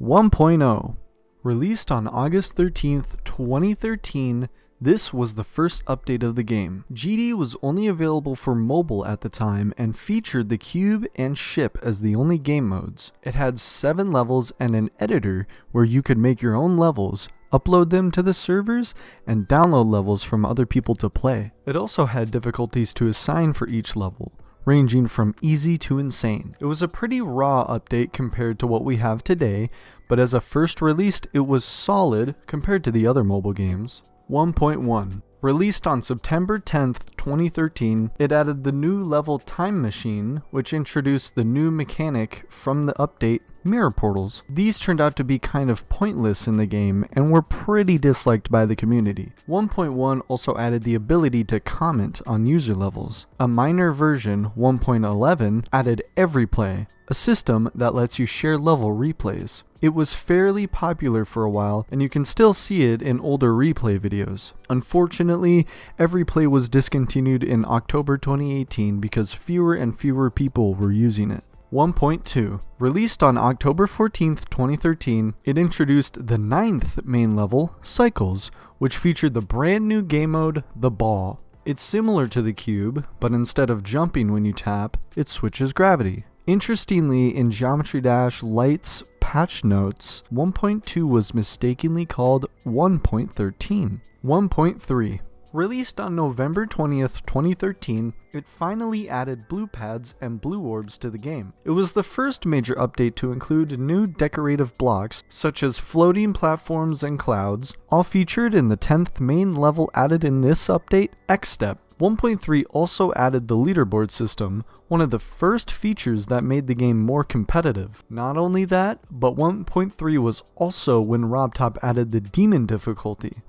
1.0. Released on August 13th, 2013, this was the first update of the game. GD was only available for mobile at the time and featured the cube and ship as the only game modes. It had 7 levels and an editor where you could make your own levels, upload them to the servers, and download levels from other people to play. It also had difficulties to assign for each level, ranging from easy to insane. It was a pretty raw update compared to what we have today, but as a first released, it was solid compared to the other mobile games. 1.1. Released on September 10th, 2013, it added the new level Time Machine, which introduced the new mechanic from the update, mirror portals. These turned out to be kind of pointless in the game and were pretty disliked by the community. 1.1 also added the ability to comment on user levels. A minor version, 1.11, added every play, a system that lets you share level replays. It was fairly popular for a while, and you can still see it in older replay videos. Unfortunately, every play was discontinued in October 2018 because fewer and fewer people were using it. 1.2. Released on October 14th, 2013, it introduced the 9th main level, Cycles, which featured the brand new game mode, The Ball. It's similar to the cube, but instead of jumping when you tap, it switches gravity. Interestingly, in Geometry Dash Lite's patch notes, 1.2 was mistakenly called 1.13. 1.3. Released on November 20th, 2013, it finally added blue pads and blue orbs to the game. It was the first major update to include new decorative blocks, such as floating platforms and clouds, all featured in the 10th main level added in this update, X-Step. 1.3 also added the leaderboard system, one of the first features that made the game more competitive. Not only that, but 1.3 was also when RobTop added the demon difficulty,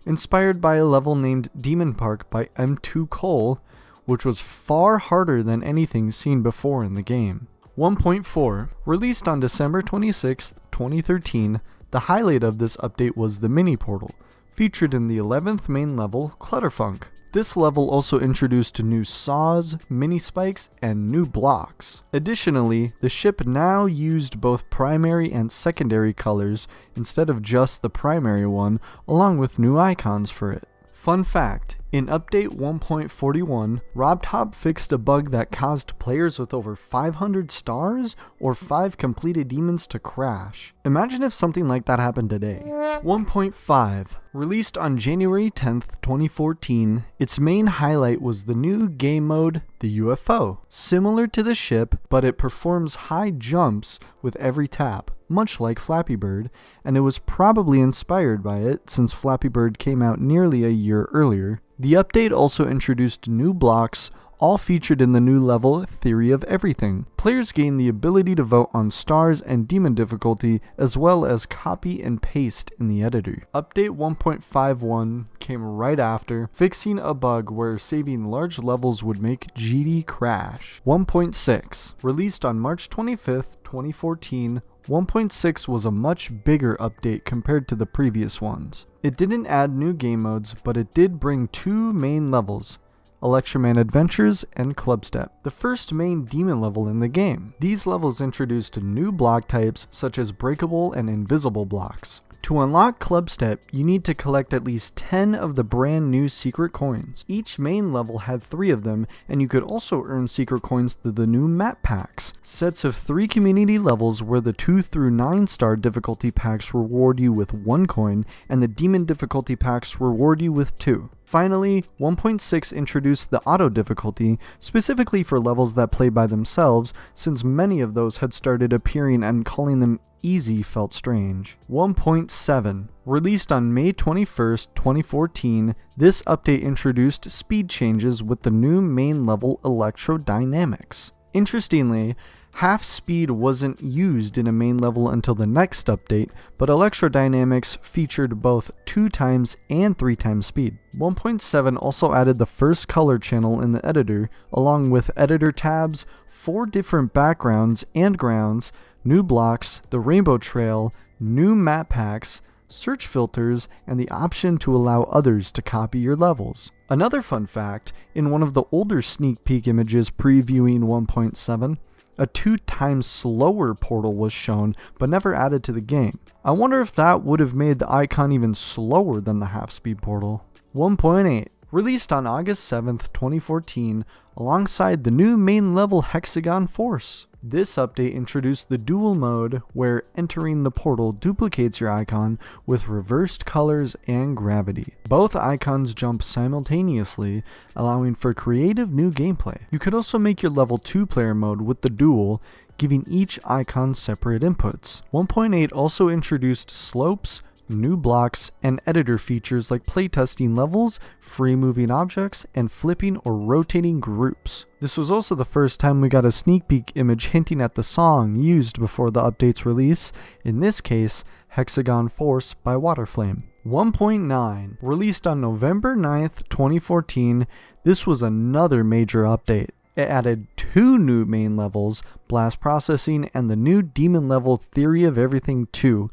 inspired by a level named Demon Park by M2 Cole, which was far harder than anything seen before in the game. 1.4. Released on December 26, 2013, the highlight of this update was the mini portal, featured in the 11th main level, Clutterfunk. This level also introduced new saws, mini spikes, and new blocks. Additionally, the ship now used both primary and secondary colors instead of just the primary one, along with new icons for it. Fun fact, in Update 1.41, RobTop fixed a bug that caused players with over 500 stars or 5 completed demons to crash. Imagine if something like that happened today. 1.5. Released on January 10th, 2014, its main highlight was the new game mode, the UFO. Similar to the ship, but it performs high jumps with every tap, much like Flappy Bird, and it was probably inspired by it since Flappy Bird came out nearly a year earlier. The update also introduced new blocks, all featured in the new level Theory of Everything. Players gain the ability to vote on stars and demon difficulty, as well as copy and paste in the editor. Update 1.51 came right after, fixing a bug where saving large levels would make GD crash. 1.6. Released on March 25th, 2014, 1.6 was a much bigger update compared to the previous ones. It didn't add new game modes, but it did bring 2 main levels, Electroman Adventures and Clubstep, the first main demon level in the game. These levels introduced new block types such as breakable and invisible blocks. To unlock Clubstep, you need to collect at least 10 of the brand new secret coins. Each main level had 3 of them, and you could also earn secret coins through the new map packs. Sets of 3 community levels where the 2 through 9 star difficulty packs reward you with 1 coin, and the demon difficulty packs reward you with 2. Finally, 1.6 introduced the auto difficulty, specifically for levels that play by themselves, since many of those had started appearing and calling them easy felt strange. 1.7. Released on May 21st, 2014, this update introduced speed changes with the new main level Electrodynamics. Interestingly, half speed wasn't used in a main level until the next update, but Electrodynamics featured both 2 times and 3 times speed. 1.7 also added the first color channel in the editor, along with editor tabs, 4 different backgrounds and grounds, new blocks, the rainbow trail, new map packs, search filters, and the option to allow others to copy your levels. Another fun fact, in one of the older sneak peek images previewing 1.7, A 2 times slower portal was shown, but never added to the game. I wonder if that would have made the icon even slower than the half-speed portal. 1.8. Released on August 7th, 2014, alongside the new main level Hexagon Force. This update introduced the dual mode, where entering the portal duplicates your icon with reversed colors and gravity. Both icons jump simultaneously, allowing for creative new gameplay. You could also make your level 2 player mode with the dual, giving each icon separate inputs. 1.8 also introduced slopes, new blocks, and editor features like playtesting levels, free moving objects, and flipping or rotating groups. This was also the first time we got a sneak peek image hinting at the song used before the update's release, in this case, Hexagon Force by Waterflame. 1.9. Released on November 9th, 2014, this was another major update. It added 2 new main levels, Blast Processing and the new Demon level Theory of Everything 2,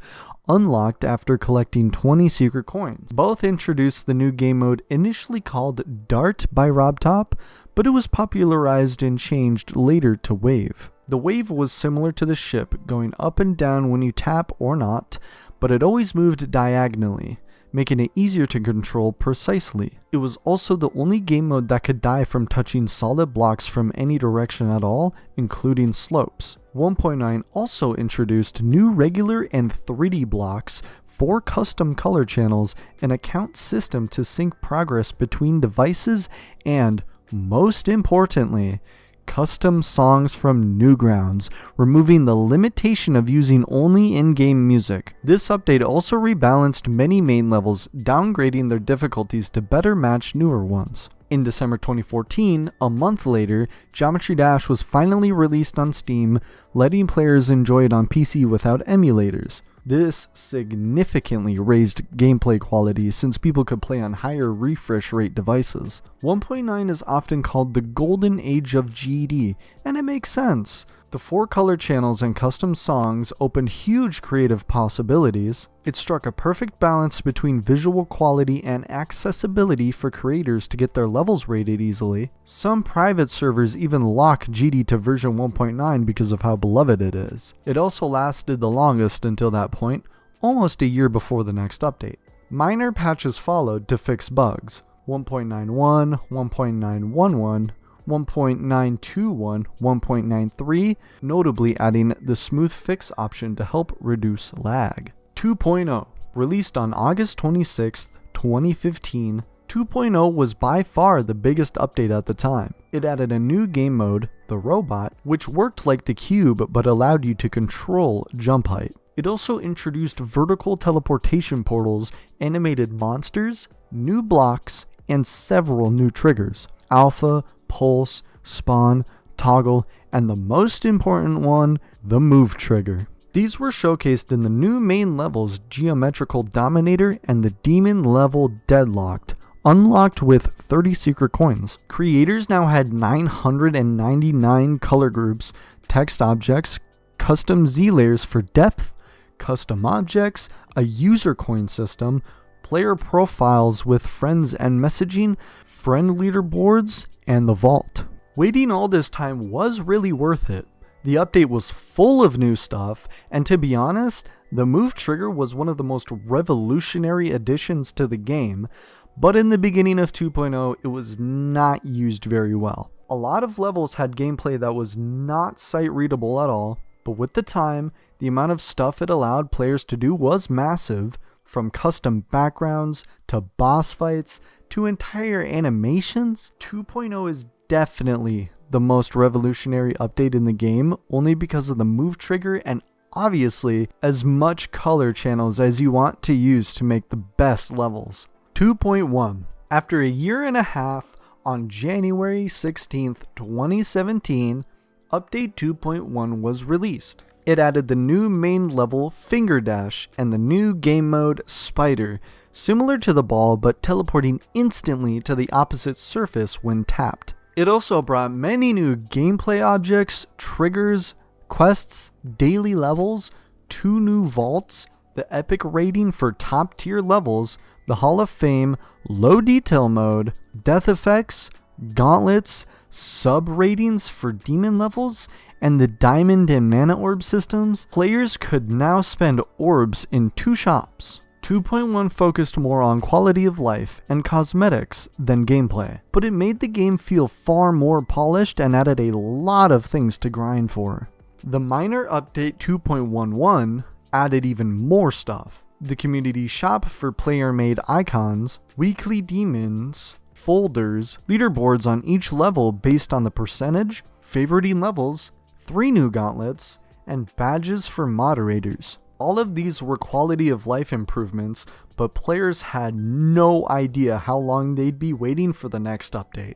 unlocked after collecting 20 secret coins. Both introduced the new game mode initially called Dart by RobTop, but it was popularized and changed later to Wave. The wave was similar to the ship, going up and down when you tap or not, but it always moved diagonally, making it easier to control precisely. It was also the only game mode that could die from touching solid blocks from any direction at all, including slopes. 1.9 also introduced new regular and 3D blocks, 4 custom color channels, an account system to sync progress between devices, and, most importantly, custom songs from Newgrounds, removing the limitation of using only in-game music. This update also rebalanced many main levels, downgrading their difficulties to better match newer ones. In December 2014, a month later, Geometry Dash was finally released on Steam, letting players enjoy it on PC without emulators. This significantly raised gameplay quality since people could play on higher refresh rate devices. 1.9 is often called the golden age of GD, and it makes sense. The 4 color channels and custom songs opened huge creative possibilities. It struck a perfect balance between visual quality and accessibility for creators to get their levels rated easily. Some private servers even lock GD to version 1.9 because of how beloved it is. It also lasted the longest until that point, almost a year before the next update. Minor patches followed to fix bugs. 1.91, 1.911, 1.921, 1.93, notably adding the smooth fix option to help reduce lag. 2.0, released on August 26, 2015, 2.0 was by far the biggest update at the time. It added a new game mode, the Robot, which worked like the cube but allowed you to control jump height. It also introduced vertical teleportation portals, animated monsters, new blocks, and several new triggers: Alpha, Pulse, Spawn, Toggle, and the most important one, the Move trigger. These were showcased in the new main levels Geometrical Dominator and the Demon level Deadlocked, unlocked with 30 secret coins. Creators now had 999 color groups, text objects, custom Z layers for depth, custom objects, a user coin system, player profiles with friends and messaging, friend leaderboards, and the vault. Waiting all this time was really worth it. The update was full of new stuff, and to be honest, the Move trigger was one of the most revolutionary additions to the game, but in the beginning of 2.0, it was not used very well. A lot of levels had gameplay that was not sight readable at all, but with the time, the amount of stuff it allowed players to do was massive, from custom backgrounds to boss fights to entire animations. 2.0 is definitely the most revolutionary update in the game, only because of the Move trigger and obviously as much color channels as you want to use to make the best levels. 2.1. After a year and a half, on January 16th, 2017, Update 2.1 was released. It added the new main level Finger Dash and the new game mode Spider, similar to the ball but teleporting instantly to the opposite surface when tapped. It also brought many new gameplay objects, triggers, quests, daily levels, 2 new vaults, the epic rating for top tier levels, the Hall of Fame, low detail mode, death effects, gauntlets, sub ratings for demon levels, and the diamond and mana orb systems, players could now spend orbs in 2 shops. 2.1 focused more on quality of life and cosmetics than gameplay, but it made the game feel far more polished and added a lot of things to grind for. The minor update 2.11 added even more stuff. The community shop for player-made icons, weekly demons, folders, leaderboards on each level based on the percentage, favoriting levels, 3 new gauntlets, and badges for moderators. All of these were quality of life improvements, but players had no idea how long they'd be waiting for the next update.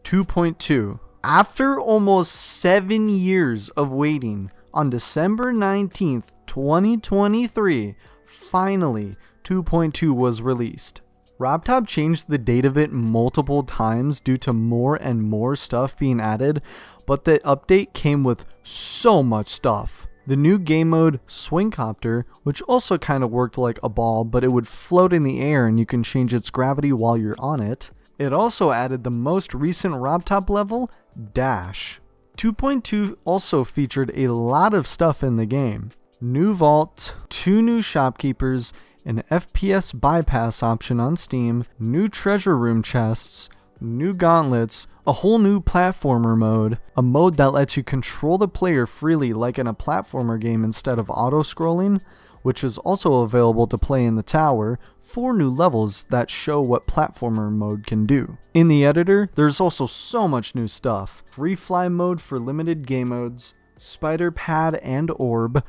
2.2. After almost 7 years of waiting, on December 19th, 2023, finally 2.2 was released. RobTop changed the date of it multiple times due to more and more stuff being added, but the update came with so much stuff. The new game mode, Swingcopter, which also kind of worked like a ball, but it would float in the air and you can change its gravity while you're on it. It also added the most recent RobTop level, Dash. 2.2 also featured a lot of stuff in the game. New vault, 2 new shopkeepers, an FPS bypass option on Steam, new treasure room chests, new gauntlets, a whole new platformer mode, a mode that lets you control the player freely like in a platformer game instead of auto-scrolling, which is also available to play in the tower, 4 new levels that show what platformer mode can do. In the editor, there's also so much new stuff. Free fly mode for limited game modes, spider pad and orb,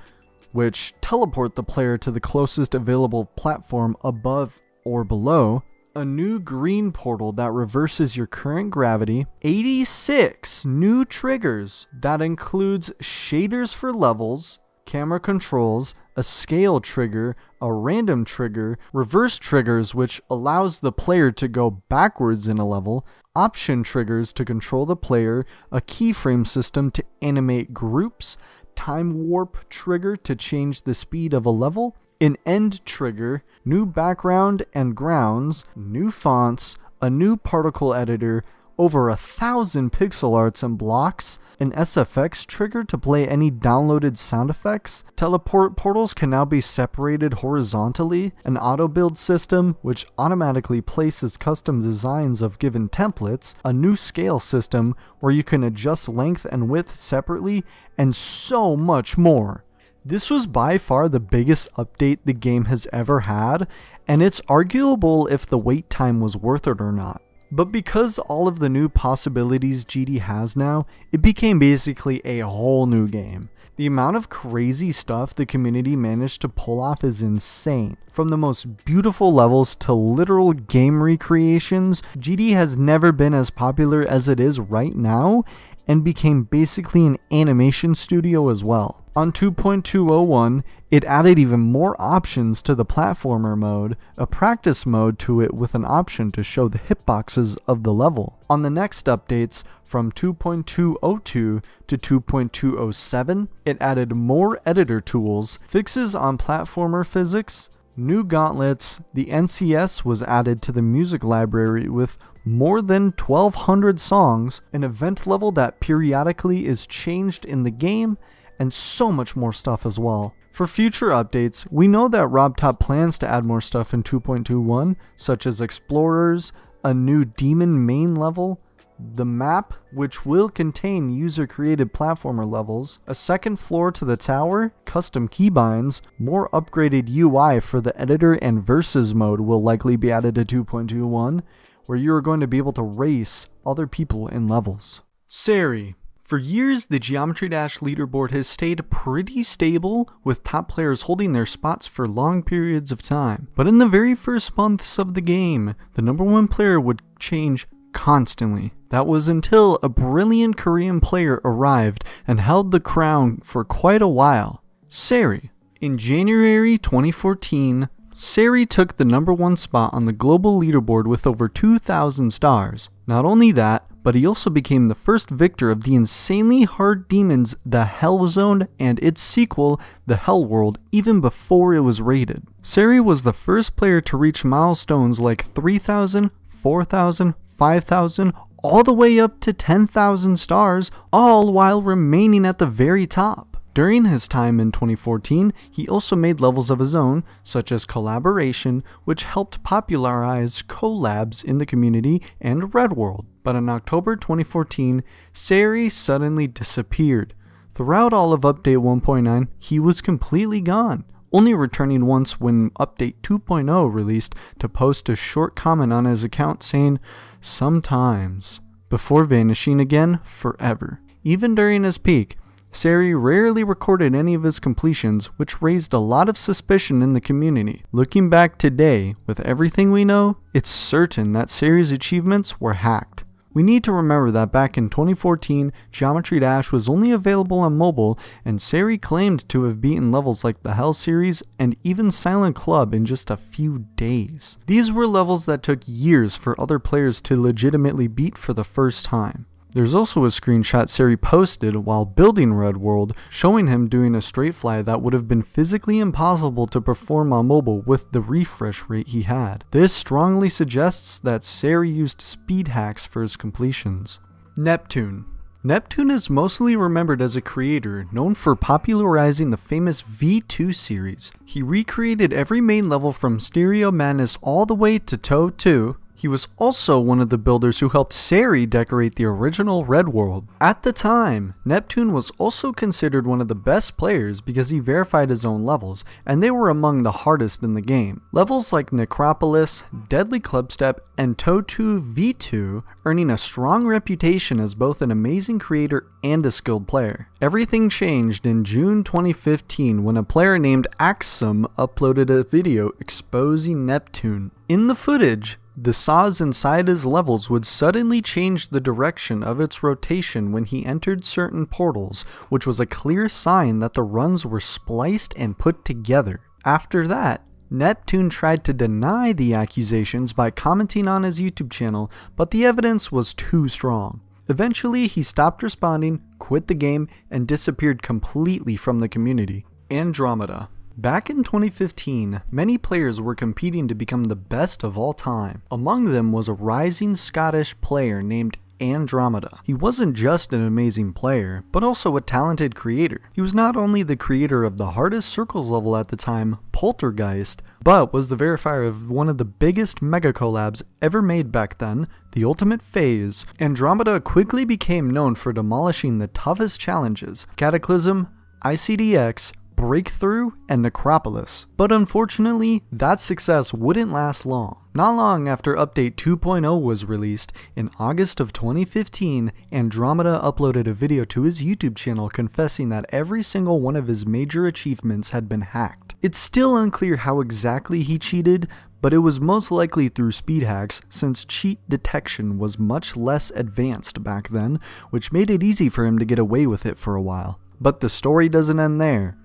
which teleport the player to the closest available platform above or below, a new green portal that reverses your current gravity, 86 new triggers that includes shaders for levels, camera controls, a scale trigger, a random trigger, reverse triggers which allows the player to go backwards in a level, option triggers to control the player, a keyframe system to animate groups, time warp trigger to change the speed of a level, an end trigger, new background and grounds, new fonts, a new particle editor, over 1,000 pixel arts and blocks, an SFX trigger to play any downloaded sound effects, teleport portals can now be separated horizontally, an auto build system which automatically places custom designs of given templates, a new scale system where you can adjust length and width separately, and so much more. This was by far the biggest update the game has ever had, and it's arguable if the wait time was worth it or not. But because all of the new possibilities GD has now, it became basically a whole new game. The amount of crazy stuff the community managed to pull off is insane. From the most beautiful levels to literal game recreations, GD has never been as popular as it is right now, and became basically an animation studio as well. On 2.201, it added even more options to the platformer mode, a practice mode to it with an option to show the hitboxes of the level. On the next updates, from 2.202 to 2.207, it added more editor tools, fixes on platformer physics, new gauntlets, the NCS was added to the music library with more than 1,200 songs, an event level that periodically is changed in the game, and so much more stuff as well. For future updates, we know that RobTop plans to add more stuff in 2.21, such as explorers, a new demon main level, the map, which will contain user-created platformer levels, a second floor to the tower, custom keybinds, more upgraded UI for the editor, and versus mode will likely be added to 2.21, where you are going to be able to race other people in levels. Siri. For years, the Geometry Dash leaderboard has stayed pretty stable, with top players holding their spots for long periods of time. But in the very first months of the game, the number 1 player would change constantly. That was until a brilliant Korean player arrived and held the crown for quite a while. Siri. In January 2014, Siri took the number 1 spot on the global leaderboard with over 2,000 stars. Not only that, but he also became the first victor of the insanely hard demons The Hell Zone and its sequel, The Hell World, even before it was rated. Siri was the first player to reach milestones like 3,000, 4,000, 5,000, all the way up to 10,000 stars, all while remaining at the very top. During his time in 2014, he also made levels of his own, such as Collaboration, which helped popularize collabs in the community, and Red World. But in October 2014, Siri suddenly disappeared. Throughout all of Update 1.9, he was completely gone, only returning once when Update 2.0 released to post a short comment on his account saying, "Sometimes," before vanishing again forever. Even during his peak, Siri rarely recorded any of his completions, which raised a lot of suspicion in the community. Looking back today, with everything we know, it's certain that Siri's achievements were hacked. We need to remember that back in 2014, Geometry Dash was only available on mobile, and Siri claimed to have beaten levels like the Hell series and even Silent Club in just a few days. These were levels that took years for other players to legitimately beat for the first time. There's also a screenshot Siri posted while building Red World, showing him doing a straight fly that would have been physically impossible to perform on mobile with the refresh rate he had. This strongly suggests that Siri used speed hacks for his completions. Neptune. Neptune is mostly remembered as a creator known for popularizing the famous V2 series. He recreated every main level from Stereo Madness all the way to Toe 2. He was also one of the builders who helped Siri decorate the original Red World. At the time, Neptune was also considered one of the best players because he verified his own levels, and they were among the hardest in the game. Levels like Necropolis, Deadly Clubstep, and Toe 2 V2 earning a strong reputation as both an amazing creator and a skilled player. Everything changed in June 2015 when a player named Axum uploaded a video exposing Neptune. In the footage, the saws inside his levels would suddenly change the direction of its rotation when he entered certain portals, which was a clear sign that the runs were spliced and put together. After that, Neptune tried to deny the accusations by commenting on his YouTube channel, but the evidence was too strong. Eventually, he stopped responding, quit the game, and disappeared completely from the community. Andromeda. Back in 2015, many players were competing to become the best of all time. Among them was a rising Scottish player named Andromeda. He wasn't just an amazing player, but also a talented creator. He was not only the creator of the hardest circles level at the time, Poltergeist, but was the verifier of one of the biggest mega collabs ever made back then, the Ultimate Phase. Andromeda quickly became known for demolishing the toughest challenges: Cataclysm, ICDX, Breakthrough, and Necropolis. But unfortunately, that success wouldn't last long. Not long after Update 2.0 was released, in August of 2015, Andromeda uploaded a video to his YouTube channel confessing that every single one of his major achievements had been hacked. It's still unclear how exactly he cheated, but it was most likely through speed hacks, since cheat detection was much less advanced back then, which made it easy for him to get away with it for a while. But the story doesn't end there.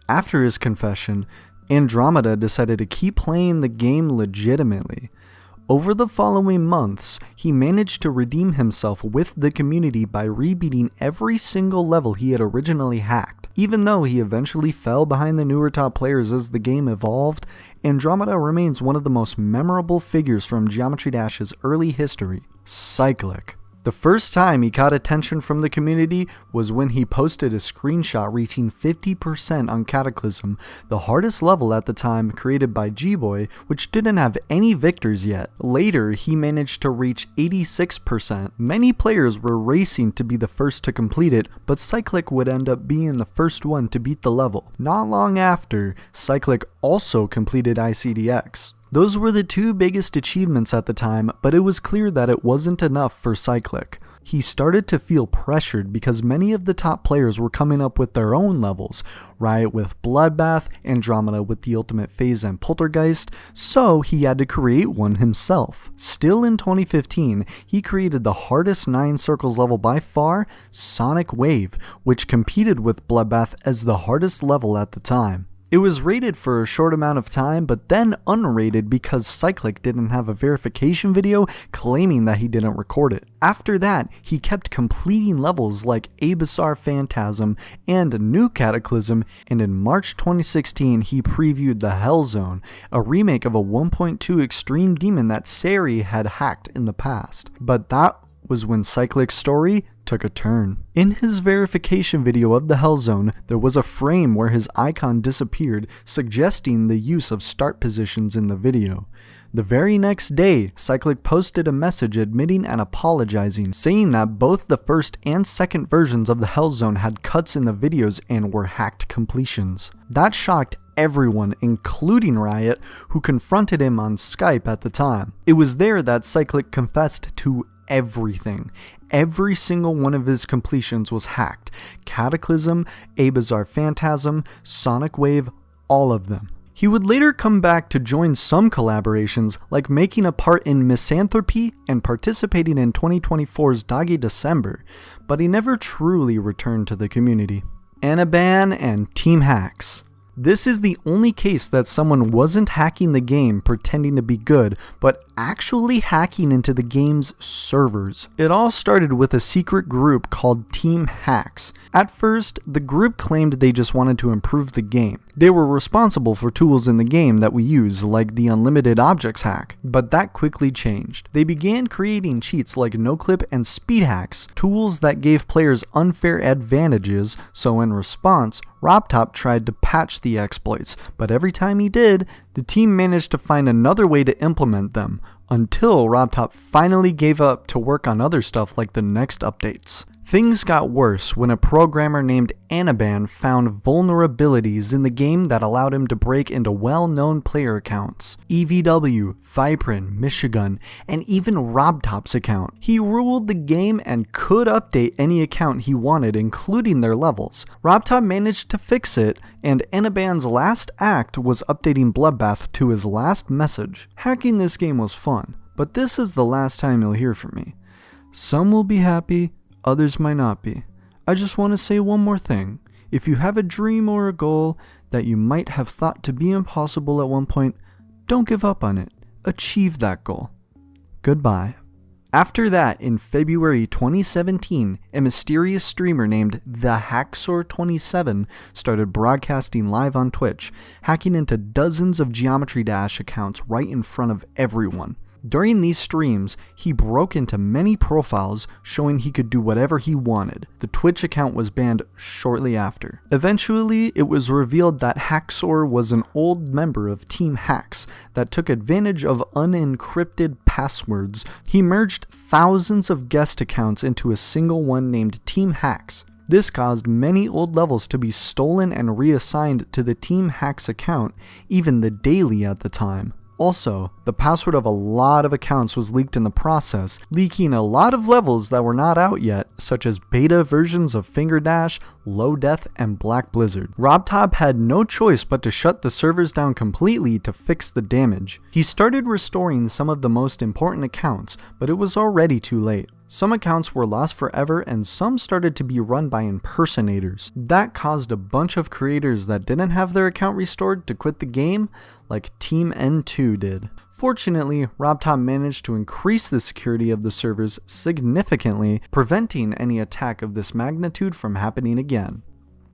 After his confession, Andromeda decided to keep playing the game legitimately. Over the following months, he managed to redeem himself with the community by rebeating every single level he had originally hacked. Even though he eventually fell behind the newer top players as the game evolved, Andromeda remains one of the most memorable figures from Geometry Dash's early history. Cyclic. The first time he caught attention from the community was when he posted a screenshot reaching 50% on Cataclysm, the hardest level at the time created by G-Boy, which didn't have any victors yet. Later, he managed to reach 86%. Many players were racing to be the first to complete it, but Cyclic would end up being the first one to beat the level. Not long after, Cyclic also completed ICDX. Those were the two biggest achievements at the time, but it was clear that it wasn't enough for Cyclic. He started to feel pressured because many of the top players were coming up with their own levels, Riot with Bloodbath, Andromeda with the Ultimate Phase and Poltergeist, so he had to create one himself. Still in 2015, he created the hardest 9 circles level by far, Sonic Wave, which competed with Bloodbath as the hardest level at the time. It was rated for a short amount of time, but then unrated because Cyclic didn't have a verification video claiming that he didn't record it. After that, he kept completing levels like Abyssar Phantasm and New Cataclysm, and in March 2016 he previewed the Hell Zone, a remake of a 1.2 Extreme Demon that Siri had hacked in the past. But that was when Cyclic's story took a turn. In his verification video of the Hellzone, there was a frame where his icon disappeared, suggesting the use of start positions in the video. The very next day, Cyclic posted a message admitting and apologizing, saying that both the first and second versions of the Hellzone had cuts in the videos and were hacked completions. That shocked everyone, including Riot, who confronted him on Skype at the time. It was there that Cyclic confessed to everything. Every single one of his completions was hacked. Cataclysm, A Bizarre Phantasm, Sonic Wave, all of them. He would later come back to join some collaborations, like making a part in Misanthropy and participating in 2024's Doggy December, but he never truly returned to the community. Anaban and Team Hacks. This is the only case that someone wasn't hacking the game pretending to be good, but actually hacking into the game's servers. It all started with a secret group called Team Hacks. At first, the group claimed they just wanted to improve the game. They were responsible for tools in the game that we use, like the Unlimited Objects hack, but that quickly changed. They began creating cheats like noclip and speed hacks, tools that gave players unfair advantages, so in response, RobTop tried to patch the exploits, but every time he did, the team managed to find another way to implement them, until RobTop finally gave up to work on other stuff like the next updates. Things got worse when a programmer named Anaban found vulnerabilities in the game that allowed him to break into well-known player accounts. EVW, Viprin, Michigan, and even RobTop's account. He ruled the game and could update any account he wanted, including their levels. RobTop managed to fix it, and Anaban's last act was updating Bloodbath to his last message. Hacking this game was fun, but this is the last time you'll hear from me. Some will be happy, others might not be. I just want to say one more thing. If you have a dream or a goal that you might have thought to be impossible at one point, don't give up on it. Achieve that goal. Goodbye. After that, in February 2017, a mysterious streamer named the Hacksor27 started broadcasting live on Twitch, hacking into dozens of Geometry Dash accounts right in front of everyone. During these streams, he broke into many profiles, showing he could do whatever he wanted. The Twitch account was banned shortly after. Eventually, it was revealed that Hacksor was an old member of Team Hacks that took advantage of unencrypted passwords. He merged thousands of guest accounts into a single one named Team Hacks. This caused many old levels to be stolen and reassigned to the Team Hacks account, even the daily at the time. Also, the password of a lot of accounts was leaked in the process, leaking a lot of levels that were not out yet, such as beta versions of Finger Dash, Low Death, and Black Blizzard. RobTop had no choice but to shut the servers down completely to fix the damage. He started restoring some of the most important accounts, but it was already too late. Some accounts were lost forever and some started to be run by impersonators. That caused a bunch of creators that didn't have their account restored to quit the game, like Team N2 did. Fortunately, RobTop managed to increase the security of the servers significantly, preventing any attack of this magnitude from happening again.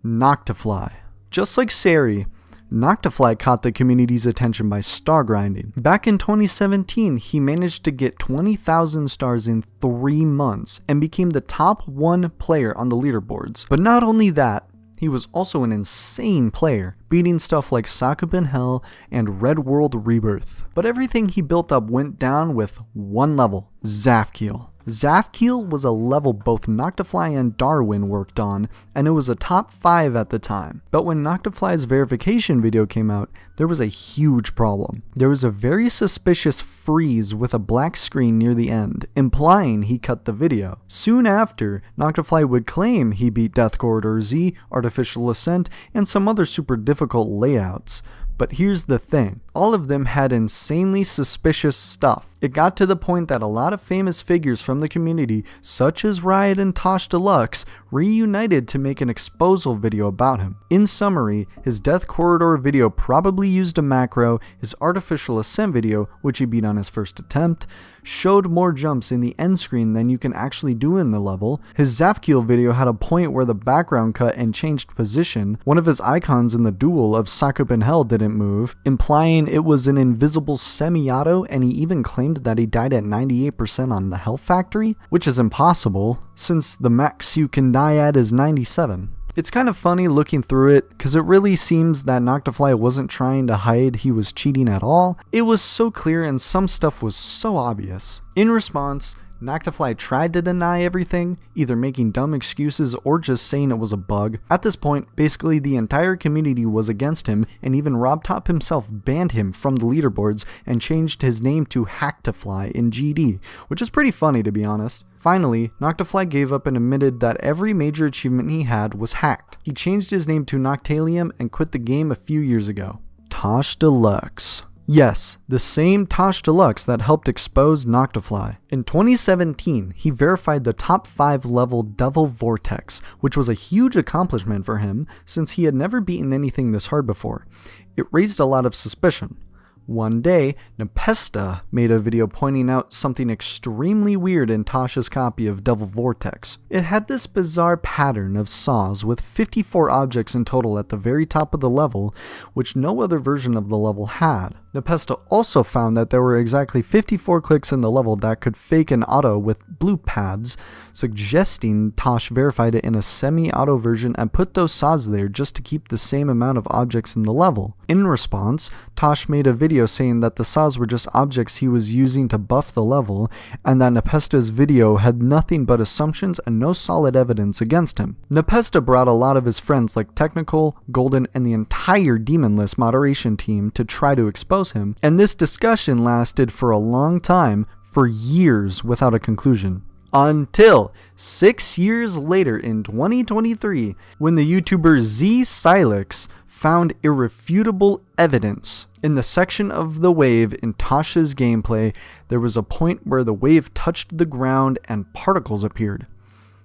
Noctify. Just like Siri, Noctify caught the community's attention by star grinding. Back in 2017, he managed to get 20,000 stars in 3 months and became the top 1 player on the leaderboards. But not only that, he was also an insane player, beating stuff like Sakubin Hell and Red World Rebirth. But everything he built up went down with one level, Zafkiel. Zafkiel was a level both Noctify and Darwin worked on, and it was a top 5 at the time. But when Noctify's verification video came out, there was a huge problem. There was a very suspicious freeze with a black screen near the end, implying he cut the video. Soon after, Noctify would claim he beat Death Corridor Z, Artificial Ascent, and some other super difficult layouts. But here's the thing, all of them had insanely suspicious stuff. It got to the point that a lot of famous figures from the community, such as Riot and Tosh Deluxe, reunited to make an exposal video about him. In summary, his Death Corridor video probably used a macro, his Artificial Ascent video, which he beat on his first attempt, showed more jumps in the end screen than you can actually do in the level. His Zafkiel video had a point where the background cut and changed position. One of his icons in the duel of Sakubin Hell didn't move, implying it was an invisible semi-auto, and he even claimed claimed that he died at 98% on the health factory, which is impossible, since the max you can die at is 97. It's kind of funny looking through it, because it really seems that Noctify wasn't trying to hide he was cheating at all. It was so clear and some stuff was so obvious. In response, Noctify tried to deny everything, either making dumb excuses or just saying it was a bug. At this point, basically the entire community was against him, and even RobTop himself banned him from the leaderboards and changed his name to Hacktify in GD, which is pretty funny to be honest. Finally, Noctify gave up and admitted that every major achievement he had was hacked. He changed his name to Noctalium and quit the game a few years ago. Tosh Deluxe. Yes, the same Tosh Deluxe that helped expose Noctify. In 2017, he verified the top 5 level Devil Vortex, which was a huge accomplishment for him since he had never beaten anything this hard before. It raised a lot of suspicion. One day, Nepesta made a video pointing out something extremely weird in Tosh's copy of Devil Vortex. It had this bizarre pattern of saws with 54 objects in total at the very top of the level, which no other version of the level had. Nepesta also found that there were exactly 54 clicks in the level that could fake an auto with blue pads, suggesting Tosh verified it in a semi-auto version and put those saws there just to keep the same amount of objects in the level. In response, Tosh made a video saying that the saws were just objects he was using to buff the level, and that Nepesta's video had nothing but assumptions and no solid evidence against him. Nepesta brought a lot of his friends like Technical, Golden, and the entire Demon List moderation team to try to expose him, and this discussion lasted for a long time, for years without a conclusion. Until 6 years later in 2023, when the YouTuber Cyclic found irrefutable evidence. In the section of the wave in Tosh's gameplay, there was a point where the wave touched the ground and particles appeared.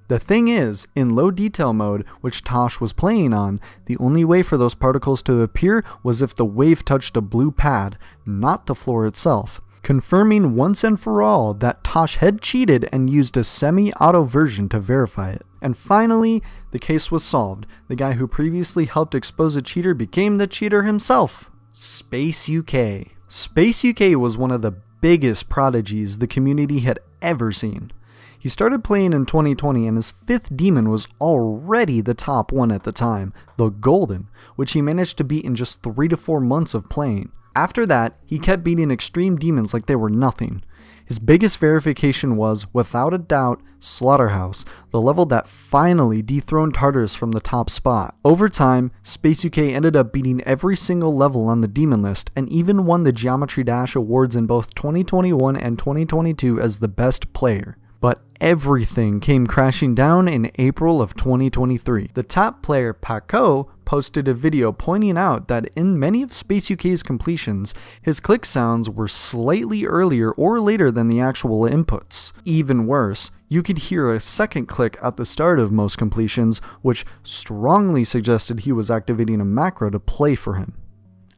The thing is, in low detail mode, which Tosh was playing on, the only way for those particles to appear was if the wave touched a blue pad, not the floor itself, confirming once and for all that Tosh had cheated and used a semi-auto version to verify it. And finally, the case was solved. The guy who previously helped expose a cheater became the cheater himself. Space UK. Space UK was one of the biggest prodigies the community had ever seen. He started playing in 2020 and his 5th demon was already the top one at the time, the Golden, which he managed to beat in just 3 to 4 months of playing. After that, he kept beating extreme demons like they were nothing. His biggest verification was, without a doubt, Slaughterhouse, the level that finally dethroned Tartarus from the top spot. Over time, Space UK ended up beating every single level on the demon list and even won the Geometry Dash awards in both 2021 and 2022 as the best player. But everything came crashing down in April of 2023. The top player, Paco, posted a video pointing out that in many of Space UK's completions, his click sounds were slightly earlier or later than the actual inputs. Even worse, you could hear a second click at the start of most completions, which strongly suggested he was activating a macro to play for him.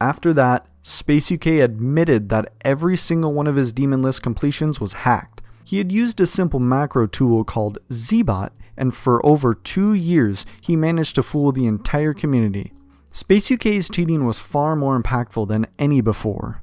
After that, Space UK admitted that every single one of his Demon List completions was hacked. He had used a simple macro tool called Zbot, and for over 2 years, he managed to fool the entire community. Space UK's cheating was far more impactful than any before.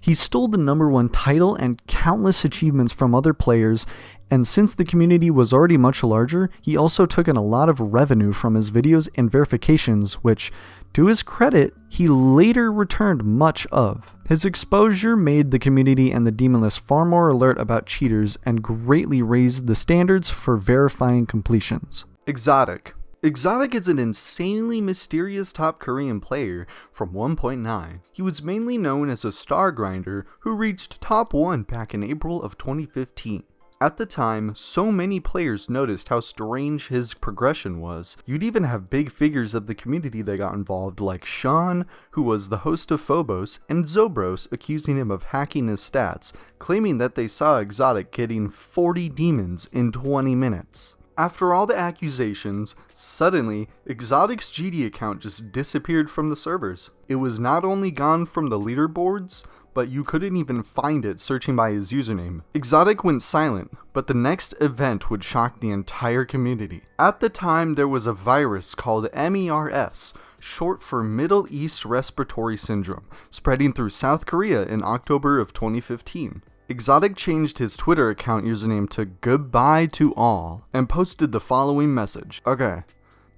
He stole the #1 title and countless achievements from other players, and since the community was already much larger, he also took in a lot of revenue from his videos and verifications, which, to his credit, he later returned much of. His exposure made the community and the Demon List far more alert about cheaters and greatly raised the standards for verifying completions. Exotic. Exotic is an insanely mysterious top Korean player from 1.9. He was mainly known as a star grinder who reached top 1 back in April of 2015. At the time, so many players noticed how strange his progression was. You'd even have big figures of the community that got involved, like Sean, who was the host of Phobos, and Zobros accusing him of hacking his stats, claiming that they saw Exotic getting 40 demons in 20 minutes. After all the accusations, suddenly, Exotic's GD account just disappeared from the servers. It was not only gone from the leaderboards, but you couldn't even find it searching by his username. Exotic went silent, but the next event would shock the entire community. At the time, there was a virus called MERS, short for Middle East Respiratory Syndrome, spreading through South Korea in October of 2015. Exotic changed his Twitter account username to Goodbye to All and posted the following message. Okay,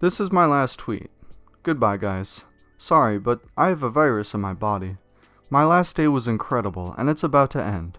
this is my last tweet. Goodbye guys. Sorry, but I have a virus in my body. My last day was incredible and it's about to end.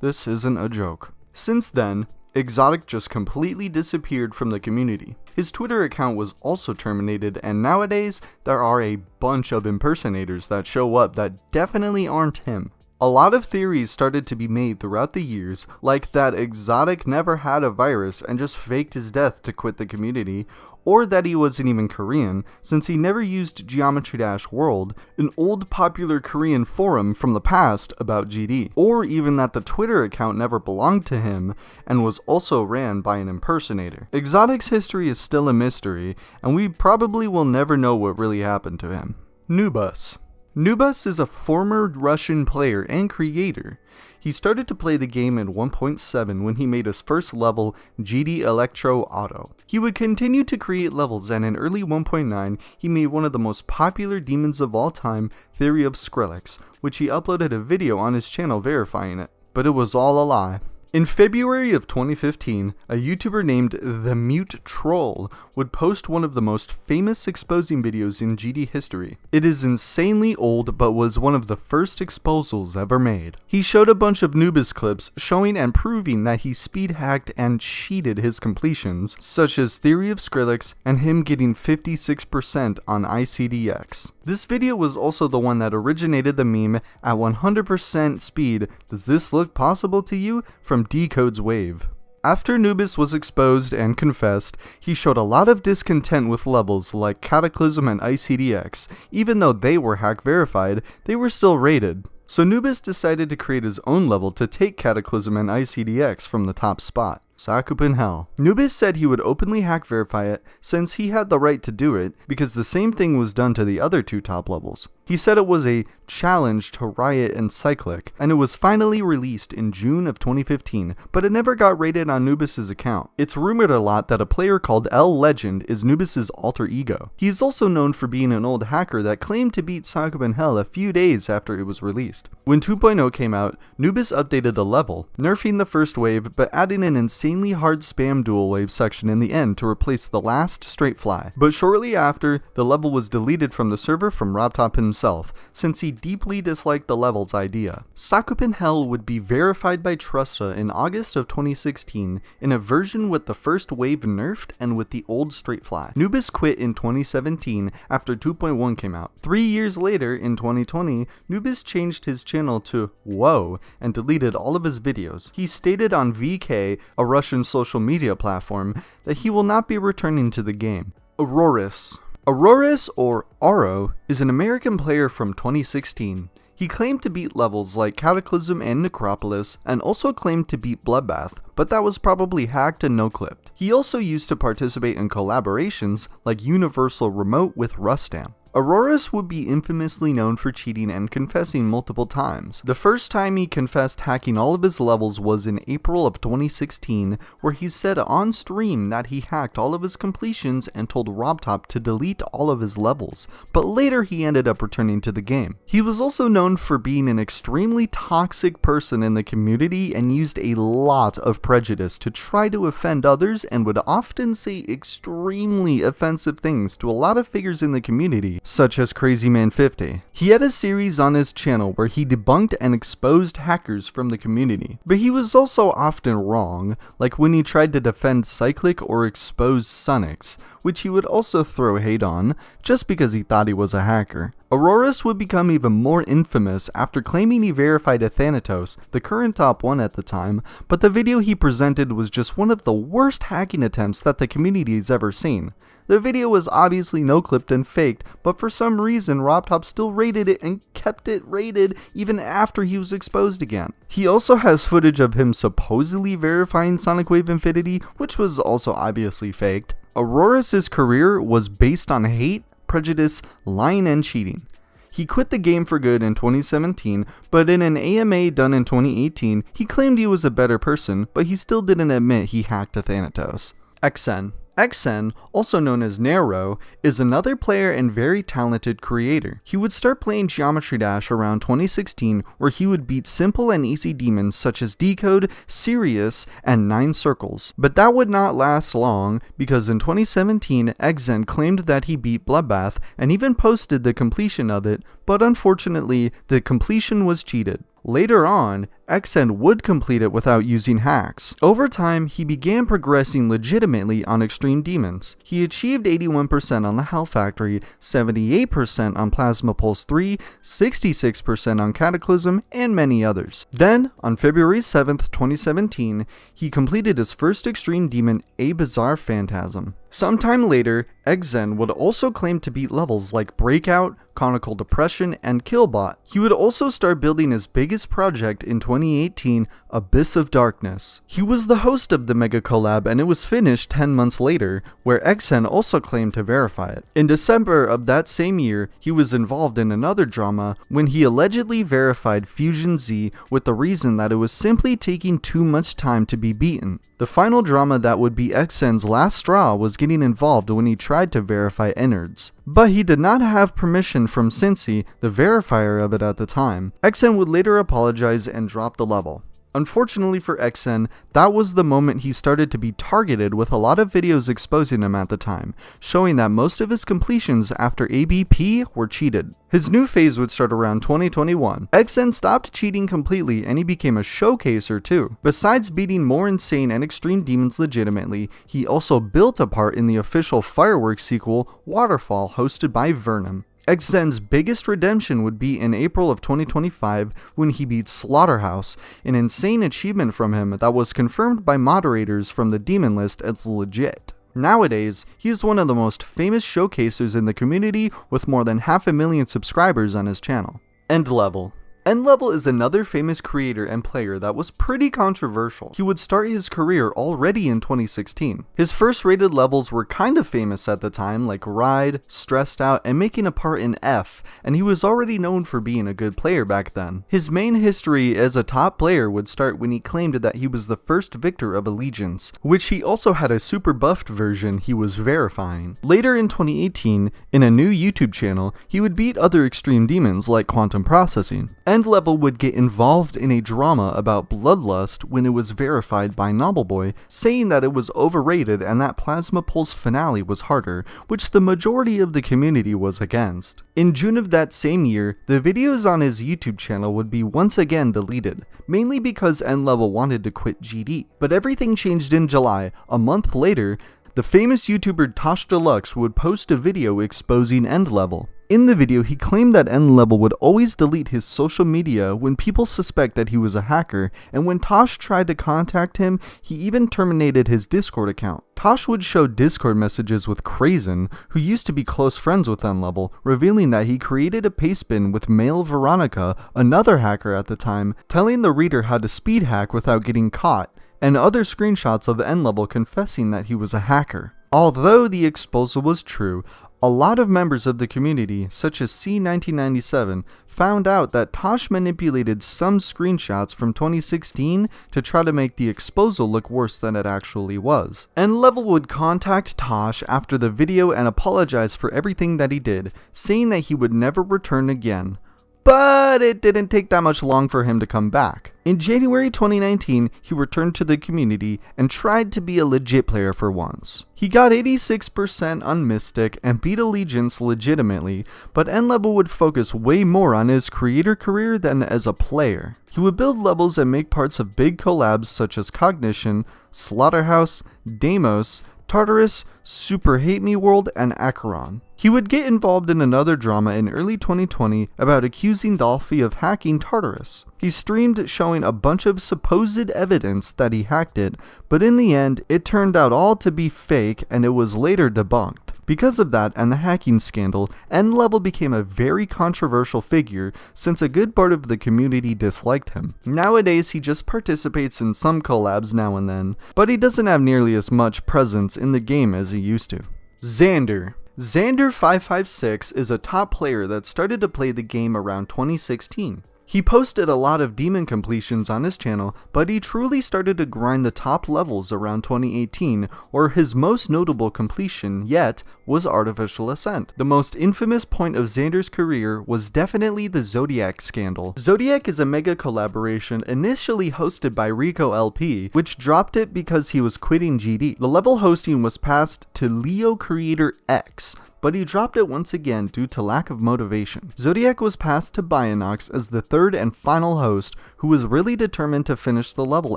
This isn't a joke. Since then, Exotic just completely disappeared from the community. His Twitter account was also terminated, and nowadays there are a bunch of impersonators that show up that definitely aren't him. A lot of theories started to be made throughout the years, like that Exotic never had a virus and just faked his death to quit the community, or that he wasn't even Korean, since he never used Geometry Dash World, an old popular Korean forum from the past about GD, or even that the Twitter account never belonged to him and was also ran by an impersonator. Exotic's history is still a mystery, and we probably will never know what really happened to him. Nubus. Nubus is a former Russian player and creator. He started to play the game in 1.7 when he made his first level, GD Electro Auto. He would continue to create levels, and in early 1.9 he made one of the most popular demons of all time, Theory of Skrillex, which he uploaded a video on his channel verifying it. But it was all a lie. In February of 2015, a YouTuber named The Mute Troll would post one of the most famous exposing videos in GD history. It is insanely old, but was one of the first exposals ever made. He showed a bunch of Nubus clips showing and proving that he speed hacked and cheated his completions, such as Theory of Skrillex and him getting 56% on ICDX. This video was also the one that originated the meme at 100% speed, does this look possible to you? From Decode's Wave. After Nubus was exposed and confessed, he showed a lot of discontent with levels like Cataclysm and ICDX. Even though they were hack verified, they were still rated. So Nubus decided to create his own level to take Cataclysm and ICDX from the top spot. Sakupen Hell. Nubus said he would openly hack verify it since he had the right to do it because the same thing was done to the other two top levels. He said it was a challenge to Riot and Cyclic, and it was finally released in June of 2015, but it never got rated on Nubus's account. It's rumored a lot that a player called L Legend is Nubus's alter ego. He is also known for being an old hacker that claimed to beat Sakupen Hell a few days after it was released. When 2.0 came out, Nubus updated the level, nerfing the first wave but adding an insanely hard spam dual wave section in the end to replace the last straight fly. But shortly after, the level was deleted from the server from RobTop himself, since he deeply disliked the level's idea. Sakupen Hell would be verified by Trusta in August of 2016 in a version with the first wave nerfed and with the old straight fly. Nubus quit in 2017 after 2.1 came out. 3 years later, in 2020, Nubus changed his channel to Whoa and deleted all of his videos. He stated on VK, a Russian social media platform, that he will not be returning to the game. Aurorus. Aurorus, or Aro, is an American player from 2016. He claimed to beat levels like Cataclysm and Necropolis, and also claimed to beat Bloodbath, but that was probably hacked and no-clipped. He also used to participate in collaborations like Universal Remote with Rustam. Aurorus would be infamously known for cheating and confessing multiple times. The first time he confessed hacking all of his levels was in April of 2016, where he said on stream that he hacked all of his completions and told RobTop to delete all of his levels, but later he ended up returning to the game. He was also known for being an extremely toxic person in the community and used a lot of prejudice to try to offend others, and would often say extremely offensive things to a lot of figures in the community, such as CrazyMan50. He had a series on his channel where he debunked and exposed hackers from the community, but he was also often wrong, like when he tried to defend Cyclic or expose SunX, which he would also throw hate on, just because he thought he was a hacker. Aurorus would become even more infamous after claiming he verified Athanatos, the current top 1 at the time, but the video he presented was just one of the worst hacking attempts that the community has ever seen. The video was obviously no-clipped and faked, but for some reason RobTop still rated it and kept it rated even after he was exposed again. He also has footage of him supposedly verifying Sonic Wave Infinity, which was also obviously faked. Aurorus' career was based on hate, prejudice, lying, and cheating. He quit the game for good in 2017, but in an AMA done in 2018, he claimed he was a better person, but he still didn't admit he hacked Athanatos. Xen. Xen, also known as Nero, is another player and very talented creator. He would start playing Geometry Dash around 2016, where he would beat simple and easy demons such as Decode, Sirius, and 9 Circles. But that would not last long, because in 2017, Xen claimed that he beat Bloodbath and even posted the completion of it, but unfortunately, the completion was cheated. Later on, Xen would complete it without using hacks. Over time, he began progressing legitimately on Extreme Demons. He achieved 81% on the Hell Factory, 78% on Plasma Pulse 3, 66% on Cataclysm, and many others. Then, on February 7th, 2017, he completed his first Extreme Demon, A Bizarre Phantasm. Sometime later, Xen would also claim to beat levels like Breakout, Conical Depression, and Killbot. He would also start building his biggest project in 2018, Abyss of Darkness. He was the host of the Mega Collab, and it was finished 10 months later, where Xen also claimed to verify it. In December of that same year, he was involved in another drama when he allegedly verified Fusion Z with the reason that it was simply taking too much time to be beaten. The final drama that would be Xen's last straw was getting involved when he tried to verify innards. But he did not have permission from Cincy, the verifier of it at the time. Xen would later apologize and drop the level. Unfortunately for Xen, that was the moment he started to be targeted with a lot of videos exposing him at the time, showing that most of his completions after ABP were cheated. His new phase would start around 2021. Xen stopped cheating completely and he became a showcaser too. Besides beating more insane and extreme demons legitimately, he also built a part in the official Fireworks sequel, Waterfall, hosted by Venom. Xen's biggest redemption would be in April of 2025 when he beat Slaughterhouse, an insane achievement from him that was confirmed by moderators from the demon list as legit. Nowadays, he is one of the most famous showcasers in the community with more than 500,000 subscribers on his channel. End Level. End Level is another famous creator and player that was pretty controversial. He would start his career already in 2016. His first rated levels were kind of famous at the time, like Ride, Stressed Out, and making a part in F, and he was already known for being a good player back then. His main history as a top player would start when he claimed that he was the first victor of Allegiance, which he also had a super buffed version he was verifying. Later in 2018, in a new YouTube channel, he would beat other extreme demons like Quantum Processing. End Level would get involved in a drama about bloodlust when it was verified by Nobbleboy, saying that it was overrated and that Plasma Pulse finale was harder, which the majority of the community was against. In June of that same year, the videos on his YouTube channel would be once again deleted, mainly because End Level wanted to quit GD. But everything changed in July. A month later, the famous YouTuber Tosh Deluxe would post a video exposing End Level. In the video, he claimed that End Level would always delete his social media when people suspect that he was a hacker, and when Tosh tried to contact him, he even terminated his Discord account. Tosh would show Discord messages with Krazen, who used to be close friends with End Level, revealing that he created a pastebin with male Veronica, another hacker at the time, telling the reader how to speed hack without getting caught, and other screenshots of End Level confessing that he was a hacker. Although the exposal was true, a lot of members of the community, such as C1997, found out that Tosh manipulated some screenshots from 2016 to try to make the exposal look worse than it actually was. End Level would contact Tosh after the video and apologize for everything that he did, saying that he would never return again. But it didn't take that much long for him to come back. In January 2019, he returned to the community and tried to be a legit player for once. He got 86% on Mystic and beat Allegiance legitimately, but End Level would focus way more on his creator career than as a player. He would build levels and make parts of big collabs such as Cognition, Slaughterhouse, Deimos, Tartarus, Super Hate Me World, and Acheron. He would get involved in another drama in early 2020 about accusing Dolphy of hacking Tartarus. He streamed showing a bunch of supposed evidence that he hacked it, but in the end, it turned out all to be fake and it was later debunked. Because of that and the hacking scandal, End Level became a very controversial figure since a good part of the community disliked him. Nowadays, he just participates in some collabs now and then, but he doesn't have nearly as much presence in the game as he used to. Xander. Xander556 is a top player that started to play the game around 2016. He posted a lot of demon completions on his channel, but he truly started to grind the top levels around 2018, where his most notable completion yet was Artificial Ascent. The most infamous point of Xander's career was definitely the Zodiac Scandal. Zodiac is a mega collaboration initially hosted by Rico LP, which dropped it because he was quitting GD. The level hosting was passed to Leo Creator X, but he dropped it once again due to lack of motivation. Zodiac was passed to Bionox as the third and final host, who was really determined to finish the level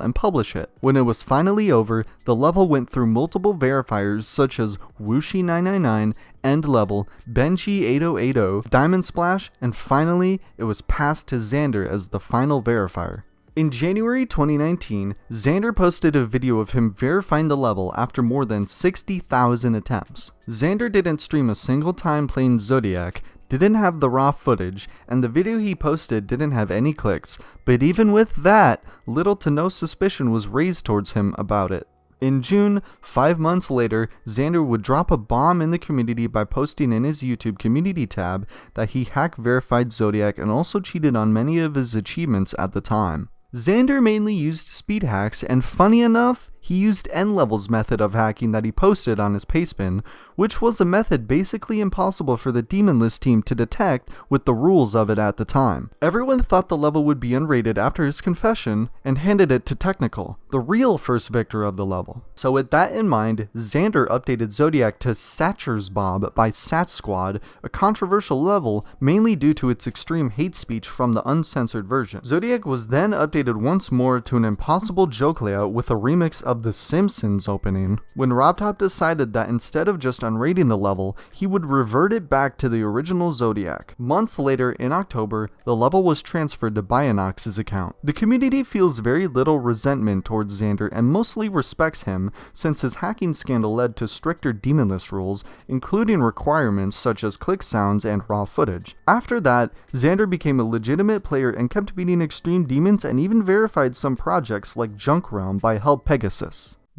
and publish it. When it was finally over, the level went through multiple verifiers such as Wushi999, End Level, Benji8080, Diamond Splash, and finally, it was passed to Xander as the final verifier. In January 2019, Xander posted a video of him verifying the level after more than 60,000 attempts. Xander didn't stream a single time playing Zodiac, didn't have the raw footage, and the video he posted didn't have any clicks, but even with that, little to no suspicion was raised towards him about it. In June, 5 months later, Xander would drop a bomb in the community by posting in his YouTube community tab that he hack verified Zodiac and also cheated on many of his achievements at the time. Xander mainly used speed hacks, and funny enough, he used N-Level's method of hacking that he posted on his pastebin, which was a method basically impossible for the Demon List team to detect with the rules of it at the time. Everyone thought the level would be unrated after his confession, and handed it to Technical, the real first victor of the level. So with that in mind, Xander updated Zodiac to Satcher's Bob by Sat Squad, a controversial level mainly due to its extreme hate speech from the uncensored version. Zodiac was then updated once more to an impossible joke layout with a remix of The Simpsons opening, when RobTop decided that instead of just unrating the level, he would revert it back to the original Zodiac. Months later, in October, the level was transferred to Bionox's account. The community feels very little resentment towards Xander and mostly respects him, since his hacking scandal led to stricter Demon List rules, including requirements such as click sounds and raw footage. After that, Xander became a legitimate player and kept beating extreme demons and even verified some projects like Junk Realm by Hell Pegasus.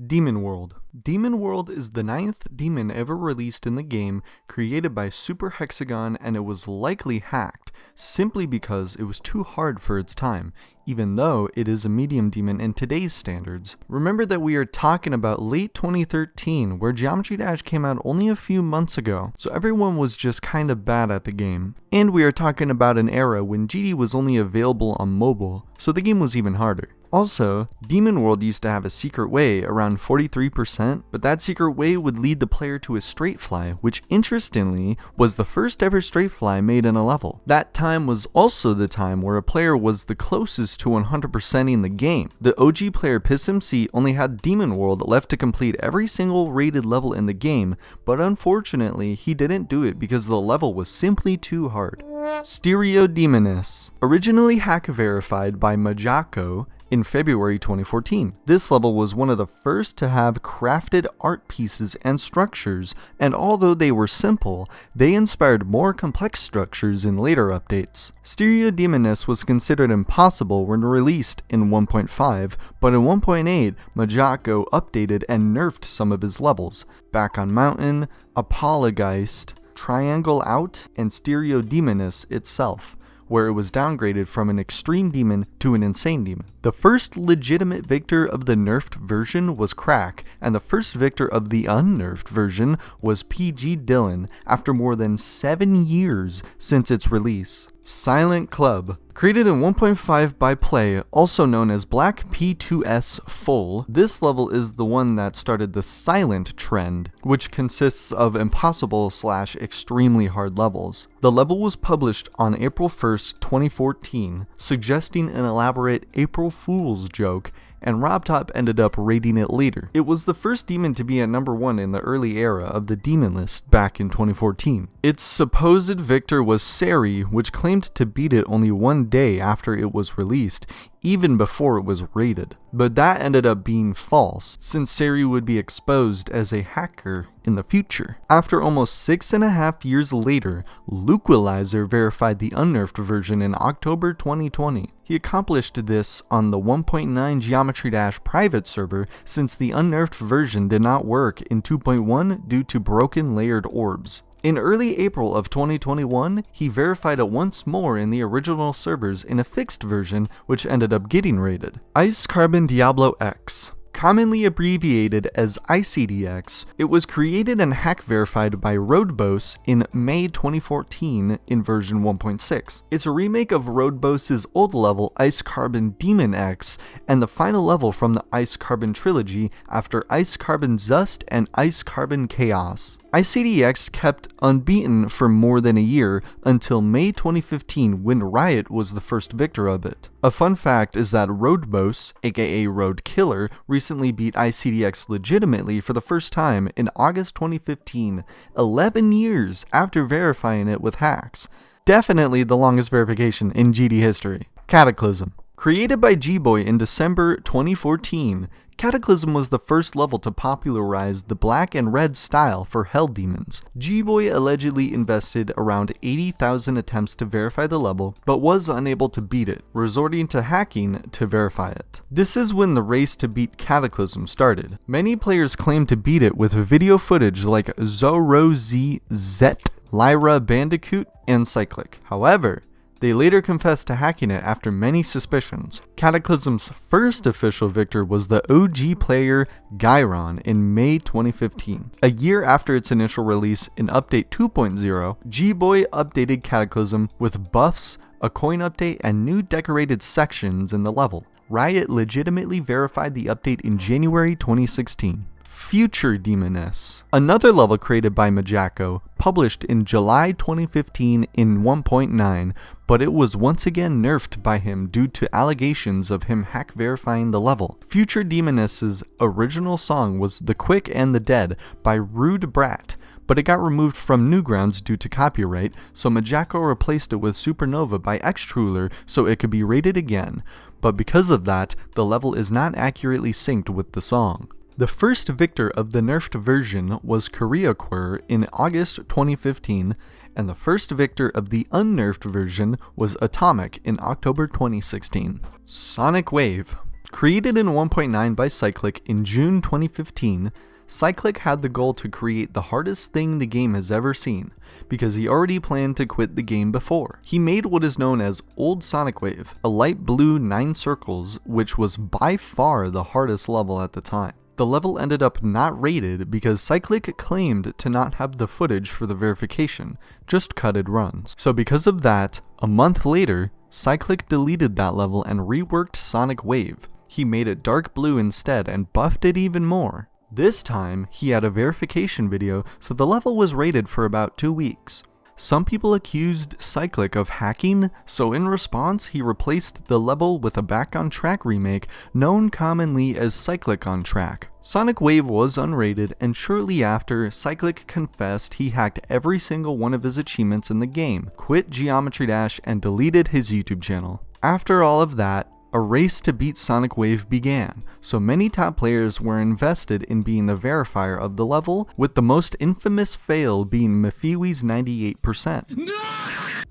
Demon World. Demon World is the 9th demon ever released in the game, created by Super Hexagon, and it was likely hacked, simply because it was too hard for its time, even though it is a medium demon in today's standards. Remember that we are talking about late 2013, where Geometry Dash came out only a few months ago, so everyone was just kinda bad at the game. And we are talking about an era when GD was only available on mobile, so the game was even harder. Also, Demon World used to have a secret way around 43%, but that secret way would lead the player to a straight fly, which interestingly was the first ever straight fly made in a level. That time was also the time where a player was the closest to 100%ing the game. The OG player PissMC only had Demon World left to complete every single rated level in the game, but unfortunately he didn't do it because the level was simply too hard. Stereo Demoness. Originally hack verified by Majako in February 2014. This level was one of the first to have crafted art pieces and structures, and although they were simple, they inspired more complex structures in later updates. Stereo Demoness was considered impossible when released in 1.5, but in 1.8, Majako updated and nerfed some of his levels. Back on Mountain, Apologeist, Triangle Out, and Stereo Demoness itself, where it was downgraded from an extreme demon to an insane demon. The first legitimate victor of the nerfed version was Crack, and the first victor of the unnerfed version was PG Dillon after more than 7 years since its release. Silent Club. Created in 1.5 by Play, also known as Black P2S Full, this level is the one that started the silent trend, which consists of impossible/extremely hard levels. The level was published on April 1st, 2014, suggesting an elaborate April Fool's joke, and RobTop ended up rating it later. It was the first demon to be at number 1 in the early era of the Demon List back in 2014. Its supposed victor was Siri, which claimed to beat it only 1 day after it was released, even before it was rated. But that ended up being false, since Siri would be exposed as a hacker in the future. After almost 6.5 years later, Luquilizer verified the unnerfed version in October 2020. He accomplished this on the 1.9 Geometry Dash private server, since the unnerfed version did not work in 2.1 due to broken layered orbs. In early April of 2021, he verified it once more in the original servers in a fixed version, which ended up getting raided. Ice Carbon Diablo X. Commonly abbreviated as ICDX, it was created and hack verified by Roadbos in May 2014 in version 1.6. It's a remake of Roadbos' old level Ice Carbon Demon X and the final level from the Ice Carbon trilogy after Ice Carbon Zust and Ice Carbon Chaos. ICDX kept unbeaten for more than a year until May 2015 when Riot was the first victor of it. A fun fact is that Roadbos, aka Road Killer, recently beat ICDX legitimately for the first time in August 2015, 11 years after verifying it with hacks. Definitely the longest verification in GD history. Cataclysm. Created by G-Boy in December 2014, Cataclysm was the first level to popularize the black and red style for Hell Demons. G-Boy allegedly invested around 80,000 attempts to verify the level, but was unable to beat it, resorting to hacking to verify it. This is when the race to beat Cataclysm started. Many players claim to beat it with video footage like Zorro-Z, Zet, Lyra Bandicoot, and Cyclic. However, they later confessed to hacking it after many suspicions. Cataclysm's first official victor was the OG player Gyron in May 2015. A year after its initial release in Update 2.0, G-Boy updated Cataclysm with buffs, a coin update, and new decorated sections in the level. Riot legitimately verified the update in January 2016. Future Demoness. Another level created by Majako, published in July 2015 in 1.9, but it was once again nerfed by him due to allegations of him hack verifying the level. Future Demoness's original song was The Quick and the Dead by Rude Brat, but it got removed from Newgrounds due to copyright, so Majako replaced it with Supernova by Xtruler so it could be rated again, but because of that, the level is not accurately synced with the song. The first victor of the nerfed version was Koreaquer in August 2015, and the first victor of the unnerfed version was Atomic in October 2016. Sonic Wave. Created in 1.9 by Cyclic in June 2015, Cyclic had the goal to create the hardest thing the game has ever seen, because he already planned to quit the game before. He made what is known as Old Sonic Wave, a light blue 9 circles, which was by far the hardest level at the time. The level ended up not rated because Cyclic claimed to not have the footage for the verification, just cutted runs. So because of that, a month later, Cyclic deleted that level and reworked Sonic Wave. He made it dark blue instead and buffed it even more. This time, he had a verification video, so the level was rated for about 2 weeks. Some people accused Cyclic of hacking, so in response he replaced the level with a Back on Track remake known commonly as Cyclic on Track. Sonic Wave was unrated, and shortly after, Cyclic confessed he hacked every single one of his achievements in the game, quit Geometry Dash, and deleted his YouTube channel. After all of that, a race to beat Sonic Wave began, so many top players were invested in being the verifier of the level, with the most infamous fail being Mafiwi's 98%. No!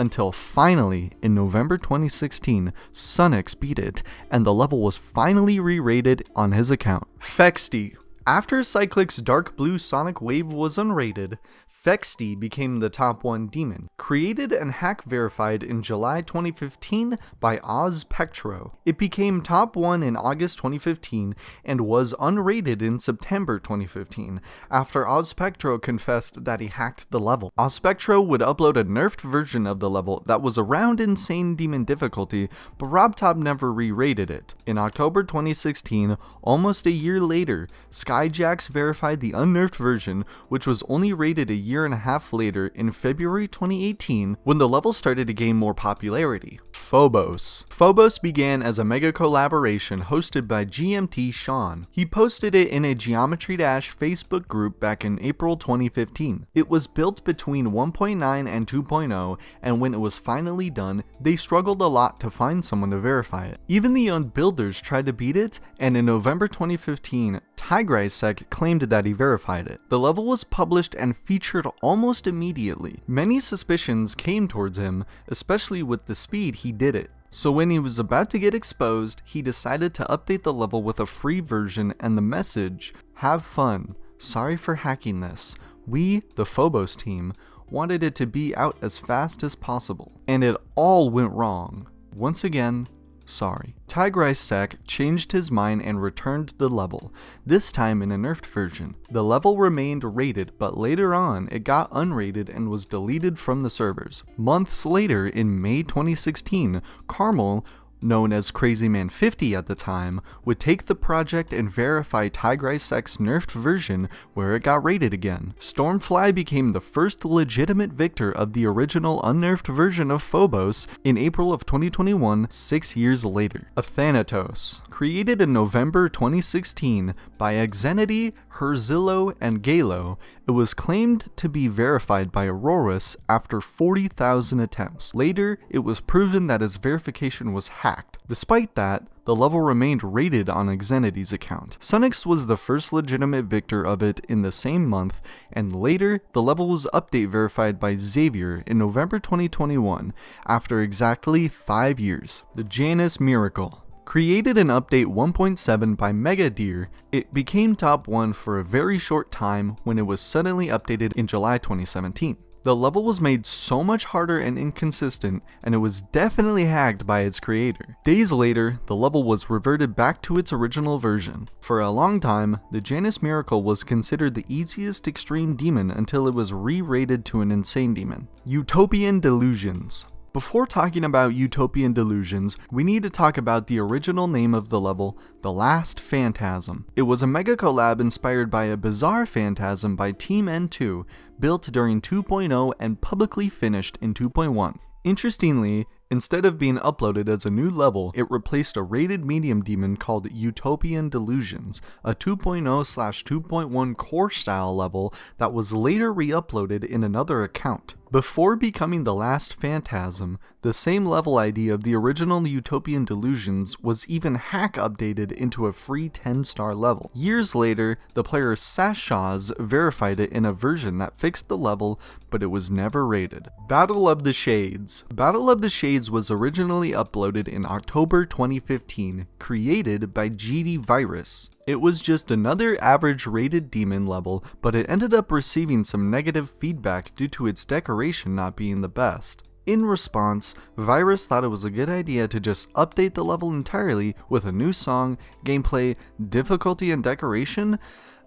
Until finally, in November 2016, SunX beat it, and the level was finally re-rated on his account. Fexty. After Cyclic's Dark Blue Sonic Wave was unrated, Fexty became the top 1 demon, created and hack verified in July 2015 by Ozpectro. It became top 1 in August 2015 and was unrated in September 2015 after Ozpectro confessed that he hacked the level. Ozpectro would upload a nerfed version of the level that was around Insane Demon difficulty, but RobTop never re-rated it. In October 2016, almost a year later, Skyjax verified the unnerfed version, which was only rated a year and a half later in February 2018 when the level started to gain more popularity. Phobos. Phobos began as a mega collaboration hosted by GMT Sean. He posted it in a Geometry Dash Facebook group back in April 2015. It was built between 1.9 and 2.0, and when it was finally done, they struggled a lot to find someone to verify it. Even the unbuilders tried to beat it, and in November 2015, Tigrisec claimed that he verified it. The level was published and featured almost immediately. Many suspicions came towards him, especially with the speed he did it. So when he was about to get exposed, he decided to update the level with a free version and the message, "Have fun. Sorry for hacking this. We, the Phobos team, wanted it to be out as fast as possible. And it all went wrong. Once again, sorry. Tigris Sec changed his mind and returned the level, this time in a nerfed version. The level remained rated, but later on it got unrated and was deleted from the servers. Months later, in May 2016, Carmel, known as CrazyMan50 at the time, would take the project and verify Tigris Sec's nerfed version where it got rated again. Stormfly became the first legitimate victor of the original unnerfed version of Phobos in April of 2021, 6 years later. Athanatos, created in November 2016 by Xenity, Herzillo, and Galo, it was claimed to be verified by Aurorus after 40,000 attempts. Later, it was proven that its verification was hacked. Despite that, the level remained rated on Xenity's account. SunX was the first legitimate victor of it in the same month, and later, the level was update verified by Xavier in November 2021, after exactly 5 years. The Janus Miracle. Created in Update 1.7 by Megadeer, it became top 1 for a very short time when it was suddenly updated in July 2017. The level was made so much harder and inconsistent, and it was definitely hacked by its creator. Days later, the level was reverted back to its original version. For a long time, the Janus Miracle was considered the easiest extreme demon until it was re-rated to an insane demon. Utopian Delusions. Before talking about Utopian Delusions, we need to talk about the original name of the level, The Last Phantasm. It was a mega collab inspired by a bizarre phantasm by Team N2, built during 2.0 and publicly finished in 2.1. Interestingly, instead of being uploaded as a new level, it replaced a rated medium demon called Utopian Delusions, a 2.0/2.1 core style level that was later re-uploaded in another account. Before becoming the last Phantasm, the same level ID of the original Utopian Delusions was even hack updated into a free 10-star level. Years later, the player Sashaz verified it in a version that fixed the level, but it was never rated. Battle of the Shades. Battle of the Shades was originally uploaded in October 2015, created by GD Virus. It was just another average rated demon level, but it ended up receiving some negative feedback due to its decoration not being the best. In response, Virus thought it was a good idea to just update the level entirely with a new song, gameplay, difficulty, and decoration.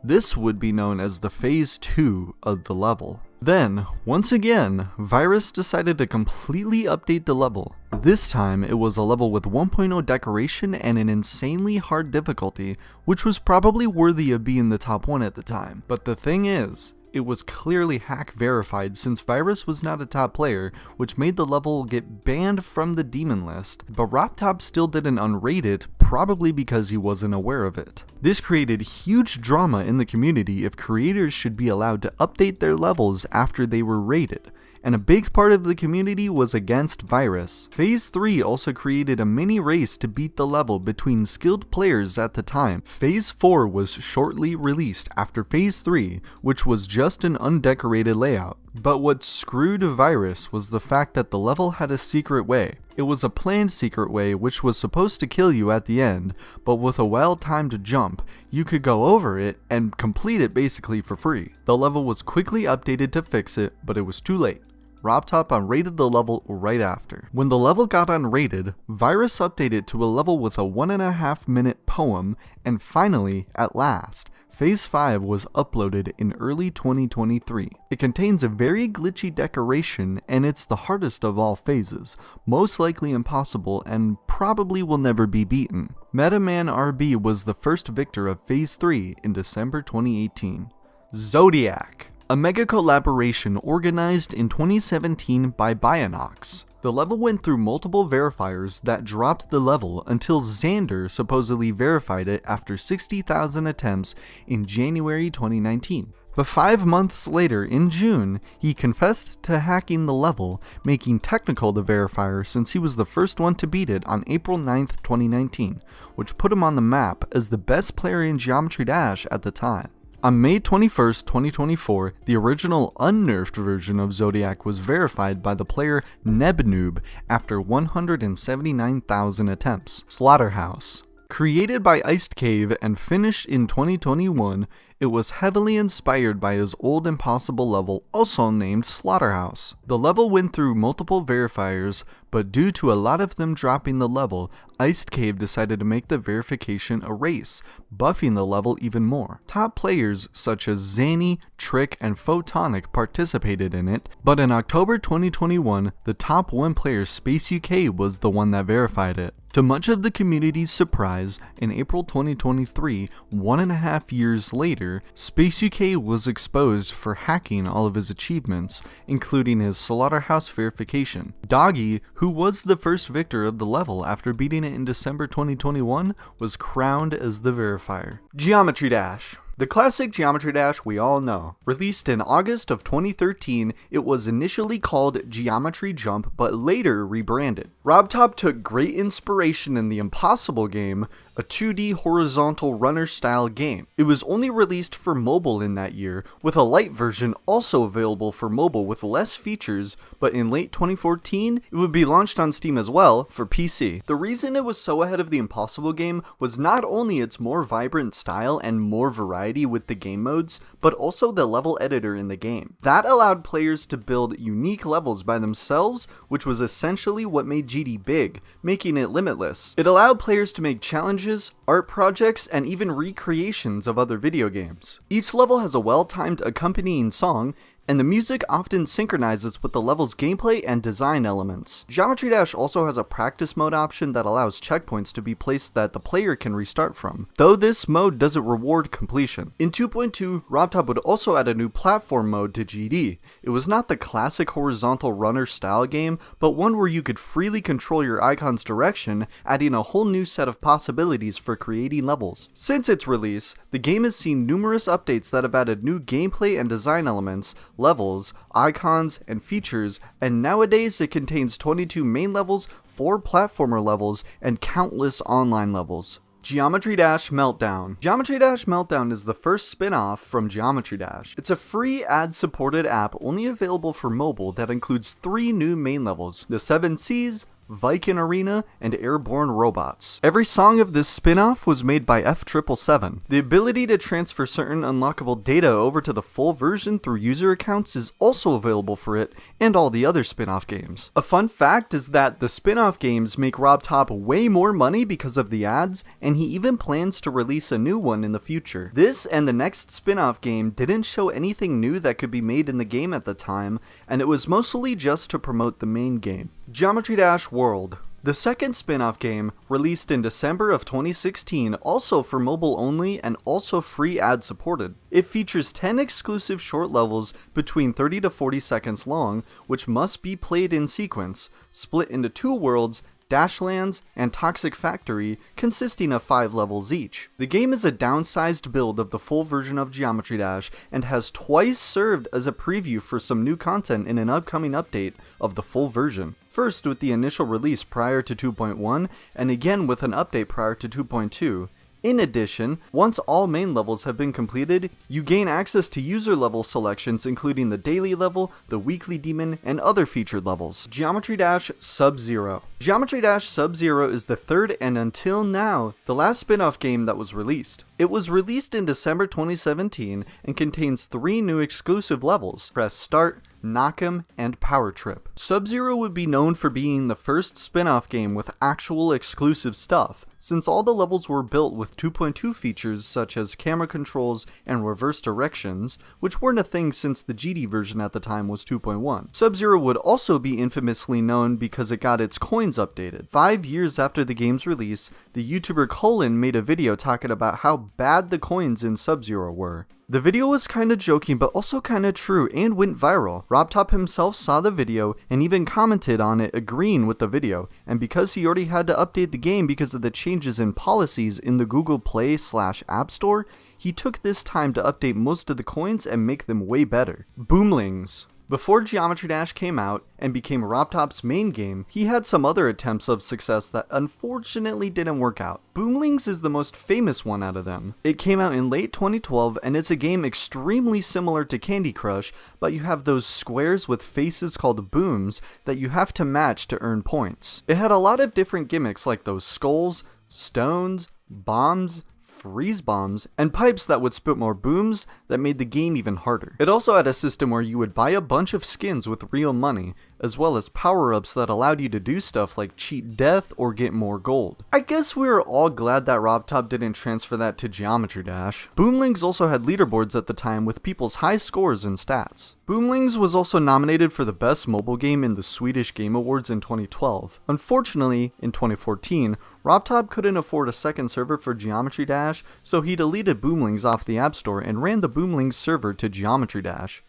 This would be known as the Phase 2 of the level. Then, once again, Virus decided to completely update the level. This time, it was a level with 1.0 decoration and an insanely hard difficulty, which was probably worthy of being the top 1 at the time. But the thing is, it was clearly hack verified since Virus was not a top player, which made the level get banned from the demon list, but RopTop still didn't unrate it, probably because he wasn't aware of it. This created huge drama in the community if creators should be allowed to update their levels after they were rated, and a big part of the community was against Virus. Phase 3 also created a mini race to beat the level between skilled players at the time. Phase 4 was shortly released after Phase 3, which was just an undecorated layout. But what screwed Virus was the fact that the level had a secret way. It was a planned secret way which was supposed to kill you at the end, but with a well-timed jump, you could go over it and complete it basically for free. The level was quickly updated to fix it, but it was too late. RopTop unrated the level right after. When the level got unrated, Virus updated to a level with a 1.5 minute poem, and finally, at last, Phase 5 was uploaded in early 2023. It contains a very glitchy decoration, and it's the hardest of all phases, most likely impossible, and probably will never be beaten. Metaman RB was the first victor of Phase 3 in December 2018. Zodiac. A mega collaboration organized in 2017 by Bionox. The level went through multiple verifiers that dropped the level until Xander supposedly verified it after 60,000 attempts in January 2019. But 5 months later, in June, he confessed to hacking the level, making Technical the verifier since he was the first one to beat it on April 9th, 2019, which put him on the map as the best player in Geometry Dash at the time. On May 21st, 2024, the original unnerfed version of Zodiac was verified by the player Nebnoob after 179,000 attempts. Slaughterhouse. Created by Iced Cave and finished in 2021, It was heavily inspired by his old impossible level, also named Slaughterhouse. The level went through multiple verifiers, but due to a lot of them dropping the level, Iced Cave decided to make the verification a race, buffing the level even more. Top players such as Zany, Trick, and Photonic participated in it, but in October 2021, the top 1 player, Space UK, was the one that verified it. To much of the community's surprise, in April 2023, 1.5 years later, Space UK was exposed for hacking all of his achievements, including his Slaughterhouse verification. Doggy, who was the first victor of the level after beating it in December 2021, was crowned as the verifier. Geometry Dash. The classic Geometry Dash we all know. Released in August of 2013, it was initially called Geometry Jump, but later rebranded. RobTop took great inspiration in the Impossible game, a 2D horizontal runner-style game. It was only released for mobile in that year, with a light version also available for mobile with less features, but in late 2014, it would be launched on Steam as well for PC. The reason it was so ahead of the Impossible game was not only its more vibrant style and more variety with the game modes, but also the level editor in the game. That allowed players to build unique levels by themselves, which was essentially what made GD big, making it limitless. It allowed players to make challenges, art projects, and even recreations of other video games. Each level has a well-timed accompanying song, and the music often synchronizes with the level's gameplay and design elements. Geometry Dash also has a practice mode option that allows checkpoints to be placed that the player can restart from, though this mode doesn't reward completion. In 2.2, RobTop would also add a new platform mode to GD. It was not the classic horizontal runner style game, but one where you could freely control your icon's direction, adding a whole new set of possibilities for creating levels. Since its release, the game has seen numerous updates that have added new gameplay and design elements, levels, icons, and features, and nowadays it contains 22 main levels, 4 platformer levels, and countless online levels. Geometry Dash Meltdown. Geometry Dash Meltdown is the first spin-off from Geometry Dash. It's a free ad-supported app only available for mobile that includes 3 new main levels: the 7 Seas, Viking Arena, and Airborne Robots. Every song of this spin-off was made by F777. The ability to transfer certain unlockable data over to the full version through user accounts is also available for it and all the other spin-off games. A fun fact is that the spin-off games make RobTop way more money because of the ads, and he even plans to release a new one in the future. This and the next spin-off game didn't show anything new that could be made in the game at the time, and it was mostly just to promote the main game. Geometry Dash World. The second spin-off game, released in December of 2016, also for mobile only and also free ad supported. It features 10 exclusive short levels between 30 to 40 seconds long, which must be played in sequence, split into 2 worlds, Dashlands, and Toxic Factory, consisting of 5 levels each. The game is a downsized build of the full version of Geometry Dash, and has twice served as a preview for some new content in an upcoming update of the full version. First with the initial release prior to 2.1, and again with an update prior to 2.2. In addition, once all main levels have been completed, you gain access to user level selections including the daily level, the weekly demon, and other featured levels. Geometry Dash Sub-Zero. Geometry Dash Sub-Zero is the third and until now, the last spin-off game that was released. It was released in December 2017 and contains 3 new exclusive levels: Press Start, Knock 'em, and Power Trip. Sub-Zero would be known for being the first spin-off game with actual exclusive stuff, since all the levels were built with 2.2 features such as camera controls and reverse directions, which weren't a thing since the GD version at the time was 2.1. Sub-Zero would also be infamously known because it got its coins updated. 5 years after the game's release, the YouTuber Colin made a video talking about how bad the coins in Sub-Zero were. The video was kinda joking but also kinda true and went viral. RobTop himself saw the video and even commented on it agreeing with the video, and because he already had to update the game because of the changes in policies in the Google Play/App Store, he took this time to update most of the coins and make them way better. Boomlings. Before Geometry Dash came out and became RobTop's main game, he had some other attempts of success that unfortunately didn't work out. Boomlings is the most famous one out of them. It came out in late 2012 and it's a game extremely similar to Candy Crush, but you have those squares with faces called booms that you have to match to earn points. It had a lot of different gimmicks like those skulls, stones, bombs, freeze bombs, and pipes that would spit more booms that made the game even harder. It also had a system where you would buy a bunch of skins with real money, as well as power-ups that allowed you to do stuff like cheat death or get more gold. I guess we were all glad that RobTop didn't transfer that to Geometry Dash. Boomlings also had leaderboards at the time with people's high scores and stats. Boomlings was also nominated for the best mobile game in the Swedish Game Awards in 2012. Unfortunately, in 2014, RobTop couldn't afford a second server for Geometry Dash, so he deleted Boomlings off the App Store and ran the Boomlings server to Geometry Dash.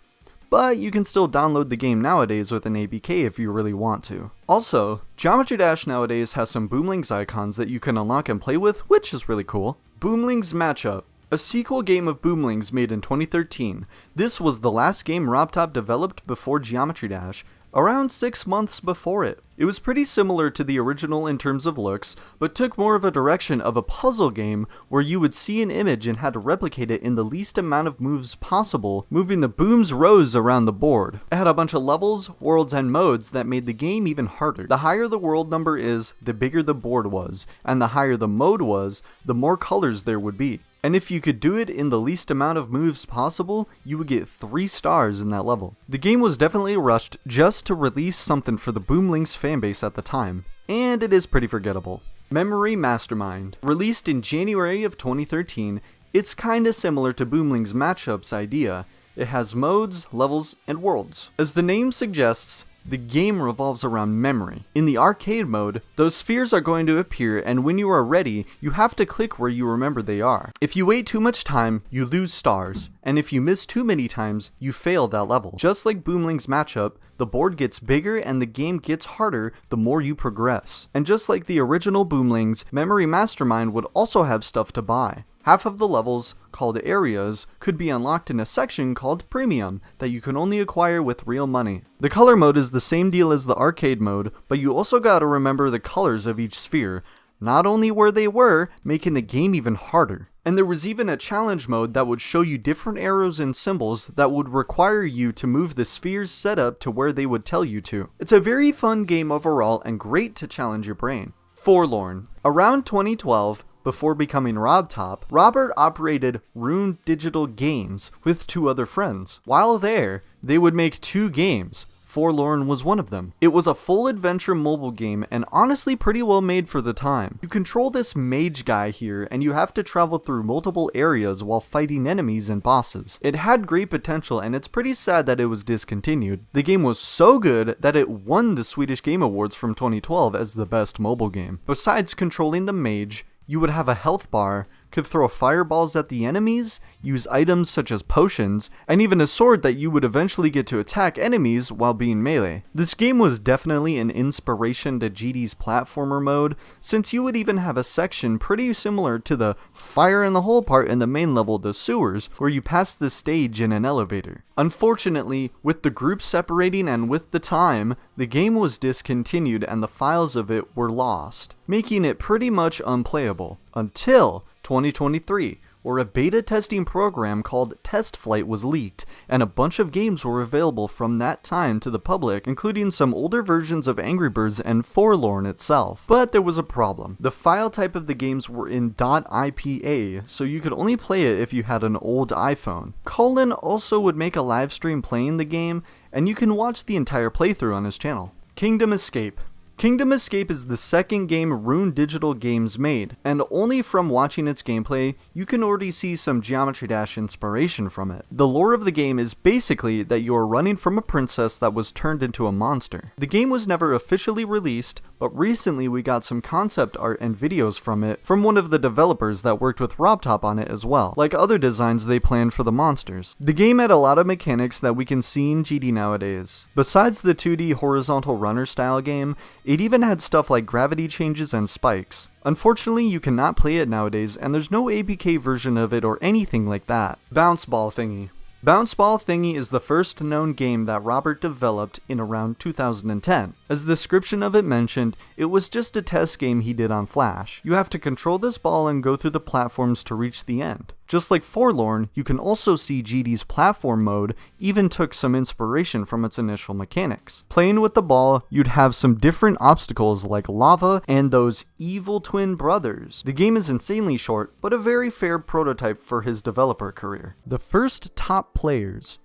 But you can still download the game nowadays with an ABK if you really want to. Also, Geometry Dash nowadays has some Boomlings icons that you can unlock and play with, which is really cool. Boomlings Matchup, a sequel game of Boomlings made in 2013. This was the last game RobTop developed before Geometry Dash, around 6 months before it. It was pretty similar to the original in terms of looks, but took more of a direction of a puzzle game where you would see an image and had to replicate it in the least amount of moves possible, moving the boom's rows around the board. It had a bunch of levels, worlds, and modes that made the game even harder. The higher the world number is, the bigger the board was, and the higher the mode was, the more colors there would be. And if you could do it in the least amount of moves possible, you would get 3 stars in that level. The game was definitely rushed just to release something for the Boomlings fanbase at the time, and it is pretty forgettable. Memory Mastermind. Released in January of 2013, it's kinda similar to Boomlings Matchup's idea. It has modes, levels, and worlds. As the name suggests, the game revolves around memory. In the arcade mode, those spheres are going to appear, and when you are ready, you have to click where you remember they are. If you wait too much time, you lose stars, and if you miss too many times, you fail that level. Just like Boomlings Matchup, the board gets bigger and the game gets harder the more you progress. And just like the original Boomlings, Memory Mastermind would also have stuff to buy. Half of the levels, called areas, could be unlocked in a section called Premium that you can only acquire with real money. The color mode is the same deal as the arcade mode, but you also gotta remember the colors of each sphere, not only where they were, making the game even harder. And there was even a challenge mode that would show you different arrows and symbols that would require you to move the spheres set up to where they would tell you to. It's a very fun game overall and great to challenge your brain. Forlorn. Around 2012, before becoming RobTop, Robert operated Rune Digital Games with 2 other friends. While there, they would make 2 games. Forlorn was one of them. It was a full adventure mobile game and honestly pretty well made for the time. You control this mage guy here and you have to travel through multiple areas while fighting enemies and bosses. It had great potential and it's pretty sad that it was discontinued. The game was so good that it won the Swedish Game Awards from 2012 as the best mobile game. Besides controlling the mage, you would have a health bar, could throw fireballs at the enemies, use items such as potions, and even a sword that you would eventually get to attack enemies while being melee. This game was definitely an inspiration to GD's platformer mode, since you would even have a section pretty similar to the fire in the hole part in the main level, the sewers, where you pass the stage in an elevator. Unfortunately, with the group separating and with the time, the game was discontinued and the files of it were lost, making it pretty much unplayable, until 2023, where a beta testing program called Test Flight was leaked, and a bunch of games were available from that time to the public, including some older versions of Angry Birds and Forlorn itself. But there was a problem. The file type of the games were in .ipa, so you could only play it if you had an old iPhone. Colin also would make a live stream playing the game, and you can watch the entire playthrough on his channel. Kingdom Escape. Kingdom Escape is the second game Rune Digital Games made, and only from watching its gameplay, you can already see some Geometry Dash inspiration from it. The lore of the game is basically that you are running from a princess that was turned into a monster. The game was never officially released, but recently we got some concept art and videos from it from one of the developers that worked with RobTop on it as well, like other designs they planned for the monsters. The game had a lot of mechanics that we can see in GD nowadays. Besides the 2D horizontal runner style game, it even had stuff like gravity changes and spikes. Unfortunately, you cannot play it nowadays, and there's no ABK version of it or anything like that. Bounce Ball Thingy. Bounce Ball Thingy is the first known game that Robert developed in around 2010. As the description of it mentioned, it was just a test game he did on Flash. You have to control this ball and go through the platforms to reach the end. Just like Forlorn, you can also see GD's platform mode even took some inspiration from its initial mechanics. Playing with the ball, you'd have some different obstacles like lava and those evil twin brothers. The game is insanely short, but a very fair prototype for his developer career. The first top players.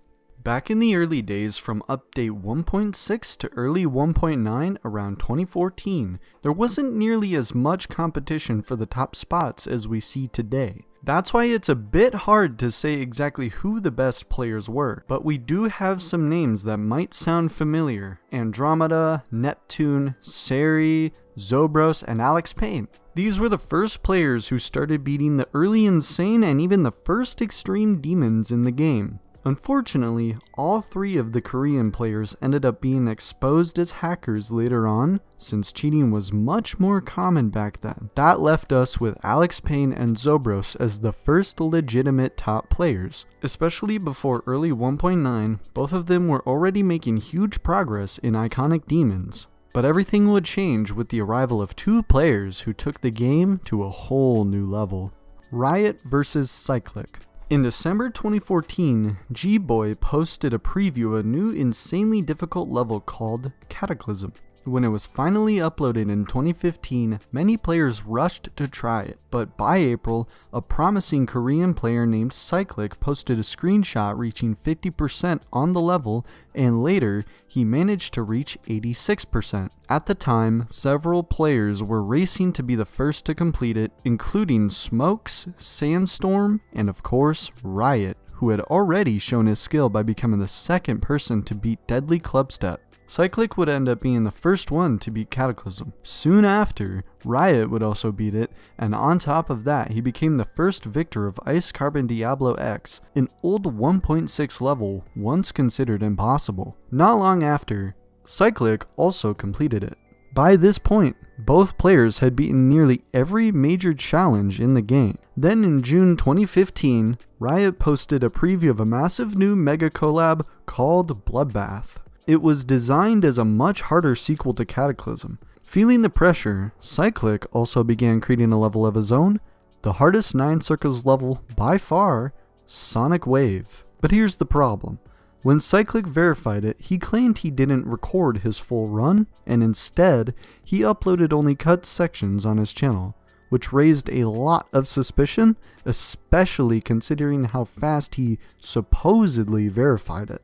Back in the early days from update 1.6 to early 1.9 around 2014, there wasn't nearly as much competition for the top spots as we see today. That's why it's a bit hard to say exactly who the best players were, but we do have some names that might sound familiar: Andromeda, Neptune, Siri, Zobros, and Alex Payne. These were the first players who started beating the early Insane and even the first Extreme Demons in the game. Unfortunately, all three of the Korean players ended up being exposed as hackers later on, since cheating was much more common back then. That left us with Alex Payne and Zobros as the first legitimate top players. Especially before early 1.9, both of them were already making huge progress in Iconic Demons. But everything would change with the arrival of two players who took the game to a whole new level. Riot vs Cyclic. In December 2014, G-Boy posted a preview of a new insanely difficult level called Cataclysm. When it was finally uploaded in 2015, many players rushed to try it, but by April, a promising Korean player named Cyclic posted a screenshot reaching 50% on the level, and later, he managed to reach 86%. At the time, several players were racing to be the first to complete it, including Smokes, Sandstorm, and of course, Riot, who had already shown his skill by becoming the second person to beat Deadly Clubstep. Cyclic would end up being the first one to beat Cataclysm. Soon after, Riot would also beat it, and on top of that, he became the first victor of Ice Carbon Diablo X, an old 1.6 level once considered impossible. Not long after, Cyclic also completed it. By this point, both players had beaten nearly every major challenge in the game. Then in June 2015, Riot posted a preview of a massive new mega collab called Bloodbath. It was designed as a much harder sequel to Cataclysm. Feeling the pressure, Cyclic also began creating a level of his own, the hardest 9 circles level by far, Sonic Wave. But here's the problem. When Cyclic verified it, he claimed he didn't record his full run, and instead, he uploaded only cut sections on his channel, which raised a lot of suspicion, especially considering how fast he supposedly verified it.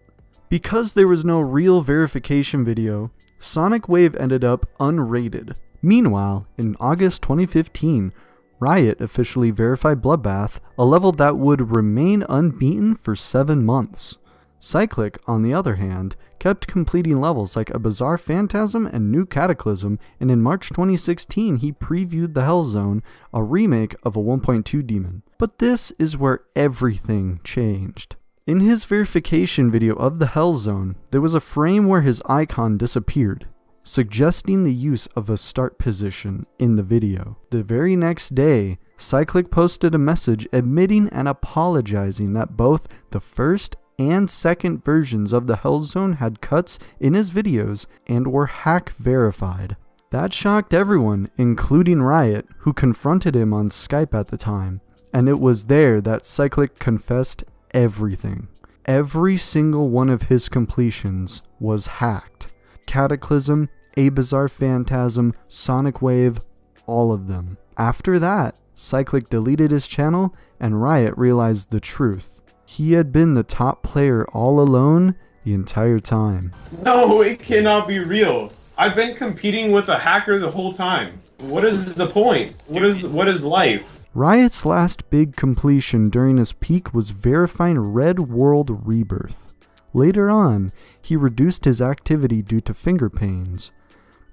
Because there was no real verification video, Sonic Wave ended up unrated. Meanwhile, in August 2015, Riot officially verified Bloodbath, a level that would remain unbeaten for 7 months. Cyclic, on the other hand, kept completing levels like A Bizarre Phantasm and New Cataclysm, and in March 2016 he previewed the Hell Zone, a remake of a 1.2 demon. But this is where everything changed. In his verification video of the Hell Zone, there was a frame where his icon disappeared, suggesting the use of a start position in the video. The very next day, Cyclic posted a message admitting and apologizing that both the first and second versions of the Hell Zone had cuts in his videos and were hack verified. That shocked everyone, including Riot, who confronted him on Skype at the time, and it was there that Cyclic confessed everything. Every single one of his completions was hacked. Cataclysm, A Bizarre Phantasm, Sonic Wave, all of them. After that, Cyclic deleted his channel and Riot realized the truth. He had been the top player all alone the entire time. No, it cannot be real. I've been competing with a hacker the whole time. What is the point? What is life? Riot's last big completion during his peak was verifying Red World Rebirth. Later on, he reduced his activity due to finger pains,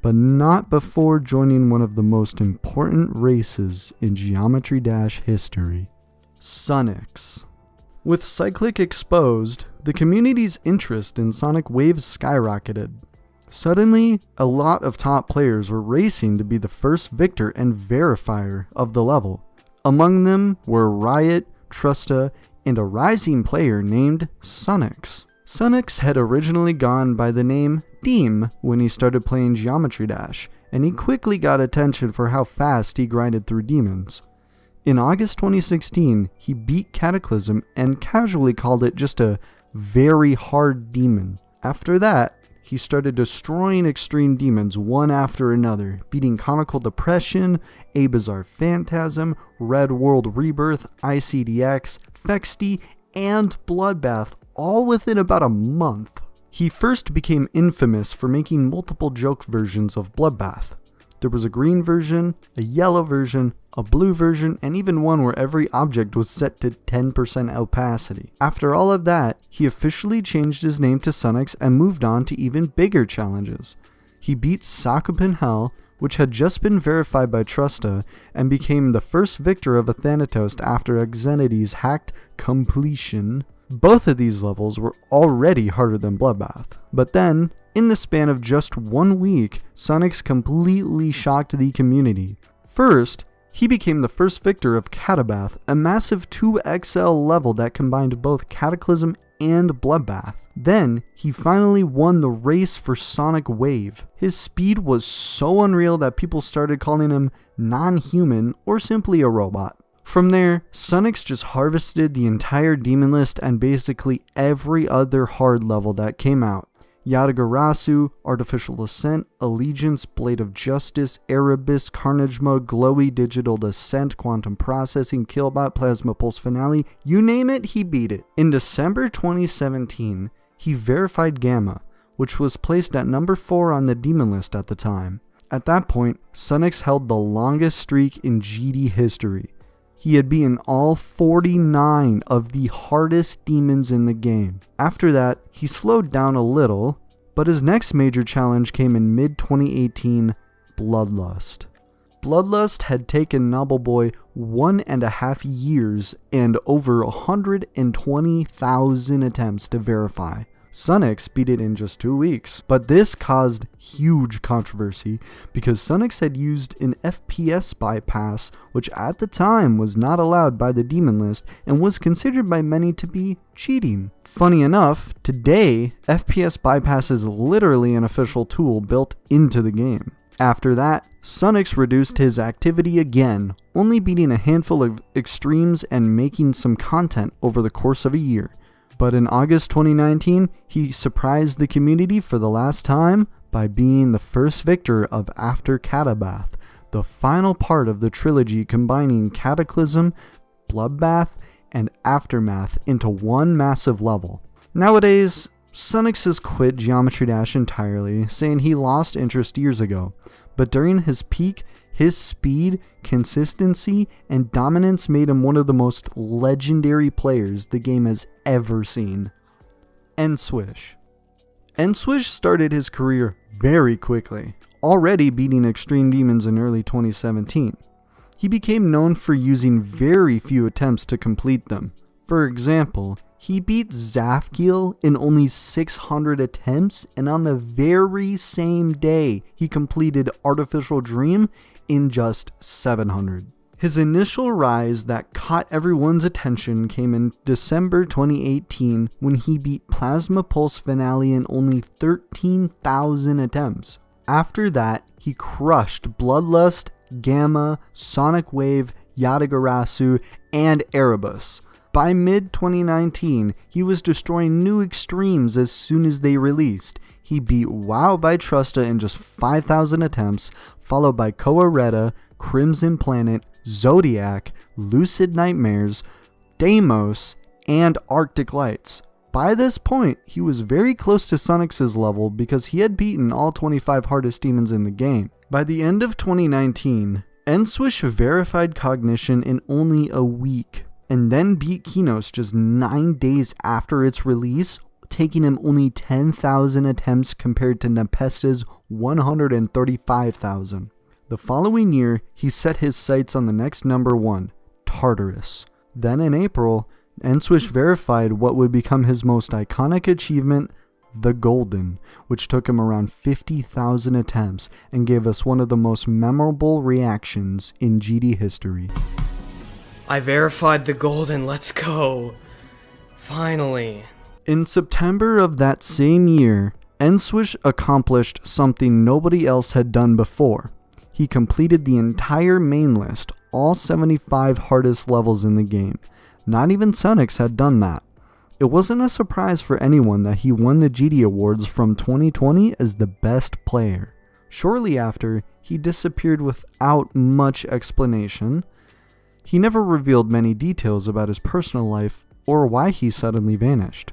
but not before joining one of the most important races in Geometry Dash history, SunX. With Cyclic exposed, the community's interest in Sonic Wave skyrocketed. Suddenly, a lot of top players were racing to be the first victor and verifier of the level. Among them were Riot, Trusta, and a rising player named SunX. SunX had originally gone by the name Deem when he started playing Geometry Dash, and he quickly got attention for how fast he grinded through demons. In August 2016, he beat Cataclysm and casually called it just a very hard demon. After that, he started destroying extreme demons one after another, beating Conical Depression, A Bizarre Phantasm, Red World Rebirth, ICDX, Fexty, and Bloodbath, all within about a month. He first became infamous for making multiple joke versions of Bloodbath. There was a green version, a yellow version, a blue version, and even one where every object was set to 10% opacity. After all of that, he officially changed his name to SunX and moved on to even bigger challenges. He beat Sakupin Hell, which had just been verified by Trusta, and became the first victor of Athanatos after Xenity's hacked completion. Both of these levels were already harder than Bloodbath. But then, in the span of just 1 week, SunX completely shocked the community. First, he became the first victor of Catabath, a massive 2XL level that combined both Cataclysm and Bloodbath. Then, he finally won the race for Sonic Wave. His speed was so unreal that people started calling him non-human or simply a robot. From there, SunX just harvested the entire demon list and basically every other hard level that came out. Yatagarasu, Artificial Ascent, Allegiance, Blade of Justice, Erebus, Carnage Mode, Glowy, Digital Descent, Quantum Processing, Killbot, Plasma Pulse Finale, you name it, he beat it. In December 2017, he verified Gamma, which was placed at number 4 on the demon list at the time. At that point, SunX held the longest streak in GD history. He had beaten all 49 of the hardest demons in the game. After that, he slowed down a little, but his next major challenge came in mid-2018, Bloodlust. Bloodlust had taken Nobbleboy 1.5 years and over 120,000 attempts to verify. SunX beat it in just 2 weeks, but this caused huge controversy because SunX had used an FPS bypass, which at the time was not allowed by the demon list and was considered by many to be cheating. Funny enough, today, FPS bypass is literally an official tool built into the game. After that, SunX reduced his activity again, only beating a handful of extremes and making some content over the course of a year. But in August 2019, he surprised the community for the last time by being the first victor of After Catabath, the final part of the trilogy combining Cataclysm, Bloodbath, and Aftermath into one massive level. Nowadays, SunX has quit Geometry Dash entirely, saying he lost interest years ago, but during his peak, his speed, consistency, and dominance made him one of the most legendary players the game has ever seen. Nswish. Nswish started his career very quickly, already beating extreme demons in early 2017. He became known for using very few attempts to complete them. For example, he beat Zafkiel in only 600 attempts, and on the very same day, he completed Artificial Dream in just 700. His initial rise that caught everyone's attention came in December 2018 when he beat Plasma Pulse Finale in only 13,000 attempts. After that, he crushed Bloodlust, Gamma, Sonic Wave, Yatagarasu, and Erebus. By mid-2019, he was destroying new extremes as soon as they released. He beat WoW by Trusta in just 5,000 attempts, followed by Koareta, Crimson Planet, Zodiac, Lucid Nightmares, Deimos, and Arctic Lights. By this point, he was very close to SunX's level because he had beaten all 25 hardest demons in the game. By the end of 2019, Nswish verified Cognition in only a week, and then beat Kinos just 9 days after its release, taking him only 10,000 attempts compared to Nepesta's 135,000. The following year, he set his sights on the next number 1, Tartarus. Then in April, Nswish verified what would become his most iconic achievement, the Golden, which took him around 50,000 attempts and gave us one of the most memorable reactions in GD history. I verified the Golden, let's go. Finally. In September of that same year, Nswish accomplished something nobody else had done before. He completed the entire main list, all 75 hardest levels in the game. Not even SunX had done that. It wasn't a surprise for anyone that he won the GD Awards from 2020 as the best player. Shortly after, he disappeared without much explanation. He never revealed many details about his personal life or why he suddenly vanished.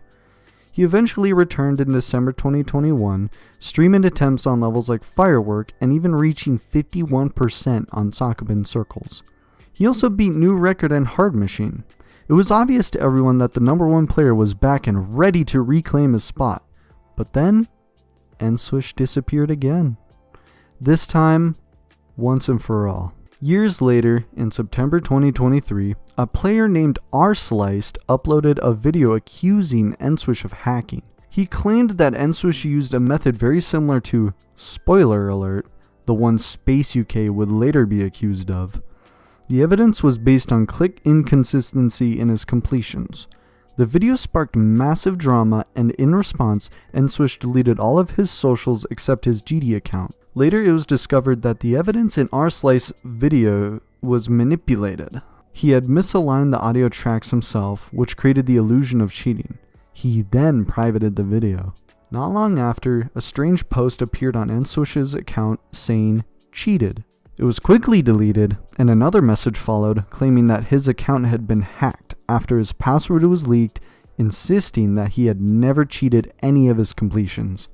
He eventually returned in December 2021, streaming attempts on levels like Firework and even reaching 51% on Sokoban Circles. He also beat new record in Hard Machine. It was obvious to everyone that the number one player was back and ready to reclaim his spot. But then, Nswish disappeared again. This time, once and for all. Years later, in September 2023, a player named rsliced uploaded a video accusing Nswish of hacking. He claimed that Nswish used a method very similar to, spoiler alert, the one Space UK would later be accused of. The evidence was based on click inconsistency in his completions. The video sparked massive drama, and in response, Nswish deleted all of his socials except his GD account. Later, it was discovered that the evidence in rslice's video was manipulated. He had misaligned the audio tracks himself, which created the illusion of cheating. He then privated the video. Not long after, a strange post appeared on Nswish's account saying, "cheated." It was quickly deleted, and another message followed claiming that his account had been hacked after his password was leaked, insisting that he had never cheated any of his completions.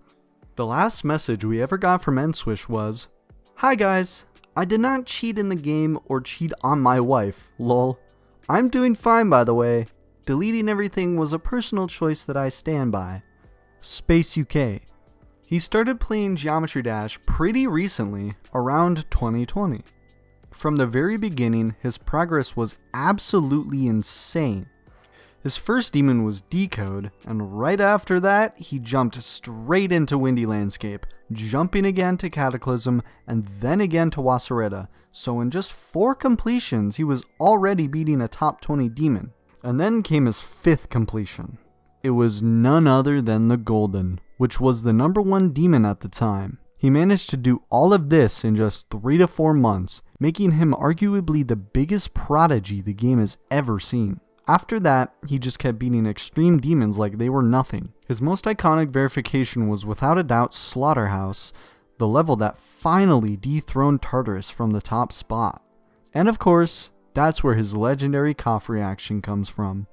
The last message we ever got from Nswish was, "Hi guys, I did not cheat in the game or cheat on my wife, lol. I'm doing fine by the way. Deleting everything was a personal choice that I stand by." Space UK. He started playing Geometry Dash pretty recently, around 2020. From the very beginning, his progress was absolutely insane. His first demon was Decode, and right after that, he jumped straight into Windy Landscape, jumping again to Cataclysm, and then again to Wasseretta, so in just 4 completions, he was already beating a top 20 demon. And then came his 5th completion. It was none other than the Golden, which was the number 1 demon at the time. He managed to do all of this in just 3 to 4 months, making him arguably the biggest prodigy the game has ever seen. After that, he just kept beating extreme demons like they were nothing. His most iconic verification was without a doubt Slaughterhouse, the level that finally dethroned Tartarus from the top spot. And of course, that's where his legendary cough reaction comes from.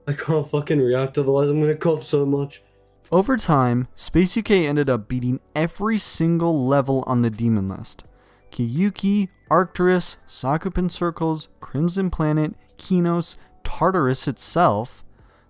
I can't fucking react, otherwise I'm gonna cough so much. Over time, Space UK ended up beating every single level on the demon list. Kiyuki, Arcturus, Sokoban Circles, Crimson Planet, Kinos, Tartarus itself.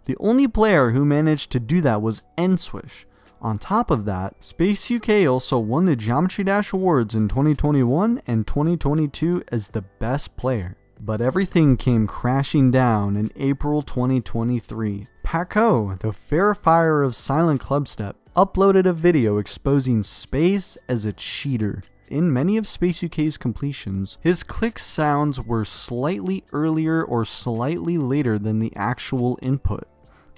The only player who managed to do that was Nswish. On top of that, Space UK also won the Geometry Dash Awards in 2021 and 2022 as the best player. But everything came crashing down in April 2023. Paco, the verifier of Silent Clubstep, uploaded a video exposing Space as a cheater. In many of Space UK's completions, his click sounds were slightly earlier or slightly later than the actual input.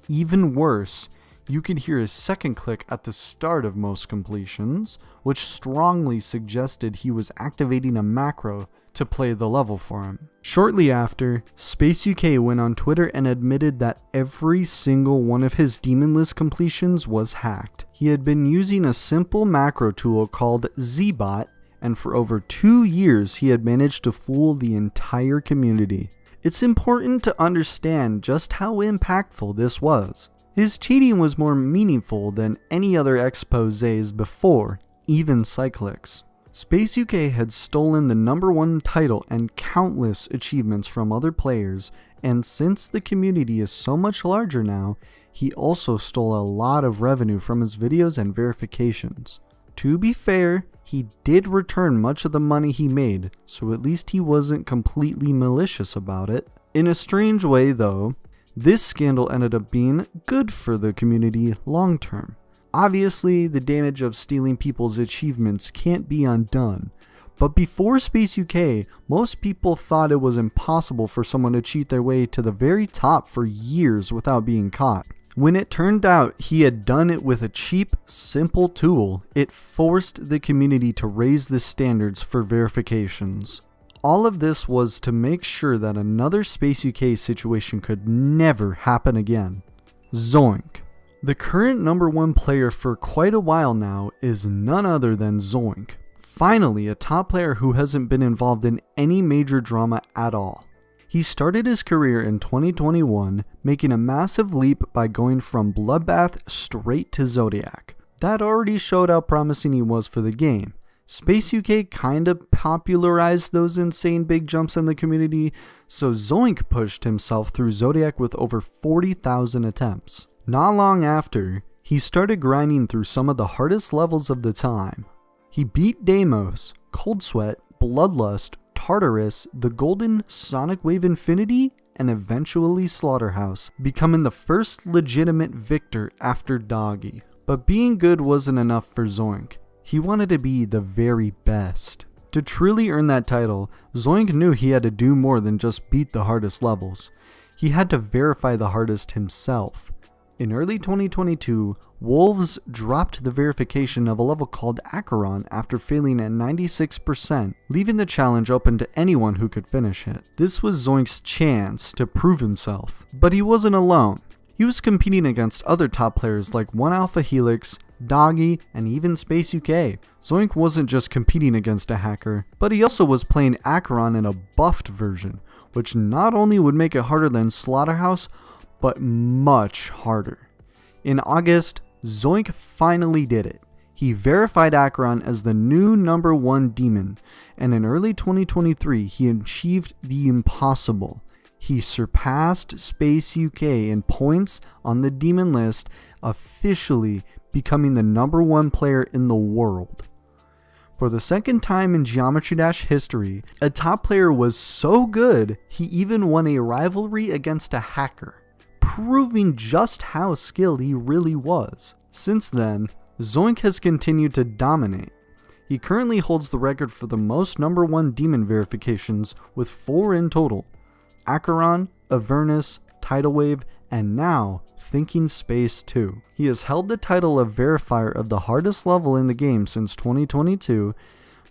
Even worse, you could hear his second click at the start of most completions, which strongly suggested he was activating a macro to play the level for him. Shortly after, Space UK went on Twitter and admitted that every single one of his demon list completions was hacked. He had been using a simple macro tool called Zbot, and for over 2 years he had managed to fool the entire community. It's important to understand just how impactful this was. His cheating was more meaningful than any other exposés before, even Cyclic's. Space UK had stolen the number 1 title and countless achievements from other players, and since the community is so much larger now, he also stole a lot of revenue from his videos and verifications. To be fair, he did return much of the money he made, so at least he wasn't completely malicious about it. In a strange way though, this scandal ended up being good for the community long term. Obviously, the damage of stealing people's achievements can't be undone, but before Space UK, most people thought it was impossible for someone to cheat their way to the very top for years without being caught. When it turned out he had done it with a cheap, simple tool, it forced the community to raise the standards for verifications. All of this was to make sure that another Space UK situation could never happen again. Zoink. The current #1 player for quite a while now is none other than Zoink. Finally, a top player who hasn't been involved in any major drama at all. He started his career in 2021, making a massive leap by going from Bloodbath straight to Zodiac. That already showed how promising he was for the game. Space UK kinda popularized those insane big jumps in the community, so Zoink pushed himself through Zodiac with over 40,000 attempts. Not long after, he started grinding through some of the hardest levels of the time. He beat Deimos, Cold Sweat, Bloodlust, Tartarus, the Golden, Sonic Wave Infinity, and eventually Slaughterhouse, becoming the first legitimate victor after Doggy. But being good wasn't enough for Zoink. He wanted to be the very best. To truly earn that title, Zoink knew he had to do more than just beat the hardest levels. He had to verify the hardest himself. In early 2022, Wolves dropped the verification of a level called Acheron after failing at 96%, leaving the challenge open to anyone who could finish it. This was Zoink's chance to prove himself, but he wasn't alone. He was competing against other top players like 1Alpha Helix, Doggy, and even Space UK. Zoink wasn't just competing against a hacker, but he also was playing Acheron in a buffed version, which not only would make it harder than Slaughterhouse, but much harder. In August, Zoink finally did it. He verified Acheron as the new #1 demon, and in early 2023 he achieved the impossible. He surpassed Space UK in points on the demon list, officially becoming the #1 player in the world. For the second time in Geometry Dash history, a top player was so good he even won a rivalry against a hacker, proving just how skilled he really was. Since then, Zoink has continued to dominate. He currently holds the record for the most #1 demon verifications with 4 in total: Acheron, Avernus, Tidal Wave, and now Thinking Space 2. He has held the title of verifier of the hardest level in the game since 2022,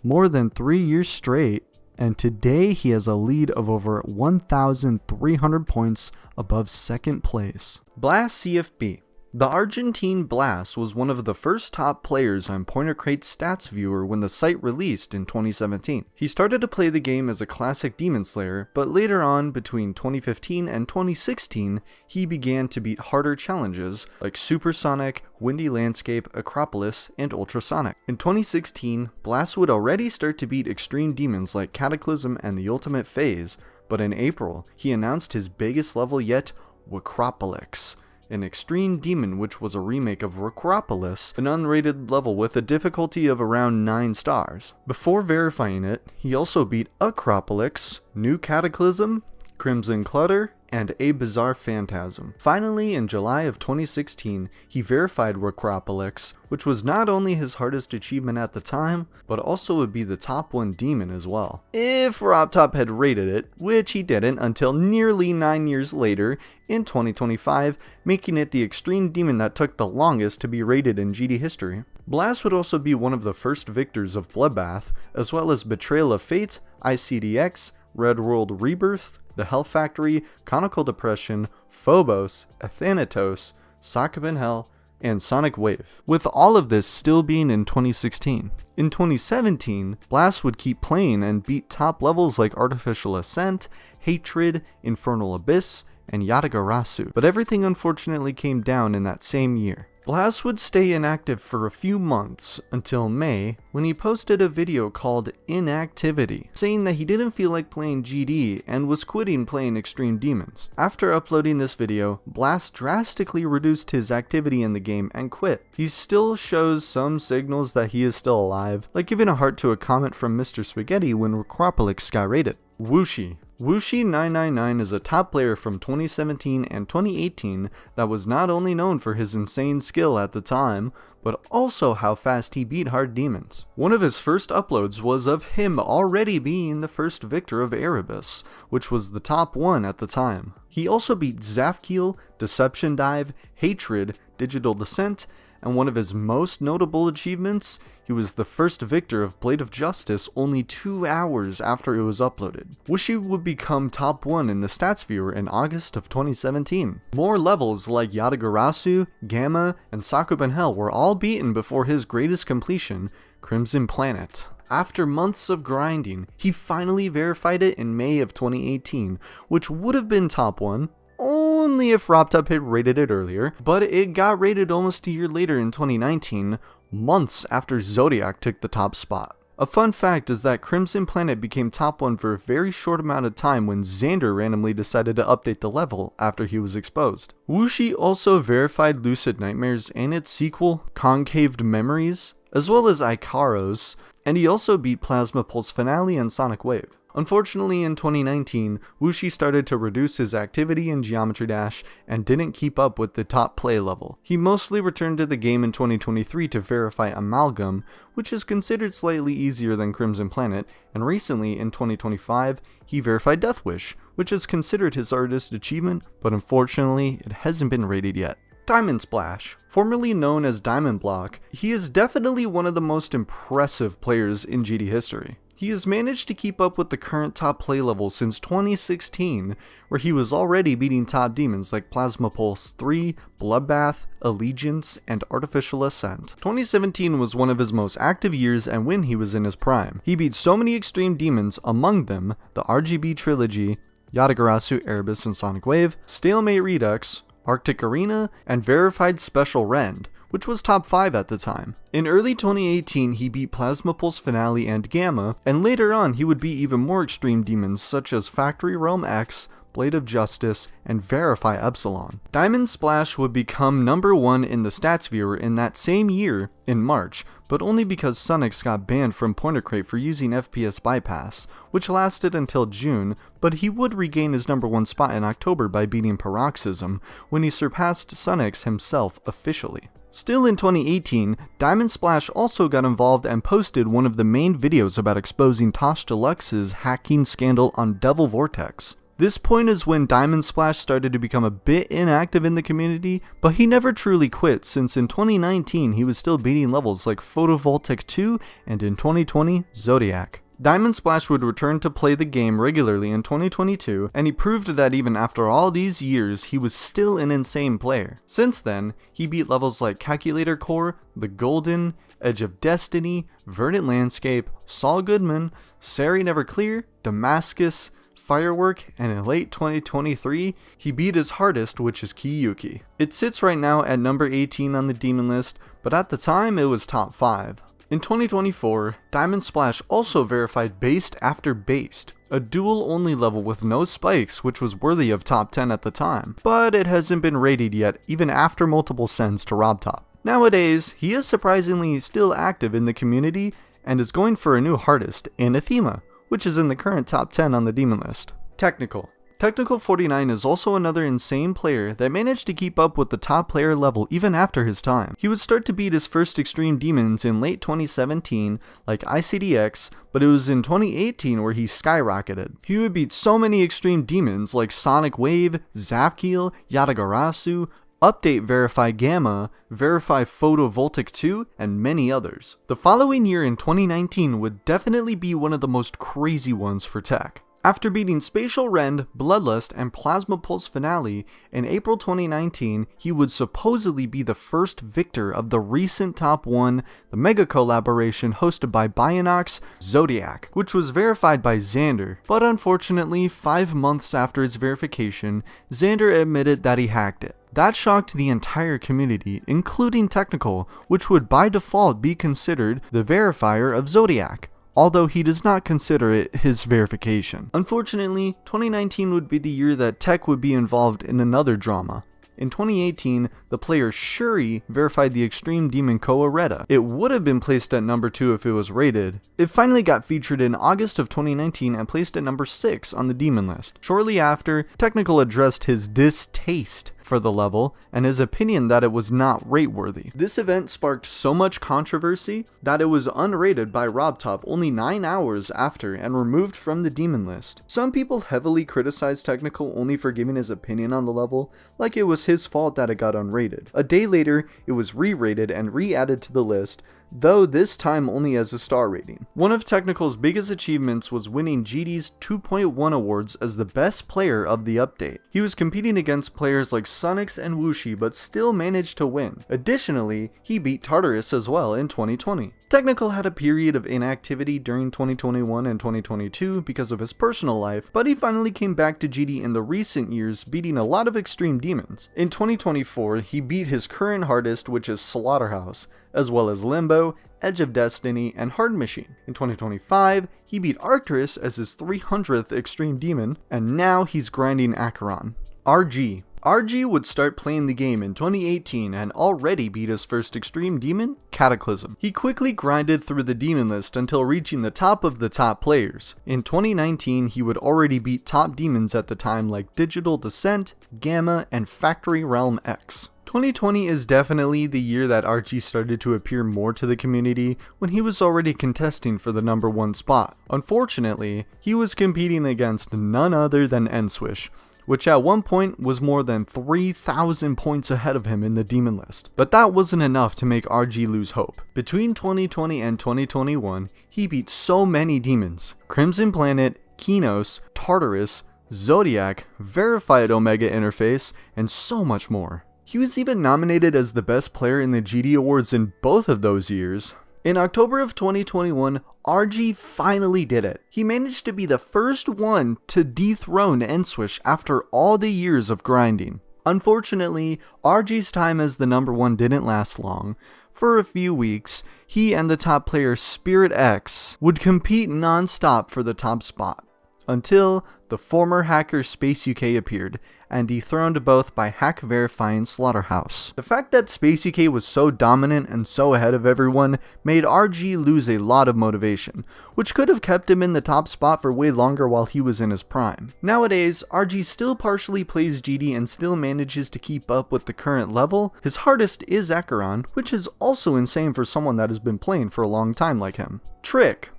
more than 3 years straight, and today he has a lead of over 1,300 points above second place. Blast CFB. The Argentine Blast was one of the first top players on Pointer Crate's stats viewer when the site released in 2017. He started to play the game as a classic Demon Slayer, but later on, between 2015 and 2016, he began to beat harder challenges like Supersonic, Windy Landscape, Acropolis, and Ultrasonic. In 2016, Blast would already start to beat extreme demons like Cataclysm and the Ultimate Phase, but in April, he announced his biggest level yet, Acropolis, an extreme demon which was a remake of Acropolis, an unrated level with a difficulty of around 9 stars. Before verifying it, he also beat Acropolis, New Cataclysm, Crimson Clutter, and A Bizarre Phantasm. Finally, in July of 2016, he verified Acropolis, which was not only his hardest achievement at the time, but also would be the top 1 demon as well, if RobTop had rated it, which he didn't until nearly 9 years later in 2025, making it the extreme demon that took the longest to be rated in GD history. Blast would also be one of the first victors of Bloodbath, as well as Betrayal of Fate, ICDX, Red World Rebirth, The Hell Factory, Conical Depression, Phobos, Athanatos, Sock in Hell, and Sonic Wave, with all of this still being in 2016. In 2017, Blast would keep playing and beat top levels like Artificial Ascent, Hatred, Infernal Abyss, and Yatagarasu, but everything unfortunately came down in that same year. Blast would stay inactive for a few months until May, when he posted a video called Inactivity, saying that he didn't feel like playing GD and was quitting playing Extreme Demons. After uploading this video, Blast drastically reduced his activity in the game and quit. He still shows some signals that he is still alive, like giving a heart to a comment from Mr. Spaghetti when Acropolis got rated. Whooshi. Wushi999 is a top player from 2017 and 2018 that was not only known for his insane skill at the time, but also how fast he beat hard demons. One of his first uploads was of him already being the first victor of Erebus, which was the top 1 at the time. He also beat Zafkiel, Deception Dive, Hatred, Digital Descent, and one of his most notable achievements, he was the first victor of Blade of Justice only 2 hours after it was uploaded. Wushi would become top 1 in the stats viewer in August of 2017. More levels like Yatagarasu, Gamma, and Sakuben Hell were all beaten before his greatest completion, Crimson Planet. After months of grinding, he finally verified it in May of 2018, which would have been top 1, only if RobTop had rated it earlier, but it got rated almost a year later in 2019, months after Zodiac took the top spot. A fun fact is that Crimson Planet became top 1 for a very short amount of time when Xander randomly decided to update the level after he was exposed. Wushi also verified Lucid Nightmares and its sequel, Concaved Memories, as well as Ikaros, and he also beat Plasma Pulse Finale and Sonic Wave. Unfortunately, in 2019, Wushi started to reduce his activity in Geometry Dash and didn't keep up with the top play level. He mostly returned to the game in 2023 to verify Amalgam, which is considered slightly easier than Crimson Planet, and recently, in 2025, he verified Death Wish, which is considered his artist achievement, but unfortunately, it hasn't been rated yet. Diamond Splash, formerly known as Diamond Block, he is definitely one of the most impressive players in GD history. He has managed to keep up with the current top play level since 2016, where he was already beating top demons like Plasma Pulse 3, Bloodbath, Allegiance, and Artificial Ascent. 2017 was one of his most active years and when he was in his prime. He beat so many extreme demons, among them the RGB Trilogy, Yatagarasu, Erebus, and Sonic Wave, Stalemate Redux, Arctic Arena, and verified Special Rend, which was top 5 at the time. In early 2018, he beat Plasma Pulse Finale and Gamma, and later on he would beat even more extreme demons such as Factory Realm X, Blade of Justice, and Verify Epsilon. Diamond Splash would become number 1 in the stats viewer in that same year, in March, but only because SunX got banned from Pointer Crate for using FPS bypass, which lasted until June, but he would regain his number 1 spot in October by beating Paroxysm, when he surpassed SunX himself officially. Still in 2018, Diamond Splash also got involved and posted one of the main videos about exposing Tosh Deluxe's hacking scandal on Devil Vortex. This point is when Diamond Splash started to become a bit inactive in the community, but he never truly quit since in 2019 he was still beating levels like Photovoltaic 2 and in 2020, Zodiac. Diamond Splash would return to play the game regularly in 2022, and he proved that even after all these years, he was still an insane player. Since then, he beat levels like Calculator Core, The Golden, Edge of Destiny, Verdant Landscape, Saul Goodman, Sari Never Clear, Damascus, Firework, and in late 2023, he beat his hardest, which is Kiyuki. It sits right now at number 18 on the demon list, but at the time it was top 5. In 2024, Diamond Splash also verified Based After Based, a dual-only level with no spikes which was worthy of top 10 at the time, but it hasn't been rated yet even after multiple sends to RobTop. Nowadays, he is surprisingly still active in the community and is going for a new hardest, Anathema, which is in the current top 10 on the demon list. Technical 49 is also another insane player that managed to keep up with the top player level even after his time. He would start to beat his first extreme demons in late 2017, like ICDX, but it was in 2018 where he skyrocketed. He would beat so many extreme demons like Sonic Wave, Zafkiel, Yatagarasu, Update Verify Gamma, Verify Photovoltaic 2, and many others. The following year in 2019 would definitely be one of the most crazy ones for tech. After beating Spatial Rend, Bloodlust, and Plasma Pulse Finale, in April 2019, he would supposedly be the first victor of the recent top 1, the Mega Collaboration hosted by Bionox, Zodiac, which was verified by Xander. But unfortunately, 5 months after its verification, Xander admitted that he hacked it. That shocked the entire community, including Technical, which would by default be considered the verifier of Zodiac, although he does not consider it his verification. Unfortunately, 2019 would be the year that Tech would be involved in another drama. In 2018, the player Shuri verified the Extreme Demon Koa-Retta. It would have been placed at number 2 if it was rated. It finally got featured in August of 2019 and placed at number 6 on the demon list. Shortly after, Technical addressed his distaste for the level and his opinion that it was not rate-worthy. This event sparked so much controversy that it was unrated by RobTop only 9 hours after and removed from the demon list. Some people heavily criticized Technical only for giving his opinion on the level, like it was his fault that it got unrated. A day later, it was re-rated and re-added to the list, though this time only as a star rating. One of Technical's biggest achievements was winning GD's 2.1 awards as the best player of the update. He was competing against players like SunX and Wuxi, but still managed to win. Additionally, he beat Tartarus as well in 2020. Technical had a period of inactivity during 2021 and 2022 because of his personal life, but he finally came back to GD in the recent years, beating a lot of extreme demons. In 2024, he beat his current hardest, which is Slaughterhouse, as well as Limbo, Edge of Destiny, and Hard Machine. In 2025, he beat Arcturus as his 300th extreme demon, and now he's grinding Acheron. RG would start playing the game in 2018 and already beat his first extreme demon, Cataclysm. He quickly grinded through the demon list until reaching the top of the top players. In 2019, he would already beat top demons at the time like Digital Descent, Gamma, and Factory Realm X. 2020 is definitely the year that RG started to appear more to the community when he was already contesting for the number 1 spot. Unfortunately, he was competing against none other than Enswish, which at one point was more than 3,000 points ahead of him in the demon list. But that wasn't enough to make RG lose hope. Between 2020 and 2021, he beat so many demons: Crimson Planet, Kinos, Tartarus, Zodiac, Verified Omega Interface, and so much more. He was even nominated as the best player in the GD Awards in both of those years. In October of 2021, RG finally did it. He managed to be the first one to dethrone Enswish after all the years of grinding. Unfortunately, RG's time as the number 1 didn't last long. For a few weeks, he and the top player Spirit X would compete non-stop for the top spot, until the former hacker Space UK appeared and dethroned both by hack verifying Slaughterhouse. The fact that Space UK was so dominant and so ahead of everyone made RG lose a lot of motivation, which could have kept him in the top spot for way longer while he was in his prime. Nowadays, RG still partially plays GD and still manages to keep up with the current level. His hardest is Acheron, which is also insane for someone that has been playing for a long time like him. Trick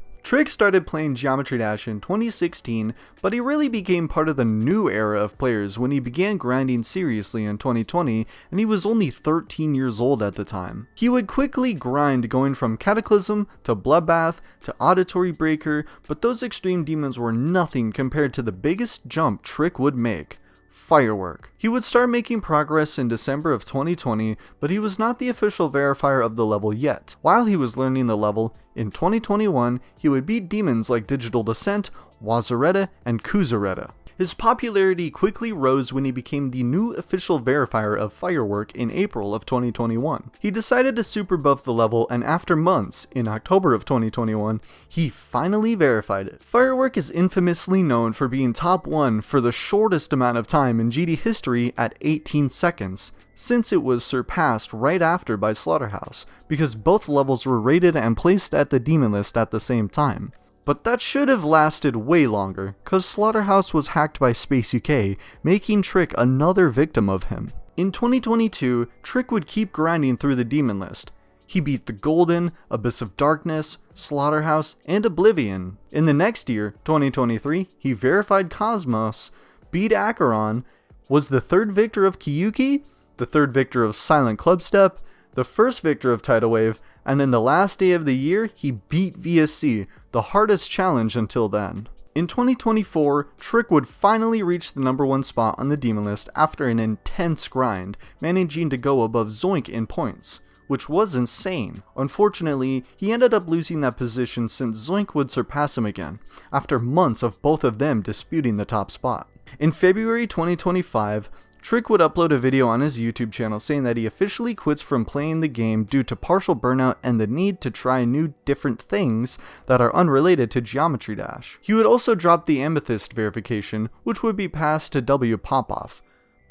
started playing Geometry Dash in 2016, but he really became part of the new era of players when he began grinding seriously in 2020, and he was only 13 years old at the time. He would quickly grind, going from Cataclysm to Bloodbath to Auditory Breaker, but those extreme demons were nothing compared to the biggest jump Trick would make: Firework. He would start making progress in December of 2020, but he was not the official verifier of the level yet. While he was learning the level, in 2021, he would beat demons like Digital Descent, Wazaretta, and Kuzaretta. His popularity quickly rose when he became the new official verifier of Firework in April of 2021. He decided to super buff the level, and after months, in October of 2021, he finally verified it. Firework is infamously known for being top 1 for the shortest amount of time in GD history at 18 seconds, since it was surpassed right after by Slaughterhouse, because both levels were rated and placed at the demon list at the same time. But that should have lasted way longer, cause Slaughterhouse was hacked by Space UK, making Trick another victim of him. In 2022, Trick would keep grinding through the demon list. He beat the Golden, Abyss of Darkness, Slaughterhouse, and Oblivion. In the next year, 2023, he verified Cosmos, beat Acheron, was the 3rd victor of Kyuki, the 3rd victor of Silent Clubstep, the 1st victor of Tidal Wave, and in the last day of the year, he beat VSC, the hardest challenge until then. In 2024, Trick would finally reach the number 1 spot on the demon list after an intense grind, managing to go above Zoink in points, which was insane. Unfortunately, he ended up losing that position since Zoink would surpass him again, after months of both of them disputing the top spot. In February 2025, Trick would upload a video on his YouTube channel saying that he officially quits from playing the game due to partial burnout and the need to try new different things that are unrelated to Geometry Dash. He would also drop the Amethyst verification, which would be passed to W Popoff.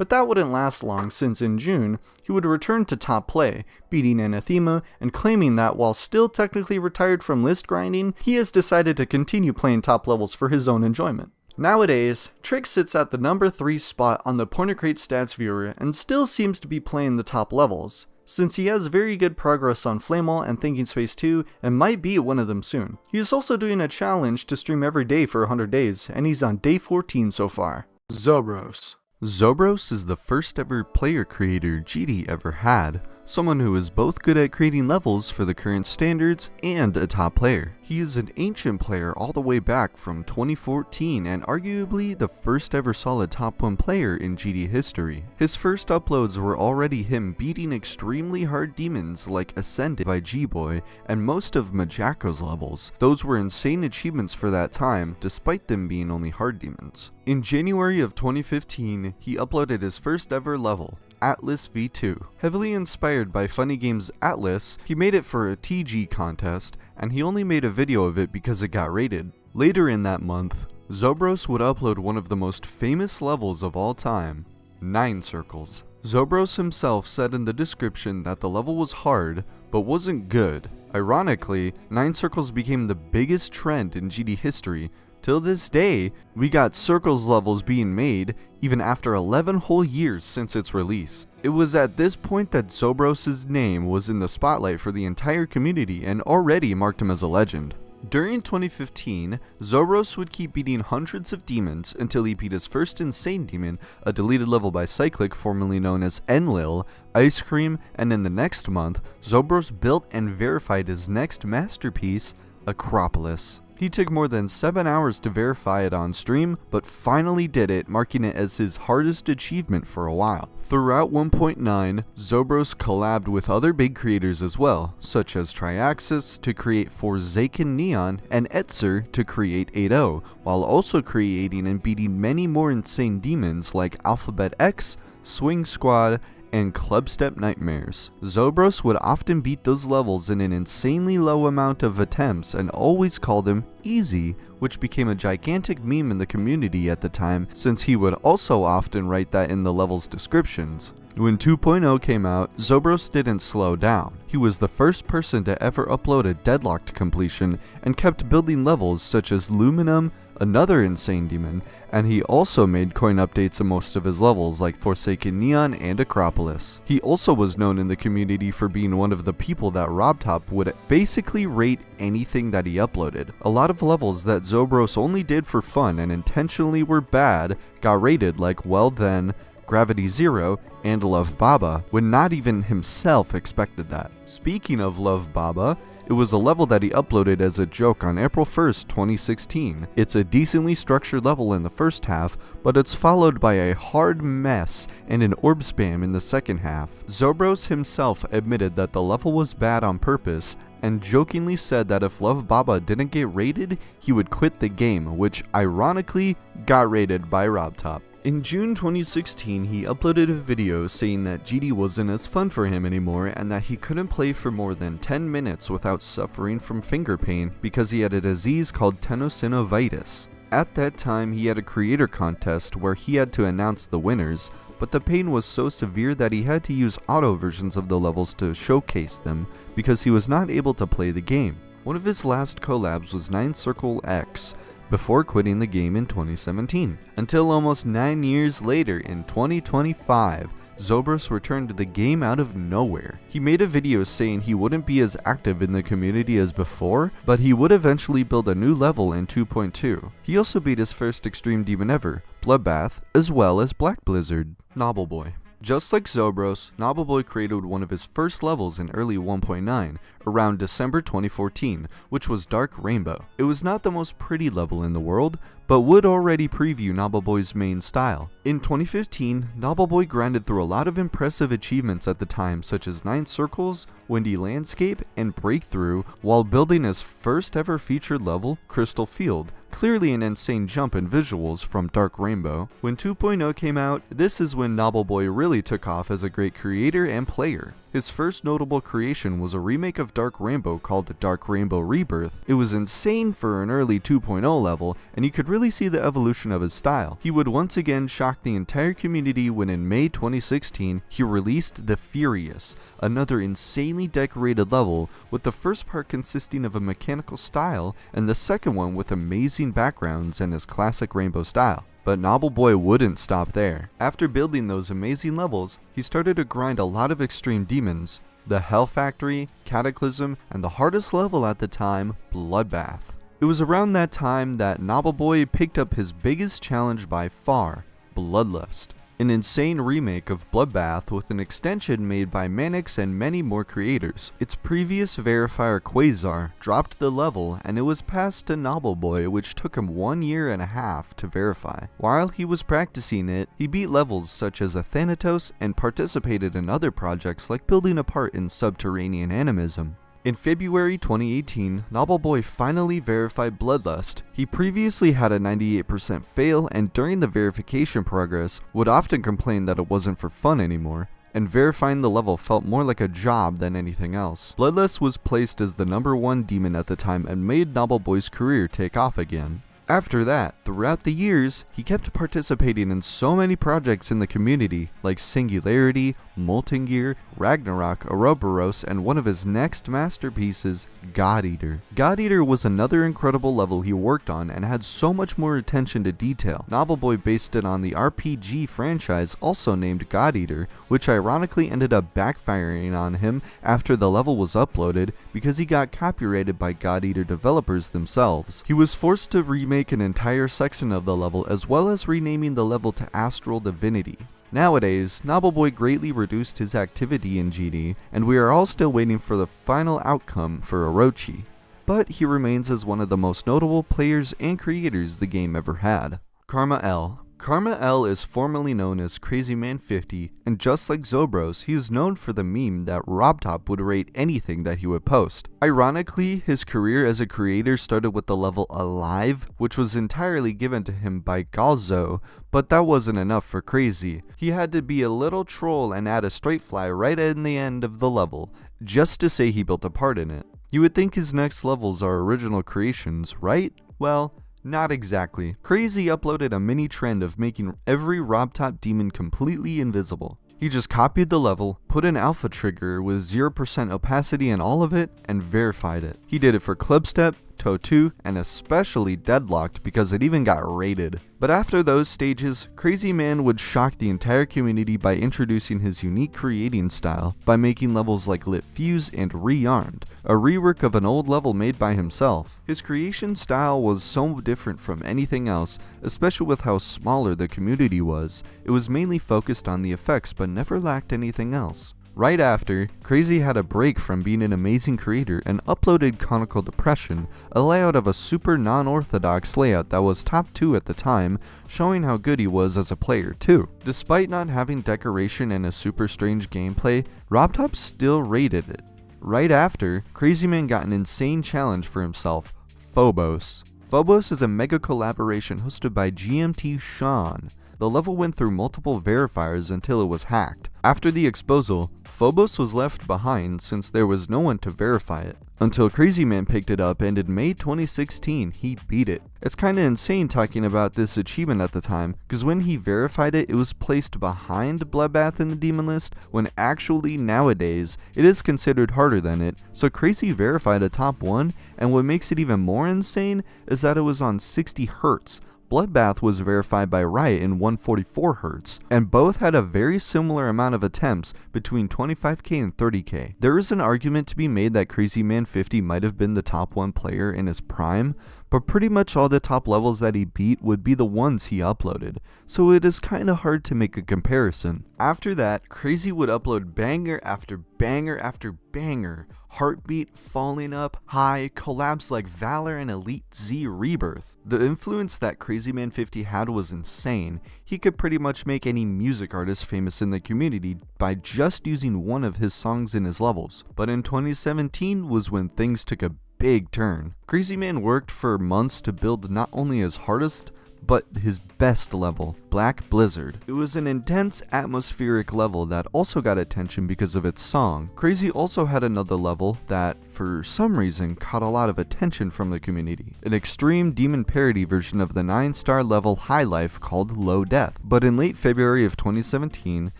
But that wouldn't last long, since in June, he would return to top play, beating Anathema and claiming that while still technically retired from list grinding, he has decided to continue playing top levels for his own enjoyment. Nowadays, Trix sits at the number 3 spot on the Point of Crate stats viewer and still seems to be playing the top levels, since he has very good progress on Flamewall and Thinking Space 2 and might be one of them soon. He is also doing a challenge to stream every day for 100 days, and he's on day 14 so far. Zobros. Zobros is the first ever player creator GD ever had, someone who is both good at creating levels for the current standards and a top player. He is an ancient player all the way back from 2014 and arguably the first ever solid top 1 player in GD history. His first uploads were already him beating extremely hard demons like Ascended by G-Boy and most of Majako's levels. Those were insane achievements for that time, despite them being only hard demons. In January of 2015, he uploaded his first ever level, Atlas V2. Heavily inspired by Funny Games' Atlas, he made it for a TG contest, and he only made a video of it because it got rated. Later in that month, Zobros would upload one of the most famous levels of all time, 9 Circles. Zobros himself said in the description that the level was hard, but wasn't good. Ironically, 9 Circles became the biggest trend in GD history. Till this day, we got Circles levels being made, even after 11 whole years since its release. It was at this point that Zobros' name was in the spotlight for the entire community and already marked him as a legend. During 2015, Zobros would keep beating hundreds of demons until he beat his first insane demon, a deleted level by Cyclic formerly known as Enlil, Ice Cream, and in the next month, Zobros built and verified his next masterpiece, Acropolis. He took more than 7 hours to verify it on stream, but finally did it, marking it as his hardest achievement for a while. Throughout 1.9, Zobros collabed with other big creators as well, such as Triaxis to create Forsaken Neon and Etzer to create 8.0, while also creating and beating many more insane demons like Alphabet X, Swing Squad, and Clubstep Nightmares. Zobros would often beat those levels in an insanely low amount of attempts and always call them easy, which became a gigantic meme in the community at the time, since he would also often write that in the level's descriptions. When 2.0 came out, Zobros didn't slow down. He was the first person to ever upload a deadlocked completion and kept building levels such as Luminum, another insane demon, and he also made coin updates in most of his levels like Forsaken Neon and Acropolis. He also was known in the community for being one of the people that RobTop would basically rate anything that he uploaded. A lot of levels that Zobros only did for fun and intentionally were bad got rated, like Well Then, Gravity Zero, and Love Baba, when not even himself expected that. Speaking of Love Baba, it was a level that he uploaded as a joke on April 1st, 2016. It's a decently structured level in the first half, but it's followed by a hard mess and an orb spam in the second half. Zobros himself admitted that the level was bad on purpose, and jokingly said that if Love Baba didn't get rated, he would quit the game, which ironically got rated by RobTop. In June 2016, he uploaded a video saying that GD wasn't as fun for him anymore and that he couldn't play for more than 10 minutes without suffering from finger pain because he had a disease called tenosynovitis. At that time, he had a creator contest where he had to announce the winners, but the pain was so severe that he had to use auto versions of the levels to showcase them because he was not able to play the game. One of his last collabs was 9 Circle X, before quitting the game in 2017. Until almost 9 years later, in 2025, Zobros returned to the game out of nowhere. He made a video saying he wouldn't be as active in the community as before, but he would eventually build a new level in 2.2. He also beat his first extreme demon ever, Bloodbath, as well as Black Blizzard. Nobbleboy. Just like Zobros, Nobbleboy created one of his first levels in early 1.9, around December 2014, which was Dark Rainbow. It was not the most pretty level in the world, but would already preview Nobbleboy's main style. In 2015, Nobbleboy grinded through a lot of impressive achievements at the time, such as 9 Circles, Windy Landscape, and Breakthrough, while building his first ever featured level, Crystal Field. Clearly an insane jump in visuals from Dark Rainbow. When 2.0 came out, this is when Nobbleboy really took off as a great creator and player. His first notable creation was a remake of Dark Rainbow called Dark Rainbow Rebirth. It was insane for an early 2.0 level, and you could really see the evolution of his style. He would once again shock the entire community when in May 2016, he released The Furious, another insanely decorated level, with the first part consisting of a mechanical style, and the second one with amazing backgrounds and his classic rainbow style. But Nobbleboy wouldn't stop there. After building those amazing levels, he started to grind a lot of extreme demons, the Hell Factory, Cataclysm, and the hardest level at the time, Bloodbath. It was around that time that Nobbleboy picked up his biggest challenge by far, Bloodlust, an insane remake of Bloodbath with an extension made by Manix and many more creators. Its previous verifier Quasar dropped the level and it was passed to Nobbleboy, which took him 1.5 years to verify. While he was practicing it, he beat levels such as Athanatos and participated in other projects like building a part in Subterranean Animism. In February 2018, Nobbleboy finally verified Bloodlust. He previously had a 98% fail, and during the verification progress, would often complain that it wasn't for fun anymore, and verifying the level felt more like a job than anything else. Bloodlust was placed as the #1 demon at the time and made Nobbleboy's career take off again. After that, throughout the years, he kept participating in so many projects in the community, like Singularity, Molten Gear, Ragnarok, Ouroboros, and one of his next masterpieces, God Eater. God Eater was another incredible level he worked on and had so much more attention to detail. Nobbleboy based it on the RPG franchise also named God Eater, which ironically ended up backfiring on him after the level was uploaded because he got copyrighted by God Eater developers themselves. He was forced to remake an entire section of the level, as well as renaming the level to Astral Divinity. Nowadays, Nobbleboy greatly reduced his activity in GD, and we are all still waiting for the final outcome for Orochi, but he remains as one of the most notable players and creators the game ever had. Karma L. Karma L is formerly known as CrazyMan50, and just like Zobros, he is known for the meme that RobTop would rate anything that he would post. Ironically, his career as a creator started with the level Alive, which was entirely given to him by Galzo, but that wasn't enough for Crazy. He had to be a little troll and add a straight fly right in the end of the level, just to say he built a part in it. You would think his next levels are original creations, right? Well, not exactly. Crazy uploaded a mini trend of making every RobTop demon completely invisible. He just copied the level, put an alpha trigger with 0% opacity in all of it, and verified it. He did it for Clubstep, Toe 2, and especially Deadlocked because it even got rated. But after those stages, Crazy Man would shock the entire community by introducing his unique creating style by making levels like Lit Fuse and Rearmed, a rework of an old level made by himself. His creation style was so different from anything else, especially with how smaller the community was. It was mainly focused on the effects but never lacked anything else. Right after, Crazy had a break from being an amazing creator and uploaded Conical Depression, a layout of a super non-orthodox layout that was top 2 at the time, showing how good he was as a player too. Despite not having decoration and a super strange gameplay, RobTop still rated it. Right after, Crazy Man got an insane challenge for himself, Phobos. Phobos is a mega collaboration hosted by GMT Sean. The level went through multiple verifiers until it was hacked. After the exposal, Phobos was left behind since there was no one to verify it. Until Crazy Man picked it up, and in May 2016, he beat it. It's kinda insane talking about this achievement at the time, because when he verified it, it was placed behind Bloodbath in the demon list, when actually nowadays, it is considered harder than it, so Crazy verified a top 1, and what makes it even more insane is that it was on 60 Hz. Bloodbath was verified by Riot in 144 Hz, and both had a very similar amount of attempts between 25k and 30k. There is an argument to be made that CrazyMan50 might have been the top 1 player in his prime, but pretty much all the top levels that he beat would be the ones he uploaded, so it is kinda hard to make a comparison. After that, Crazy would upload banger after banger after banger, Heartbeat, Falling Up, High, collabs like Valor and Elite Z Rebirth. The influence that Crazy Man 50 had was insane. He could pretty much make any music artist famous in the community by just using one of his songs in his levels. But in 2017 was when things took a big turn. Crazy Man worked for months to build not only his hardest, but his best level, Black Blizzard. It was an intense atmospheric level that also got attention because of its song. Crazy also had another level that, for some reason, caught a lot of attention from the community. An extreme demon parody version of the 9-star level High Life called Low Death. But in late February of 2017,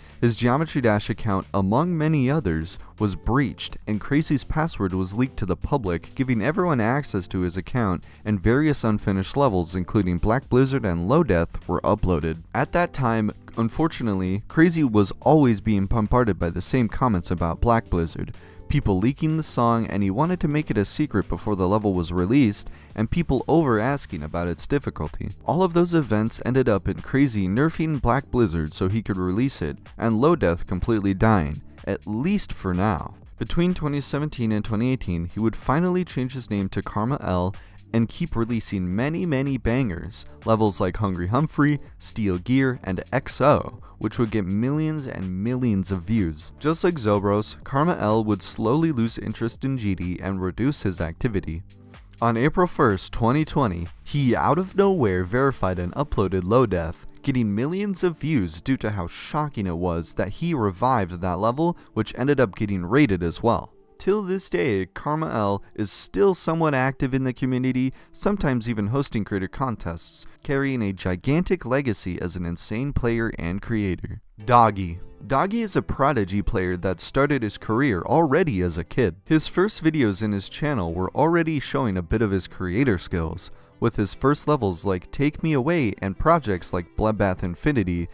his Geometry Dash account, among many others, was breached, and Crazy's password was leaked to the public, giving everyone access to his account, and various unfinished levels, including Black Blizzard and Low Death, were uploaded. At that time, unfortunately, Crazy was always being bombarded by the same comments about Black Blizzard, people leaking the song, and he wanted to make it a secret before the level was released, and people over asking about its difficulty. All of those events ended up in Crazy nerfing Black Blizzard so he could release it, and Low Death completely dying, at least for now. Between 2017 and 2018, he would finally change his name to Karma L and keep releasing many bangers, levels like Hungry Humphrey, Steel Gear, and XO, which would get millions and millions of views. Just like Zobros, Karma L would slowly lose interest in GD and reduce his activity. On April 1st, 2020, he out of nowhere verified and uploaded Low Death, getting millions of views due to how shocking it was that he revived that level, which ended up getting raided as well. Till this day, Karma L is still somewhat active in the community, sometimes even hosting creator contests, carrying a gigantic legacy as an insane player and creator. Doggy. Doggy is a prodigy player that started his career already as a kid. His first videos in his channel were already showing a bit of his creator skills, with his first levels like Take Me Away and projects like Bloodbath Infinity,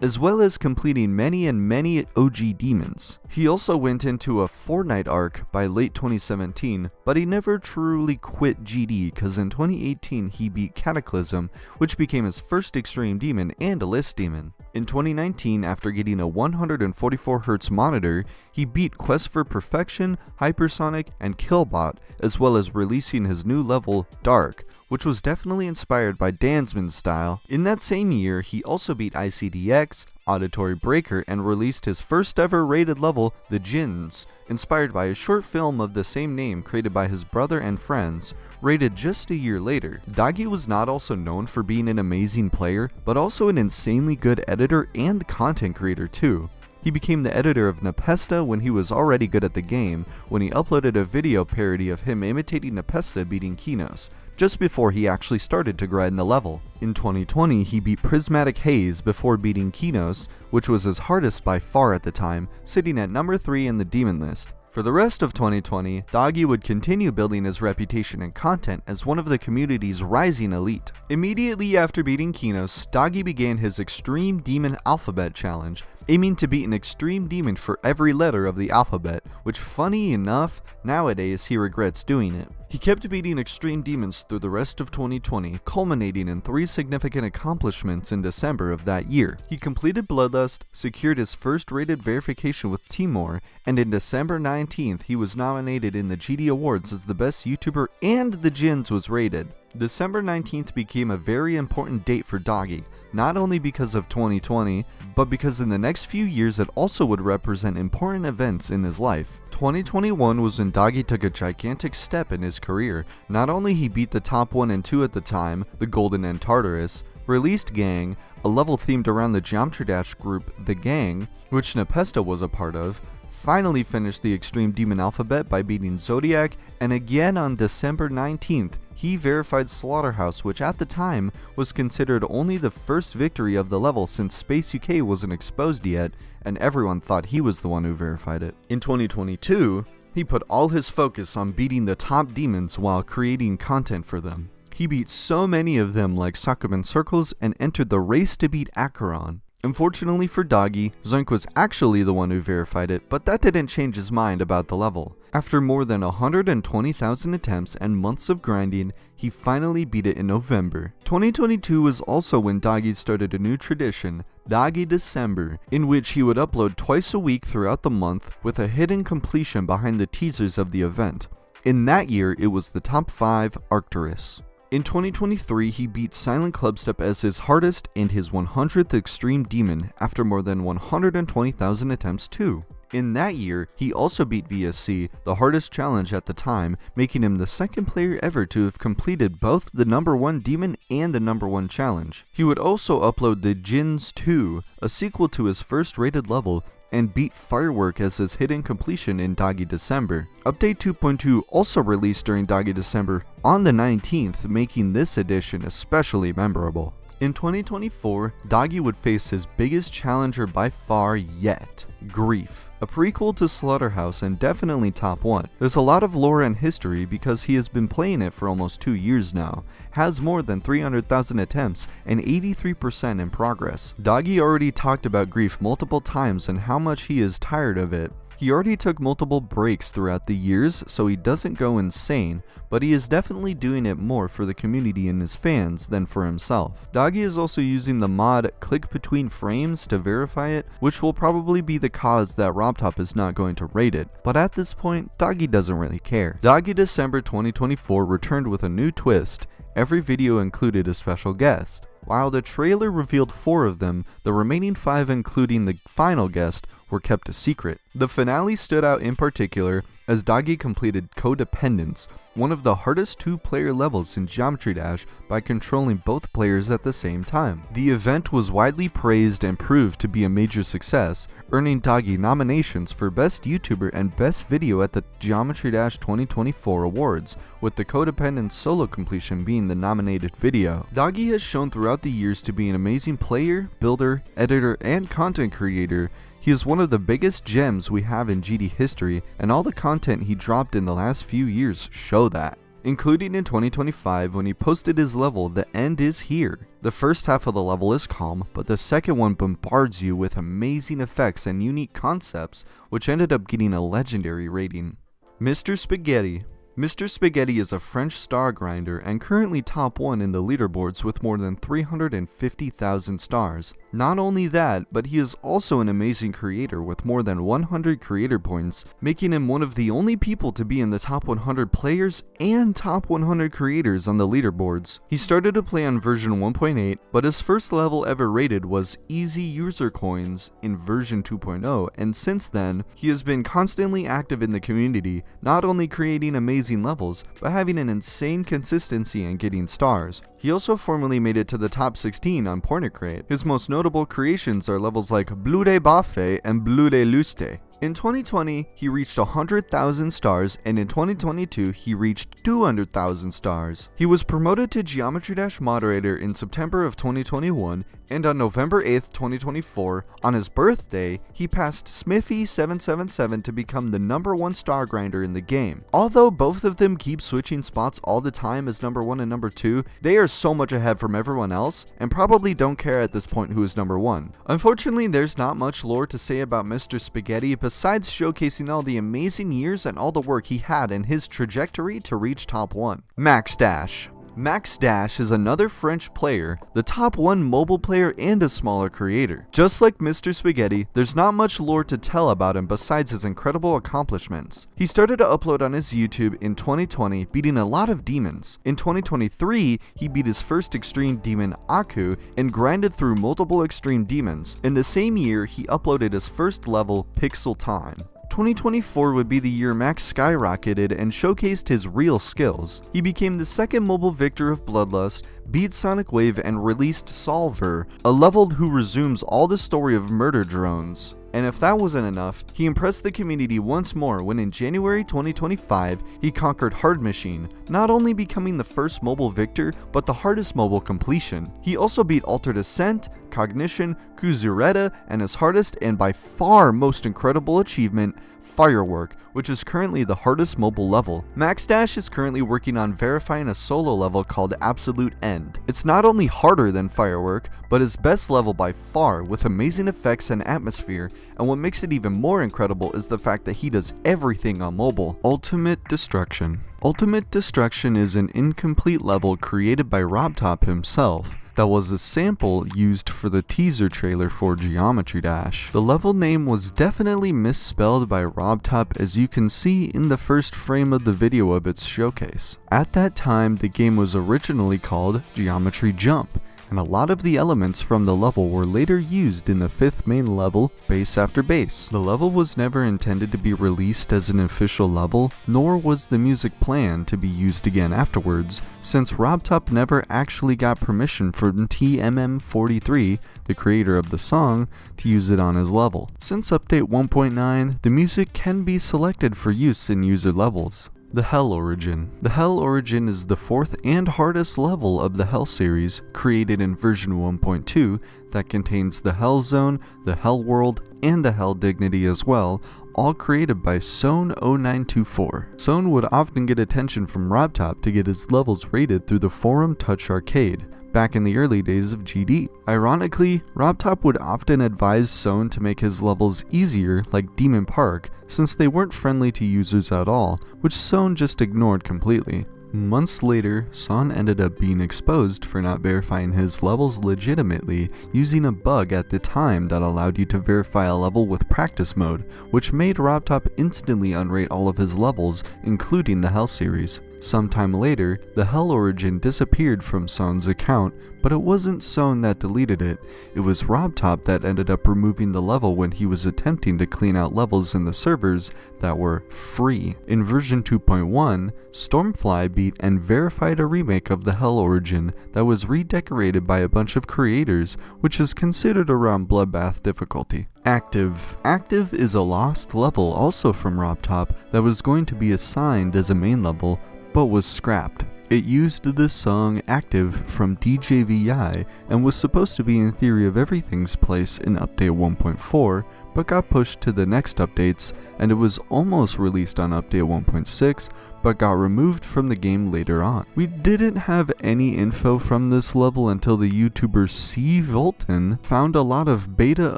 as well as completing many OG demons. He also went into a Fortnite arc by late 2017, but he never truly quit GD cause in 2018 he beat Cataclysm, which became his first extreme demon and a list demon. In 2019, after getting a 144Hz monitor, he beat Quest for Perfection, Hypersonic, and Killbot, as well as releasing his new level, Dark, which was definitely inspired by Dansman's style. In that same year, he also beat ICDX, Auditory Breaker, and released his first ever rated level, The Djinns, inspired by a short film of the same name created by his brother and friends, rated just a year later. Doggy was not also known for being an amazing player, but also an insanely good editor and content creator too. He became the editor of Nepesta when he was already good at the game, when he uploaded a video parody of him imitating Nepesta beating Kinos, just before he actually started to grind the level. In 2020, he beat Prismatic Haze before beating Kinos, which was his hardest by far at the time, sitting at number 3 in the demon list. For the rest of 2020, Doggy would continue building his reputation and content as one of the community's rising elite. Immediately after beating Kinos, Doggy began his Extreme Demon Alphabet Challenge, aiming to beat an extreme demon for every letter of the alphabet, which funny enough, nowadays he regrets doing it. He kept beating extreme demons through the rest of 2020, culminating in 3 significant accomplishments in December of that year. He completed Bloodlust, secured his first rated verification with Timor, and in December 19th he was nominated in the GD Awards as the best YouTuber and the Djinns was rated. December 19th became a very important date for Doggy, not only because of 2020, but because in the next few years it also would represent important events in his life. 2021 was when Doggy took a gigantic step in his career. Not only he beat the top 1 and 2 at the time, the Golden and Tartarus, released Gang, a level themed around the Geometry Dash group The Gang, which Nepesta was a part of, finally finished the Extreme Demon Alphabet by beating Zodiac, and again on December 19th, he verified Slaughterhouse, which at the time was considered only the first victory of the level since Space UK wasn't exposed yet, and everyone thought he was the one who verified it. In 2022, he put all his focus on beating the top demons while creating content for them. He beat so many of them like Sockman Circles and entered the race to beat Acheron. Unfortunately for Doggy, Zoink was actually the one who verified it, but that didn't change his mind about the level. After more than 120,000 attempts and months of grinding, he finally beat it in November. 2022 was also when Doggy started a new tradition, Doggy December, in which he would upload twice a week throughout the month with a hidden completion behind the teasers of the event. In that year, it was the top 5 Arcturus. In 2023, he beat Silent Clubstep as his hardest and his 100th Extreme Demon after more than 120,000 attempts too. In that year, he also beat VSC, the hardest challenge at the time, making him the second player ever to have completed both the number 1 demon and the number 1 challenge. He would also upload the Jinns 2, a sequel to his first rated level, and beat Firework as his hidden completion in Doggy December. Update 2.2 also released during Doggy December on the 19th, making this edition especially memorable. In 2024, Doggy would face his biggest challenger by far yet, Grief, a prequel to Slaughterhouse and definitely top 1. There's a lot of lore and history because he has been playing it for almost 2 years now, has more than 300,000 attempts, and 83% in progress. Doggy already talked about Grief multiple times and how much he is tired of it. He already took multiple breaks throughout the years, so he doesn't go insane, but he is definitely doing it more for the community and his fans than for himself. Doggy is also using the mod Click Between Frames to verify it, which will probably be the cause that RobTop is not going to rate it, but at this point, Doggy doesn't really care. Doggy December 2024 returned with a new twist. Every video included a special guest. While the trailer revealed 4 of them, the remaining 5, including the final guest, were kept a secret. The finale stood out in particular as Doggy completed Codependence, one of the hardest 2-player levels in Geometry Dash, by controlling both players at the same time. The event was widely praised and proved to be a major success, earning Doggy nominations for Best YouTuber and Best Video at the Geometry Dash 2024 awards, with the Codependence solo completion being the nominated video. Doggy has shown throughout the years to be an amazing player, builder, editor, and content creator. He is one of the biggest gems we have in GD history, and all the content he dropped in the last few years show that. Including in 2025 when he posted his level, The End Is Here. The first half of the level is calm, but the second one bombards you with amazing effects and unique concepts, which ended up getting a legendary rating. Mr. Spaghetti. Mr. Spaghetti is a French star grinder and currently top 1 in the leaderboards with more than 350,000 stars. Not only that, but he is also an amazing creator with more than 100 creator points, making him one of the only people to be in the top 100 players and top 100 creators on the leaderboards. He started to play on version 1.8, but his first level ever rated was Easy User Coins in version 2.0, and since then, he has been constantly active in the community, not only creating amazing levels, but having an insane consistency and getting stars. He also formally made it to the top 16 on Pornicrate. His most notable creations are levels like Blue de Baffe and Blue de Luste. In 2020, he reached 100,000 stars, and in 2022, he reached 200,000 stars. He was promoted to Geometry Dash moderator in September of 2021, and on November 8th, 2024, on his birthday, he passed Smithy777 to become the number 1 star grinder in the game. Although both of them keep switching spots all the time as number 1 and number 2, they are so much ahead from everyone else, and probably don't care at this point who is number 1. Unfortunately, there's not much lore to say about Mr. Spaghetti besides showcasing all the amazing years and all the work he had in his trajectory to reach top 1. Max Dash. Max Dash is another French player, the top 1 mobile player and a smaller creator. Just like Mr. Spaghetti, there's not much lore to tell about him besides his incredible accomplishments. He started to upload on his YouTube in 2020, beating a lot of demons. In 2023, he beat his first extreme demon, Aku, and grinded through multiple extreme demons. In the same year, he uploaded his first level, Pixel Time. 2024 would be the year Max skyrocketed and showcased his real skills. He became the second mobile victor of Bloodlust, beat Sonic Wave, and released Solver, a level who resumes all the story of murder drones. And if that wasn't enough, he impressed the community once more when in January 2025, he conquered Hard Machine, not only becoming the first mobile victor, but the hardest mobile completion. He also beat Altered Ascent, Cognition, Kuzureta, and his hardest and by far most incredible achievement, Firework, which is currently the hardest mobile level. MaxDash is currently working on verifying a solo level called Absolute End. It's not only harder than Firework, but his best level by far, with amazing effects and atmosphere, and what makes it even more incredible is the fact that he does everything on mobile. Ultimate Destruction. Ultimate Destruction is an incomplete level created by RobTop himself that was a sample used for the teaser trailer for Geometry Dash. The level name was definitely misspelled by RobTop, as you can see in the first frame of the video of its showcase. At that time, the game was originally called Geometry Jump, and a lot of the elements from the level were later used in the 5th main level, Base After Base. The level was never intended to be released as an official level, nor was the music planned to be used again afterwards, since RobTop never actually got permission from TMM43, the creator of the song, to use it on his level. Since update 1.9, the music can be selected for use in user levels. The Hell Origin. The Hell Origin is the 4th and hardest level of the Hell series, created in version 1.2, that contains the Hell Zone, the Hell World, and the Hell Dignity as well, all created by Sone0924. Sone would often get attention from RobTop to get his levels rated through the forum Touch Arcade, back in the early days of GD. Ironically, RobTop would often advise Sone to make his levels easier, like Demon Park, since they weren't friendly to users at all, which Sone just ignored completely. Months later, Son ended up being exposed for not verifying his levels legitimately using a bug at the time that allowed you to verify a level with practice mode, which made RobTop instantly unrate all of his levels, including the Hell series. Sometime later, the Hell Origin disappeared from Son's account, but it wasn't Son that deleted it. It was RobTop that ended up removing the level when he was attempting to clean out levels in the servers that were free. In version 2.1, Stormfly beat and verified a remake of the Hell Origin that was redecorated by a bunch of creators, which is considered around Bloodbath difficulty. Active. Active is a lost level also from RobTop that was going to be assigned as a main level, but was scrapped. It used the song Active from DJVI and was supposed to be in theory of everything's place in update 1.4, but got pushed to the next updates, and it was almost released on update 1.6, but got removed from the game later on. We didn't have any info from this level until the YouTuber C. Volton found a lot of beta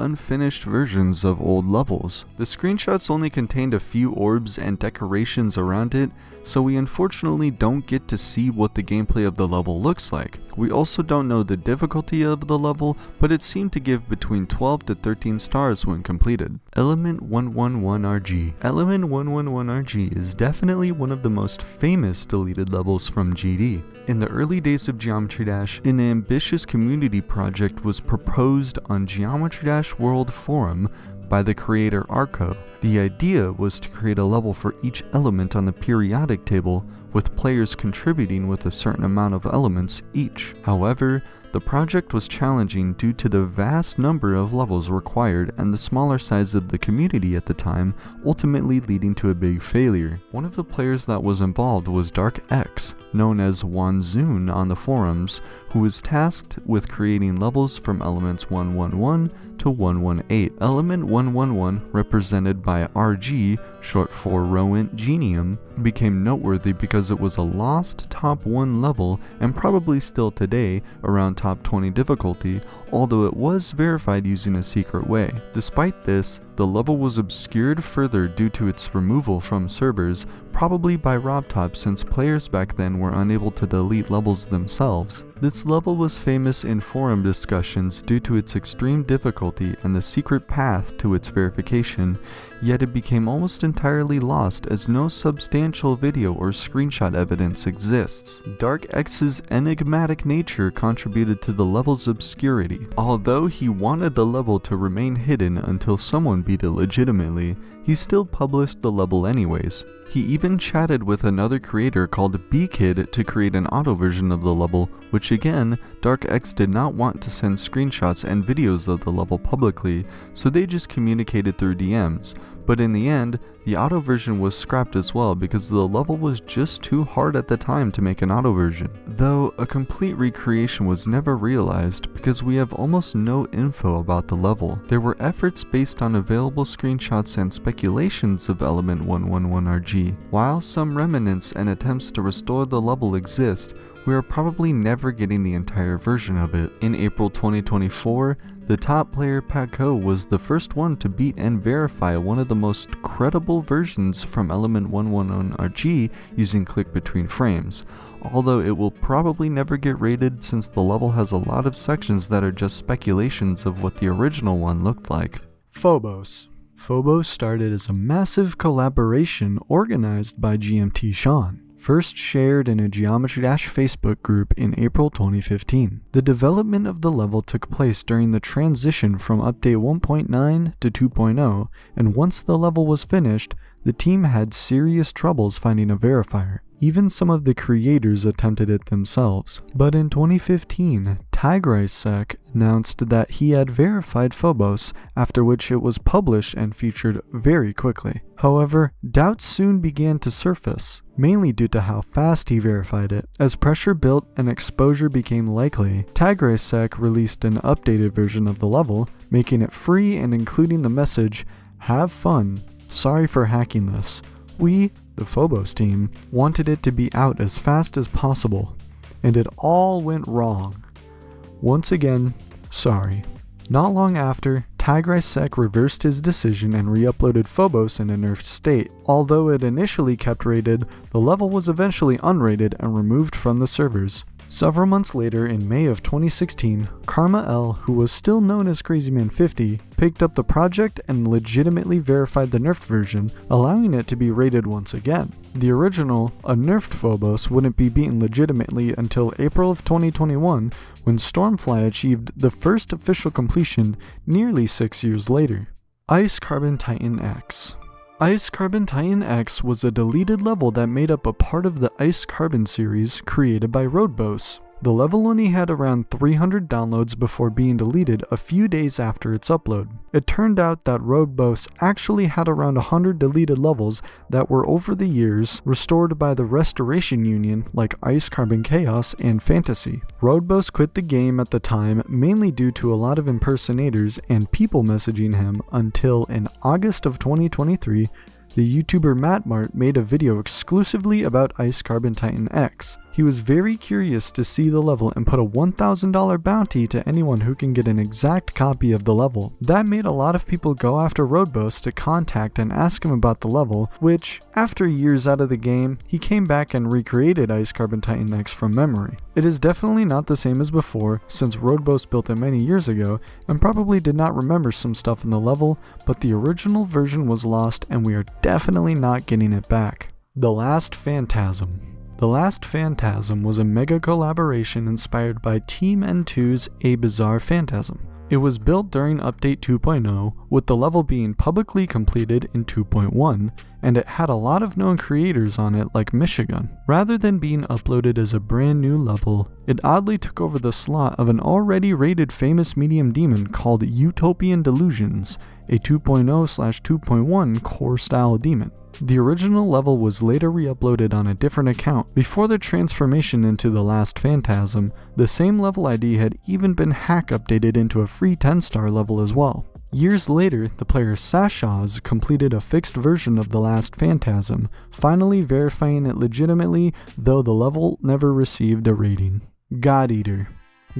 unfinished versions of old levels. The screenshots only contained a few orbs and decorations around it, so we unfortunately don't get to see what the gameplay of the level looks like. We also don't know the difficulty of the level, but it seemed to give between 12 to 13 stars when completed. Element 111RG. Element 111RG is definitely one of the most famous deleted levels from GD. In the early days of Geometry Dash, an ambitious community project was proposed on Geometry Dash World Forum by the creator Arco. The idea was to create a level for each element on the periodic table, with players contributing with a certain amount of elements each. However, the project was challenging due to the vast number of levels required and the smaller size of the community at the time, ultimately leading to a big failure. One of the players that was involved was Dark X, known as Wanzoon on the forums, who was tasked with creating levels from elements 111 to 118. Element 111, represented by RG, short for Rowent Genium, became noteworthy because it was a lost top 1 level and probably still today around top 20 difficulty, although it was verified using a secret way. Despite this, the level was obscured further due to its removal from servers, probably by RobTop since players back then were unable to delete levels themselves. This level was famous in forum discussions due to its extreme difficulty and the secret path to its verification, yet it became almost entirely lost as no substantial video or screenshot evidence exists. Dark X's enigmatic nature contributed to the level's obscurity. Although he wanted the level to remain hidden until someone beat it legitimately, he still published the level anyways. He even chatted with another creator called B-Kid to create an auto version of the level, which again, Dark X did not want to send screenshots and videos of the level publicly, so they just communicated through DMs. But in the end, the auto version was scrapped as well because the level was just too hard at the time to make an auto version. Though a complete recreation was never realized because we have almost no info about the level. There were efforts based on available screenshots and speculations of Element 111RG. While some remnants and attempts to restore the level exist, we are probably never getting the entire version of it. In April 2024, the top player Paco was the first one to beat and verify one of the most credible versions from Element 111RG using click between frames, although it will probably never get rated since the level has a lot of sections that are just speculations of what the original one looked like. Phobos. Phobos started as a massive collaboration organized by GMT Sean, first shared in a Geometry Dash Facebook group in April 2015. The development of the level took place during the transition from update 1.9 to 2.0, and once the level was finished, the team had serious troubles finding a verifier. Even some of the creators attempted it themselves. But in 2015, TigriceSec announced that he had verified Phobos, after which it was published and featured very quickly. However, doubts soon began to surface, mainly due to how fast he verified it. As pressure built and exposure became likely, TigriceSec released an updated version of the level, making it free and including the message, "Have fun. Sorry for hacking this. We, the Phobos team, wanted it to be out as fast as possible, and it all went wrong. Once again, sorry." Not long after, TigriceSec reversed his decision and re-uploaded Phobos in a nerfed state. Although it initially kept rated, the level was eventually unrated and removed from the servers. Several months later, in May of 2016, Karma L, who was still known as CrazyMan50, picked up the project and legitimately verified the nerfed version, allowing it to be rated once again. The original, a nerfed Phobos, wouldn't be beaten legitimately until April of 2021, when Stormfly achieved the first official completion nearly 6 years later. Ice Carbon Titan X. Ice Carbon Titan X was a deleted level that made up a part of the Ice Carbon series created by Roadbos. The level only had around 300 downloads before being deleted a few days after its upload. It turned out that Roadbos actually had around 100 deleted levels that were over the years restored by the Restoration Union like Ice Carbon Chaos and Fantasy. Roadbos quit the game at the time mainly due to a lot of impersonators and people messaging him until in August of 2023, the YouTuber MattMart made a video exclusively about Ice Carbon Titan X. He was very curious to see the level and put a $1,000 bounty to anyone who can get an exact copy of the level. That made a lot of people go after Roadbos to contact and ask him about the level, which, after years out of the game, he came back and recreated Ice Carbon Titan X from memory. It is definitely not the same as before, since Roadbos built it many years ago and probably did not remember some stuff in the level, but the original version was lost and we are definitely not getting it back. The Last Phantasm. The Last Phantasm was a mega collaboration inspired by Team N2's A Bizarre Phantasm. It was built during Update 2.0, with the level being publicly completed in 2.1, and it had a lot of known creators on it like Michigan. Rather than being uploaded as a brand new level, it oddly took over the slot of an already rated famous medium demon called Utopian Delusions, a 2.0/2.1 core style demon. The original level was later re-uploaded on a different account. Before the transformation into the Last Phantasm, the same level ID had even been hack updated into a free 10-star level as well. Years later, the player Sashaz completed a fixed version of the Last Phantasm, finally verifying it legitimately, though the level never received a rating. God Eater.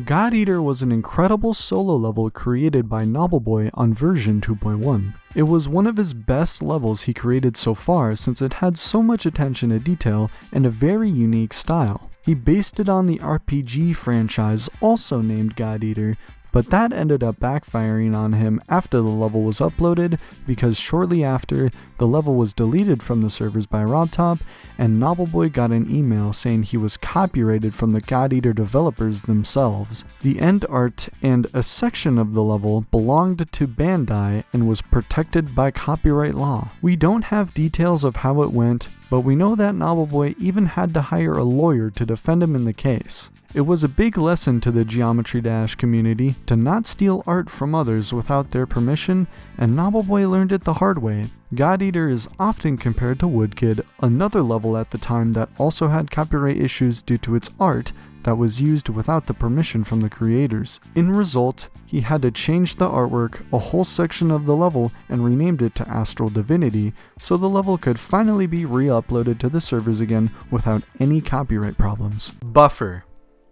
God Eater was an incredible solo level created by Nobbleboy on version 2.1. It was one of his best levels he created so far since it had so much attention to detail and a very unique style. He based it on the RPG franchise also named God Eater, but that ended up backfiring on him after the level was uploaded because shortly after, the level was deleted from the servers by RobTop, and Nobbleboy got an email saying he was copyrighted from the God Eater developers themselves. The end art and a section of the level belonged to Bandai and was protected by copyright law. We don't have details of how it went, but we know that Novelboy even had to hire a lawyer to defend him in the case. It was a big lesson to the Geometry Dash community to not steal art from others without their permission, and Novelboy learned it the hard way. God Eater is often compared to Woodkid, another level at the time that also had copyright issues due to its art that was used without the permission from the creators. In result, he had to change the artwork, a whole section of the level, and renamed it to Astral Divinity, so the level could finally be re-uploaded to the servers again without any copyright problems. Buffer.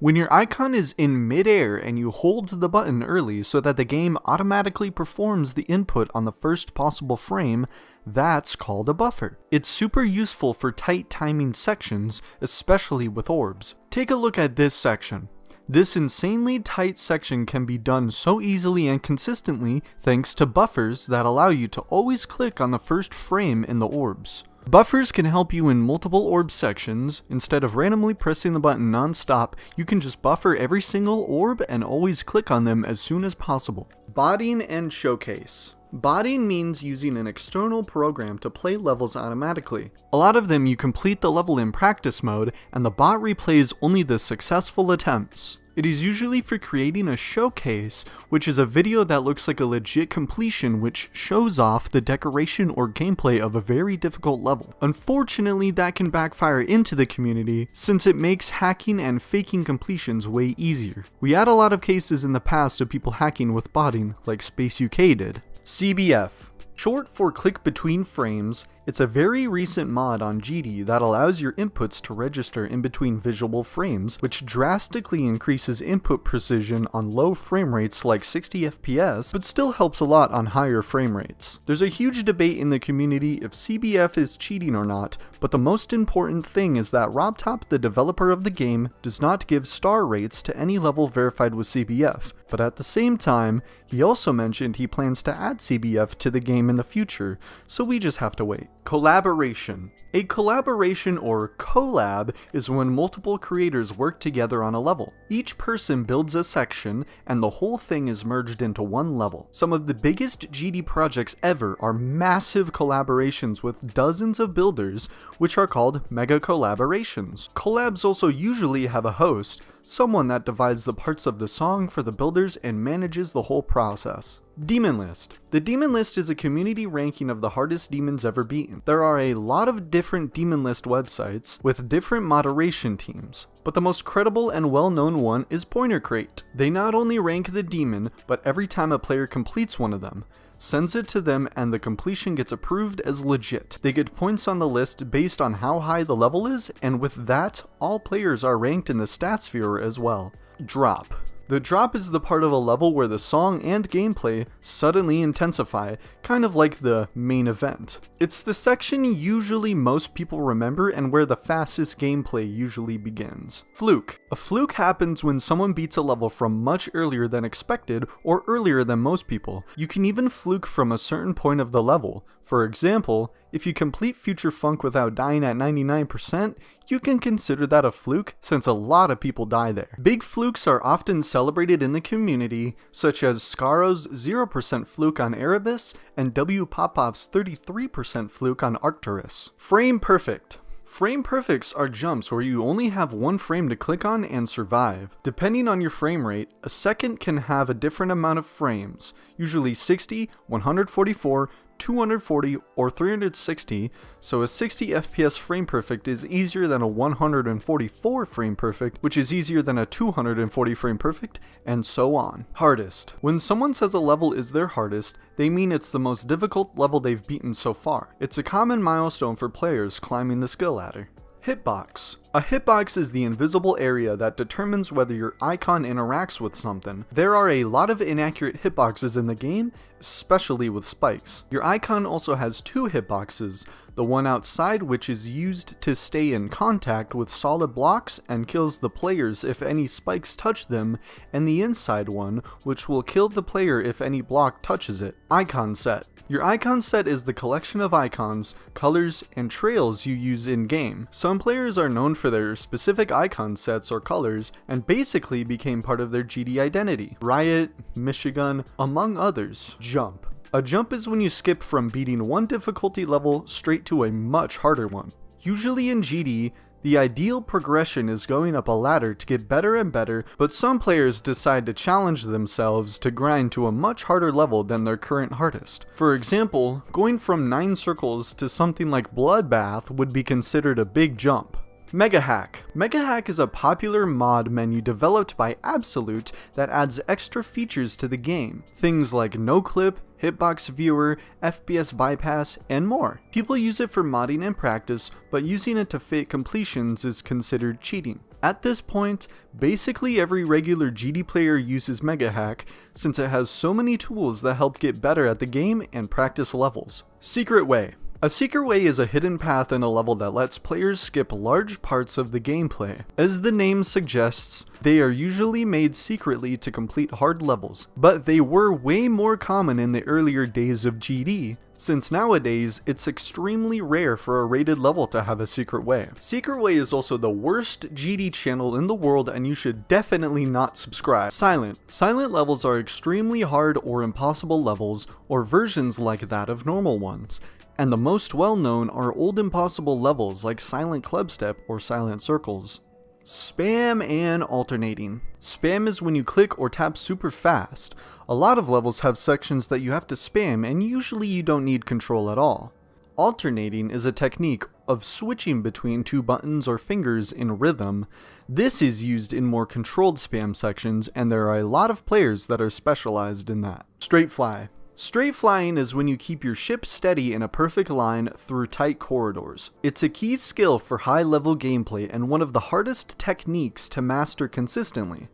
When your icon is in midair and you hold the button early so that the game automatically performs the input on the first possible frame, that's called a buffer. It's super useful for tight timing sections, especially with orbs. Take a look at this section. This insanely tight section can be done so easily and consistently thanks to buffers that allow you to always click on the first frame in the orbs. Buffers can help you in multiple orb sections. Instead of randomly pressing the button non-stop, you can just buffer every single orb and always click on them as soon as possible. Botting and showcase. Botting means using an external program to play levels automatically. A lot of them you complete the level in practice mode, and the bot replays only the successful attempts. It is usually for creating a showcase, which is a video that looks like a legit completion which shows off the decoration or gameplay of a very difficult level. Unfortunately, that can backfire into the community since it makes hacking and faking completions way easier. We had a lot of cases in the past of people hacking with botting, like Space UK did. CBF. Short for click between frames, it's a very recent mod on GD that allows your inputs to register in between visual frames, which drastically increases input precision on low frame rates like 60 FPS, but still helps a lot on higher frame rates. There's a huge debate in the community if CBF is cheating or not, but the most important thing is that RobTop, the developer of the game, does not give star rates to any level verified with CBF, but at the same time, he also mentioned he plans to add CBF to the game in the future, so we just have to wait. Collaboration. A collaboration or collab is when multiple creators work together on a level. Each person builds a section and the whole thing is merged into one level. Some of the biggest GD projects ever are massive collaborations with dozens of builders, which are called mega collaborations. Collabs also usually have a host, someone that divides the parts of the song for the builders and manages the whole process. Demon List. The Demon List is a community ranking of the hardest demons ever beaten. There are a lot of different Demon List websites with different moderation teams, but the most credible and well-known one is Pointer Crate. They not only rank the demon, but every time a player completes one of them, sends it to them and the completion gets approved as legit. They get points on the list based on how high the level is, and with that, all players are ranked in the stats viewer as well. Drop. The drop is the part of a level where the song and gameplay suddenly intensify, kind of like the main event. It's the section usually most people remember and where the fastest gameplay usually begins. Fluke. A fluke happens when someone beats a level from much earlier than expected or earlier than most people. You can even fluke from a certain point of the level. For example, if you complete Future Funk without dying at 99%, you can consider that a fluke since a lot of people die there. Big flukes are often celebrated in the community, such as Scaro's 0% fluke on Erebus and W Popov's 33% fluke on Arcturus. Frame Perfect. Frame perfects are jumps where you only have one frame to click on and survive. Depending on your frame rate, a second can have a different amount of frames, usually 60, 144, 240, or 360, so a 60 FPS frame perfect is easier than a 144 frame perfect, which is easier than a 240 frame perfect, and so on. Hardest. When someone says a level is their hardest, they mean it's the most difficult level they've beaten so far. It's a common milestone for players climbing the skill ladder. Hitbox. A hitbox is the invisible area that determines whether your icon interacts with something. There are a lot of inaccurate hitboxes in the game, especially with spikes. Your icon also has two hitboxes, the one outside which is used to stay in contact with solid blocks and kills the players if any spikes touch them, and the inside one which will kill the player if any block touches it. Icon set. Your icon set is the collection of icons, colors, and trails you use in-game. Some players are known for their specific icon sets or colors, and basically became part of their GD identity. Riot, Michigan, among others. Jump. A jump is when you skip from beating one difficulty level straight to a much harder one. Usually in GD, the ideal progression is going up a ladder to get better and better, but some players decide to challenge themselves to grind to a much harder level than their current hardest. For example, going from 9 circles to something like Bloodbath would be considered a big jump. Mega Hack. Mega Hack is a popular mod menu developed by Absolute that adds extra features to the game. Things like no clip, hitbox viewer, FPS bypass, and more. People use it for modding in practice, but using it to fake completions is considered cheating. At this point, basically every regular GD player uses Mega Hack since it has so many tools that help get better at the game and practice levels. Secret Way. A secret way is a hidden path in a level that lets players skip large parts of the gameplay. As the name suggests, they are usually made secretly to complete hard levels, but they were way more common in the earlier days of GD, since nowadays it's extremely rare for a rated level to have a secret way. Secret Way is also the worst GD channel in the world and you should definitely not subscribe. Silent. Silent levels are extremely hard or impossible levels, or versions like that of normal ones. And the most well-known are old impossible levels like Silent Clubstep or Silent Circles. Spam and alternating. Spam is when you click or tap super fast. A lot of levels have sections that you have to spam and usually you don't need control at all. Alternating is a technique of switching between 2 buttons or fingers in rhythm. This is used in more controlled spam sections and there are a lot of players that are specialized in that. Straight Fly. Straight flying is when you keep your ship steady in a perfect line through tight corridors. It's a key skill for high-level gameplay and one of the hardest techniques to master consistently.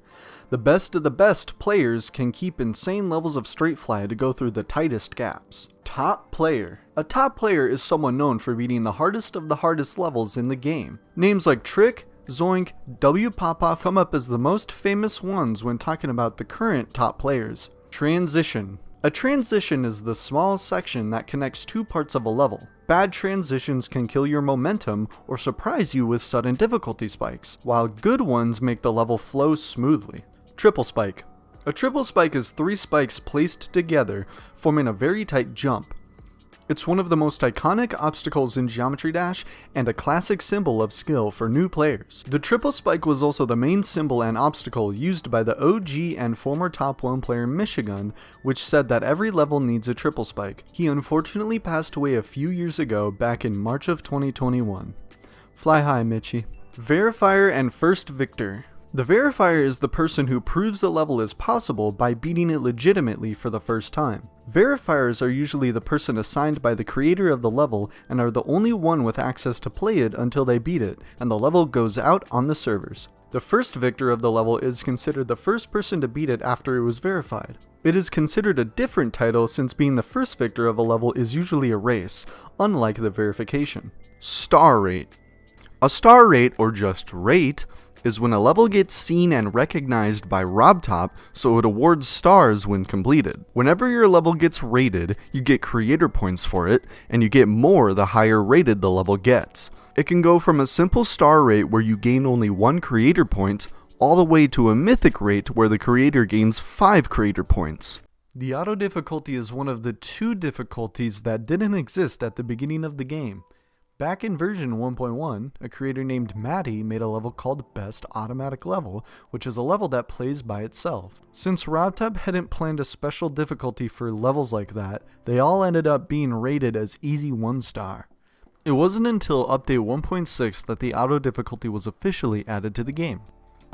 The best of the best players can keep insane levels of straight fly to go through the tightest gaps. Top player. A top player is someone known for beating the hardest of the hardest levels in the game. Names like Trick, Zoink, W Popoff come up as the most famous ones when talking about the current top players. Transition. A transition is the small section that connects 2 parts of a level. Bad transitions can kill your momentum or surprise you with sudden difficulty spikes, while good ones make the level flow smoothly. Triple Spike. A triple spike is 3 spikes placed together, forming a very tight jump. It's one of the most iconic obstacles in Geometry Dash and a classic symbol of skill for new players. The triple spike was also the main symbol and obstacle used by the OG and former top 1 player Michigan, which said that every level needs a triple spike. He unfortunately passed away a few years ago back in March of 2021. Fly high, Mitchie. Verifier and First Victor. The verifier is the person who proves a level is possible by beating it legitimately for the first time. Verifiers are usually the person assigned by the creator of the level and are the only one with access to play it until they beat it, and the level goes out on the servers. The first victor of the level is considered the first person to beat it after it was verified. It is considered a different title since being the first victor of a level is usually a race, unlike the verification. Star rate. A star rate, or just rate, is when a level gets seen and recognized by RobTop, so it awards stars when completed. Whenever your level gets rated, you get creator points for it, and you get more the higher rated the level gets. It can go from a simple star rate where you gain only 1 creator point, all the way to a mythic rate where the creator gains 5 creator points. The auto difficulty is one of the 2 difficulties that didn't exist at the beginning of the game. Back in version 1.1, a creator named Maddie made a level called Best Automatic Level, which is a level that plays by itself. Since RobTop hadn't planned a special difficulty for levels like that, they all ended up being rated as easy 1 star. It wasn't until update 1.6 that the auto difficulty was officially added to the game.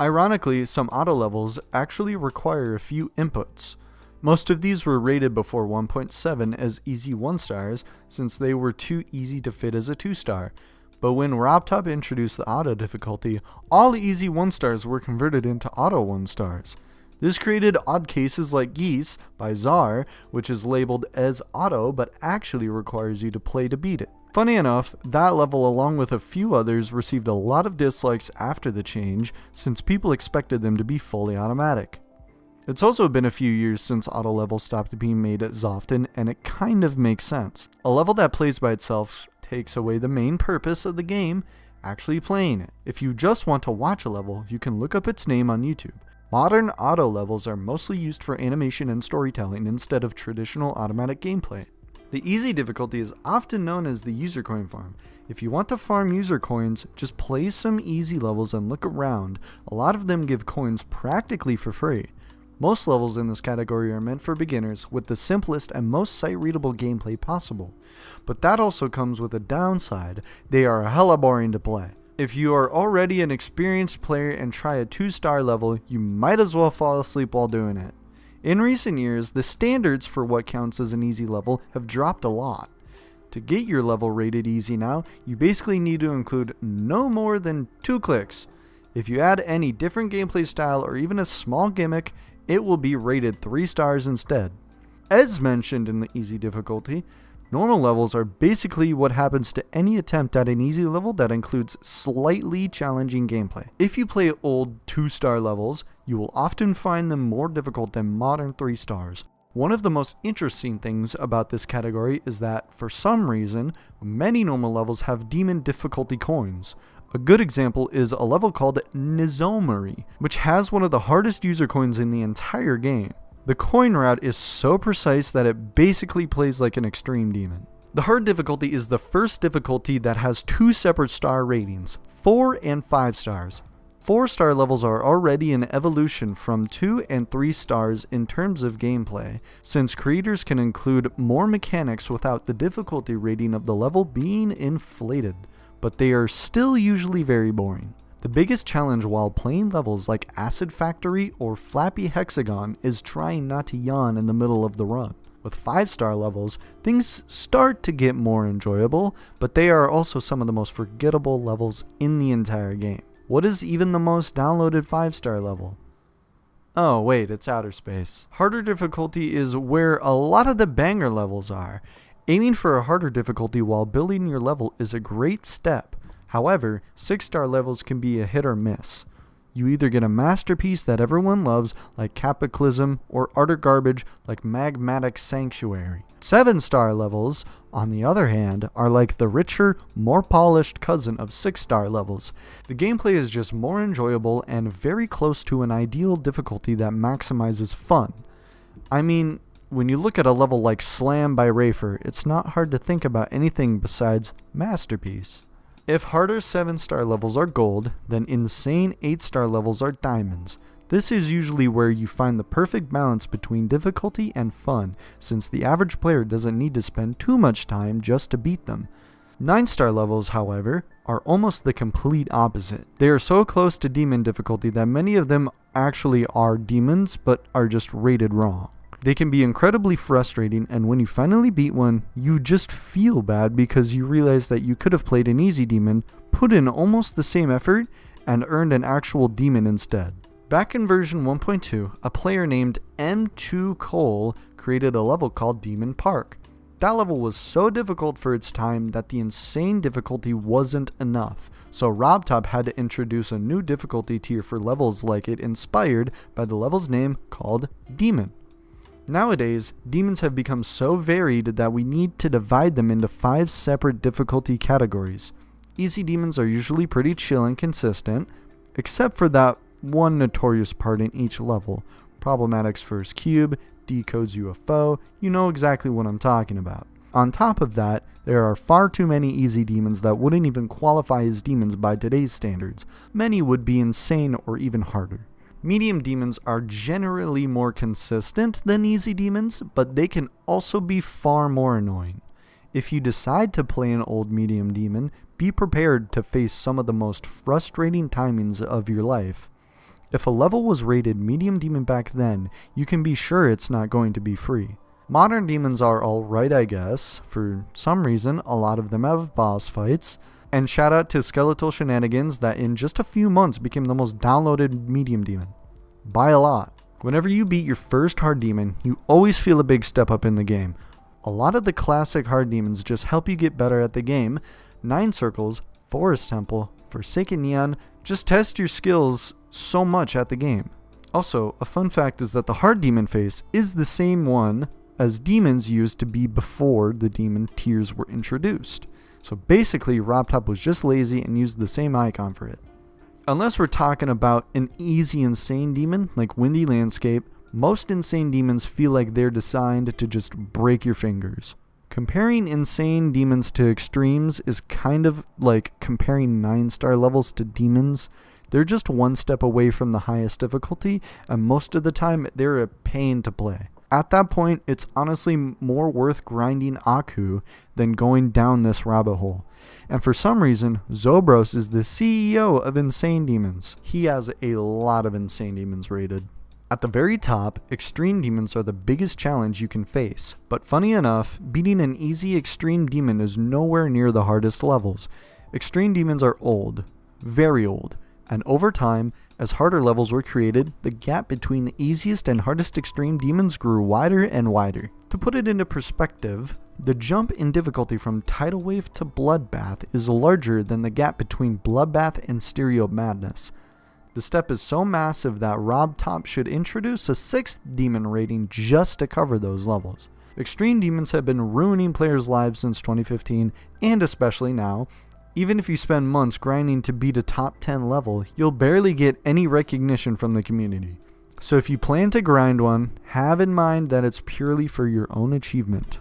Ironically, some auto levels actually require a few inputs. Most of these were rated before 1.7 as easy 1 stars since they were too easy to fit as a 2 star, but when RobTop introduced the auto difficulty, all easy 1 stars were converted into auto 1 stars. This created odd cases like Geese by Czar, which is labeled as auto but actually requires you to play to beat it. Funny enough, that level along with a few others received a lot of dislikes after the change since people expected them to be fully automatic. It's also been a few years since auto levels stopped being made as often, and it kind of makes sense. A level that plays by itself takes away the main purpose of the game, actually playing it. If you just want to watch a level, you can look up its name on YouTube. Modern auto levels are mostly used for animation and storytelling instead of traditional automatic gameplay. The easy difficulty is often known as the user coin farm. If you want to farm user coins, just play some easy levels and look around. A lot of them give coins practically for free. Most levels in this category are meant for beginners with the simplest and most sight-readable gameplay possible. But that also comes with a downside. They are hella boring to play. If you are already an experienced player and try a 2-star level, you might as well fall asleep while doing it. In recent years, the standards for what counts as an easy level have dropped a lot. To get your level rated easy now, you basically need to include no more than 2 clicks. If you add any different gameplay style or even a small gimmick, it will be rated 3 stars instead. As mentioned in the easy difficulty, normal levels are basically what happens to any attempt at an easy level that includes slightly challenging gameplay. If you play old 2-star levels, you will often find them more difficult than modern 3 stars. One of the most interesting things about this category is that, for some reason, many normal levels have demon difficulty coins. A good example is a level called Nizomery, which has one of the hardest user coins in the entire game. The coin route is so precise that it basically plays like an extreme demon. The hard difficulty is the first difficulty that has 2 separate star ratings, 4 and 5 stars. 4-star levels are already an evolution from 2 and 3 stars in terms of gameplay, since creators can include more mechanics without the difficulty rating of the level being inflated, but they are still usually very boring. The biggest challenge while playing levels like Acid Factory or Flappy Hexagon is trying not to yawn in the middle of the run. With 5-star levels, things start to get more enjoyable, but they are also some of the most forgettable levels in the entire game. What is even the most downloaded 5-star level? Oh wait, it's Outer Space. Harder difficulty is where a lot of the banger levels are. Aiming for a harder difficulty while building your level is a great step. However, 6-star levels can be a hit or miss. You either get a masterpiece that everyone loves, like Cataclysm, or utter garbage, like Magmatic Sanctuary. 7-star levels, on the other hand, are like the richer, more polished cousin of 6-star levels. The gameplay is just more enjoyable and very close to an ideal difficulty that maximizes fun. I mean, when you look at a level like Slam by Rafer, it's not hard to think about anything besides masterpiece. If harder 7-star levels are gold, then insane 8-star levels are diamonds. This is usually where you find the perfect balance between difficulty and fun, since the average player doesn't need to spend too much time just to beat them. 9-star levels, however, are almost the complete opposite. They are so close to demon difficulty that many of them actually are demons, but are just rated wrong. They can be incredibly frustrating, and when you finally beat one, you just feel bad because you realize that you could have played an easy demon, put in almost the same effort, and earned an actual demon instead. Back in version 1.2, a player named M2 Cole created a level called Demon Park. That level was so difficult for its time that the insane difficulty wasn't enough, so RobTop had to introduce a new difficulty tier for levels like it, inspired by the level's name called Demon. Nowadays, demons have become so varied that we need to divide them into 5 separate difficulty categories. Easy demons are usually pretty chill and consistent, except for that one notorious part in each level. Problematic's first cube, Decode's UFO, you know exactly what I'm talking about. On top of that, there are far too many easy demons that wouldn't even qualify as demons by today's standards. Many would be insane or even harder. Medium demons are generally more consistent than easy demons, but they can also be far more annoying. If you decide to play an old medium demon, be prepared to face some of the most frustrating timings of your life. If a level was rated medium demon back then, you can be sure it's not going to be free. Modern demons are alright, I guess. For some reason, a lot of them have boss fights. And shout out to Skeletal Shenanigans that in just a few months became the most downloaded medium demon. By a lot. Whenever you beat your first hard demon, you always feel a big step up in the game. A lot of the classic hard demons just help you get better at the game. 9 Circles, Forest Temple, Forsaken Neon just test your skills so much at the game. Also, a fun fact is that the hard demon face is the same one as demons used to be before the demon tiers were introduced. So basically, RobTop was just lazy and used the same icon for it. Unless we're talking about an easy insane demon like Windy Landscape, most insane demons feel like they're designed to just break your fingers. Comparing insane demons to extremes is kind of like comparing 9-star levels to demons. They're just one step away from the highest difficulty, and most of the time they're a pain to play. At that point, it's honestly more worth grinding Aku than going down this rabbit hole. And for some reason, Zobros is the CEO of Insane Demons. He has a lot of Insane Demons rated. At the very top, extreme demons are the biggest challenge you can face, but funny enough, beating an easy extreme demon is nowhere near the hardest levels. Extreme demons are old, very old, and over time, as harder levels were created, the gap between the easiest and hardest extreme demons grew wider and wider. To put it into perspective, the jump in difficulty from Tidal Wave to Bloodbath is larger than the gap between Bloodbath and Stereo Madness. The step is so massive that RobTop should introduce a 6th demon rating just to cover those levels. Extreme demons have been ruining players' lives since 2015, and especially now. Even if you spend months grinding to beat a top 10 level, you'll barely get any recognition from the community. So if you plan to grind one, have in mind that it's purely for your own achievement.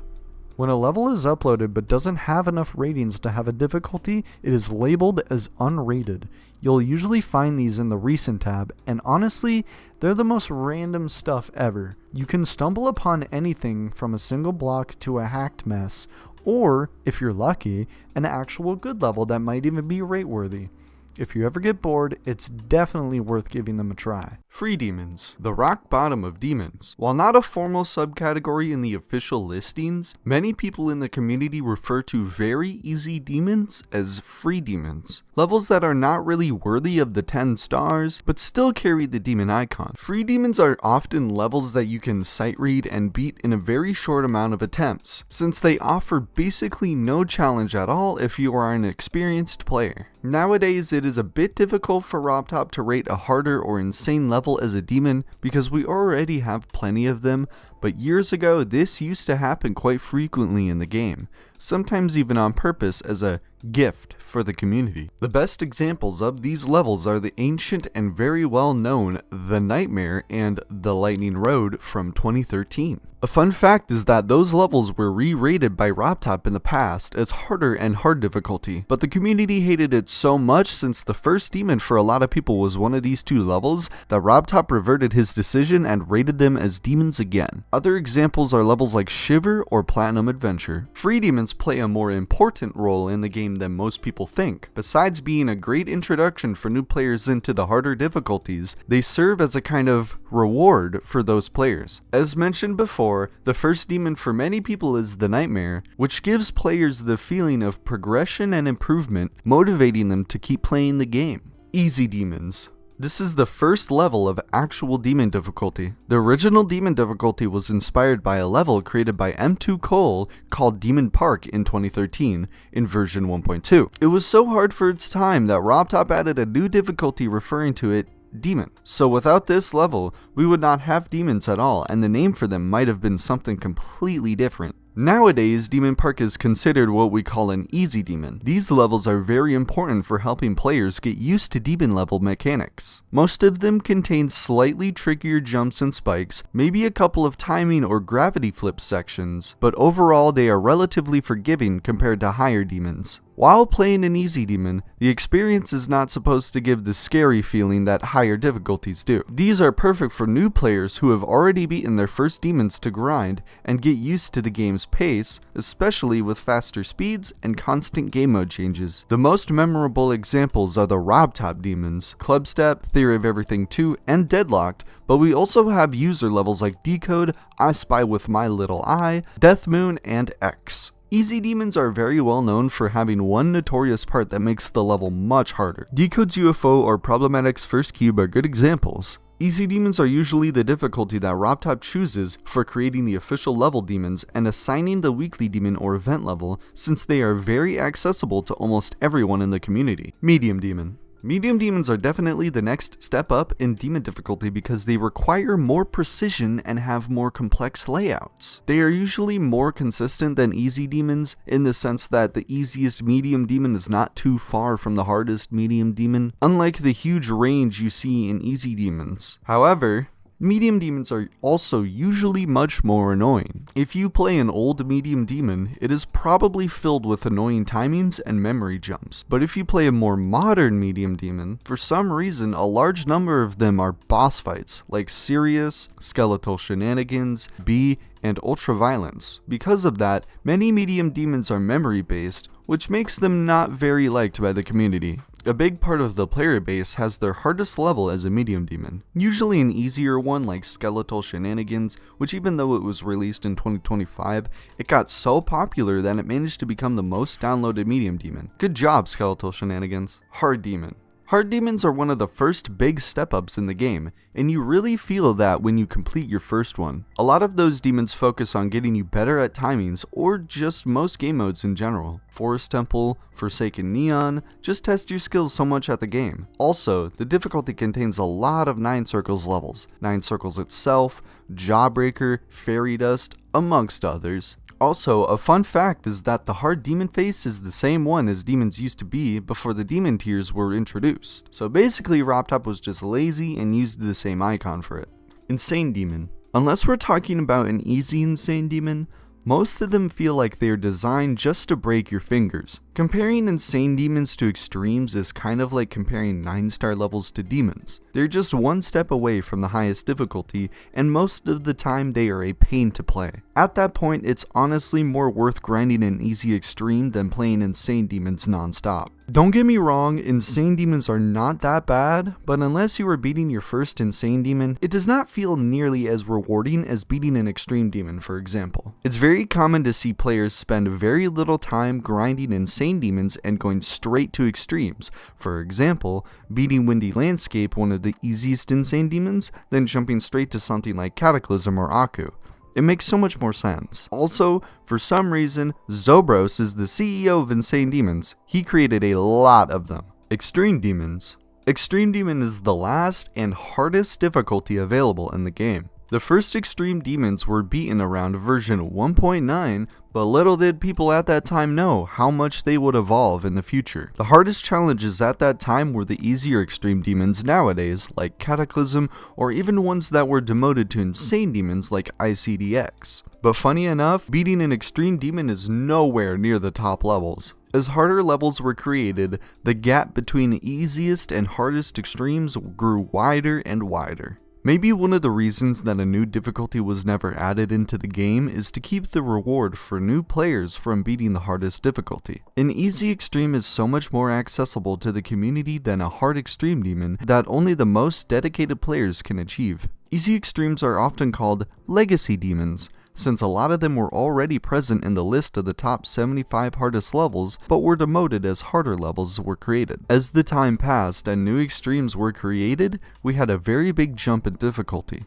When a level is uploaded but doesn't have enough ratings to have a difficulty, it is labeled as unrated. You'll usually find these in the recent tab, and honestly, they're the most random stuff ever. You can stumble upon anything from a single block to a hacked mess, or, if you're lucky, an actual good level that might even be rate worthy. If you ever get bored, it's definitely worth giving them a try. Free demons, the rock bottom of demons. While not a formal subcategory in the official listings, many people in the community refer to very easy demons as free demons. Levels that are not really worthy of the 10 stars, but still carry the demon icon. Free demons are often levels that you can sight read and beat in a very short amount of attempts, since they offer basically no challenge at all if you are an experienced player. Nowadays, it is a bit difficult for RobTop to rate a harder or insane level as a demon because we already have plenty of them, but years ago this used to happen quite frequently in the game, sometimes even on purpose as a gift for the community. The best examples of these levels are the ancient and very well known The Nightmare and The Lightning Road from 2013. A fun fact is that those levels were re-rated by RobTop in the past as harder and hard difficulty, but the community hated it so much since the first demon for a lot of people was one of these two levels that RobTop reverted his decision and rated them as demons again. Other examples are levels like Shiver or Platinum Adventure. Free demons play a more important role in the game than most people think. Besides being a great introduction for new players into the harder difficulties, they serve as a kind of reward for those players. As mentioned before, the first demon for many people is the Nightmare, which gives players the feeling of progression and improvement, motivating them to keep playing the game. Easy demons. This is the first level of actual demon difficulty. The original demon difficulty was inspired by a level created by M2 Cole called Demon Park in 2013 in version 1.2. It was so hard for its time that RobTop added a new difficulty referring to it demon. So without this level, we would not have demons at all, and the name for them might have been something completely different. Nowadays, Demon Park is considered what we call an easy demon. These levels are very important for helping players get used to demon level mechanics. Most of them contain slightly trickier jumps and spikes, maybe a couple of timing or gravity flip sections, but overall they are relatively forgiving compared to higher demons. While playing an easy demon, the experience is not supposed to give the scary feeling that higher difficulties do. These are perfect for new players who have already beaten their first demons to grind and get used to the game's pace, especially with faster speeds and constant game mode changes. The most memorable examples are the RobTop demons, Clubstep, Theory of Everything 2, and Deadlocked, but we also have user levels like Decode, I Spy with My Little Eye, Death Moon, and X. Easy demons are very well known for having one notorious part that makes the level much harder. Decode's UFO or Problematic's First Cube are good examples. Easy demons are usually the difficulty that RobTop chooses for creating the official level demons and assigning the weekly demon or event level, since they are very accessible to almost everyone in the community. Medium demon. Medium demons are definitely the next step up in demon difficulty because they require more precision and have more complex layouts. They are usually more consistent than easy demons in the sense that the easiest medium demon is not too far from the hardest medium demon, unlike the huge range you see in easy demons. However, Medium demons are also usually much more annoying. If you play an old medium demon, it is probably filled with annoying timings and memory jumps. But if you play a more modern medium demon, for some reason a large number of them are boss fights, like Sirius, Skeletal Shenanigans, B, and Ultraviolence. Because of that, many medium demons are memory based, which makes them not very liked by the community. A big part of the player base has their hardest level as a medium demon, usually an easier one like Skeletal Shenanigans, which even though it was released in 2025, it got so popular that it managed to become the most downloaded medium demon. Good job, Skeletal Shenanigans. Hard demon. Hard demons are one of the first big step-ups in the game, and you really feel that when you complete your first one. A lot of those demons focus on getting you better at timings, or just most game modes in general. Forest Temple, Forsaken Neon, just test your skills so much at the game. Also, the difficulty contains a lot of 9 Circles levels. 9 Circles itself, Jawbreaker, Fairy Dust, amongst others. Also, a fun fact is that the hard demon face is the same one as demons used to be before the demon tiers were introduced. So basically, RobTop was just lazy and used the same icon for it. Insane Demon. Unless we're talking about an easy Insane Demon, most of them feel like they are designed just to break your fingers. Comparing insane demons to extremes is kind of like comparing 9-star levels to demons. They're just one step away from the highest difficulty, and most of the time they are a pain to play. At that point, it's honestly more worth grinding an easy extreme than playing insane demons non-stop. Don't get me wrong, insane demons are not that bad, but unless you are beating your first insane demon, it does not feel nearly as rewarding as beating an extreme demon, for example. It's very common to see players spend very little time grinding insane demons and going straight to extremes. For example, beating Windy Landscape, one of the easiest insane demons, then jumping straight to something like Cataclysm or Aku. It makes so much more sense. Also, for some reason, Zobros is the CEO of Insane Demons. He created a lot of them. Extreme Demons. Extreme Demon is the last and hardest difficulty available in the game. The first Extreme Demons were beaten around version 1.9, but little did people at that time know how much they would evolve in the future. The hardest challenges at that time were the easier Extreme Demons nowadays, like Cataclysm, or even ones that were demoted to Insane Demons like ICDX. But funny enough, beating an Extreme Demon is nowhere near the top levels. As harder levels were created, the gap between the easiest and hardest extremes grew wider and wider. Maybe one of the reasons that a new difficulty was never added into the game is to keep the reward for new players from beating the hardest difficulty. An easy extreme is so much more accessible to the community than a hard extreme demon that only the most dedicated players can achieve. Easy extremes are often called legacy demons, since a lot of them were already present in the list of the top 75 hardest levels, but were demoted as harder levels were created. As the time passed and new extremes were created, we had a very big jump in difficulty.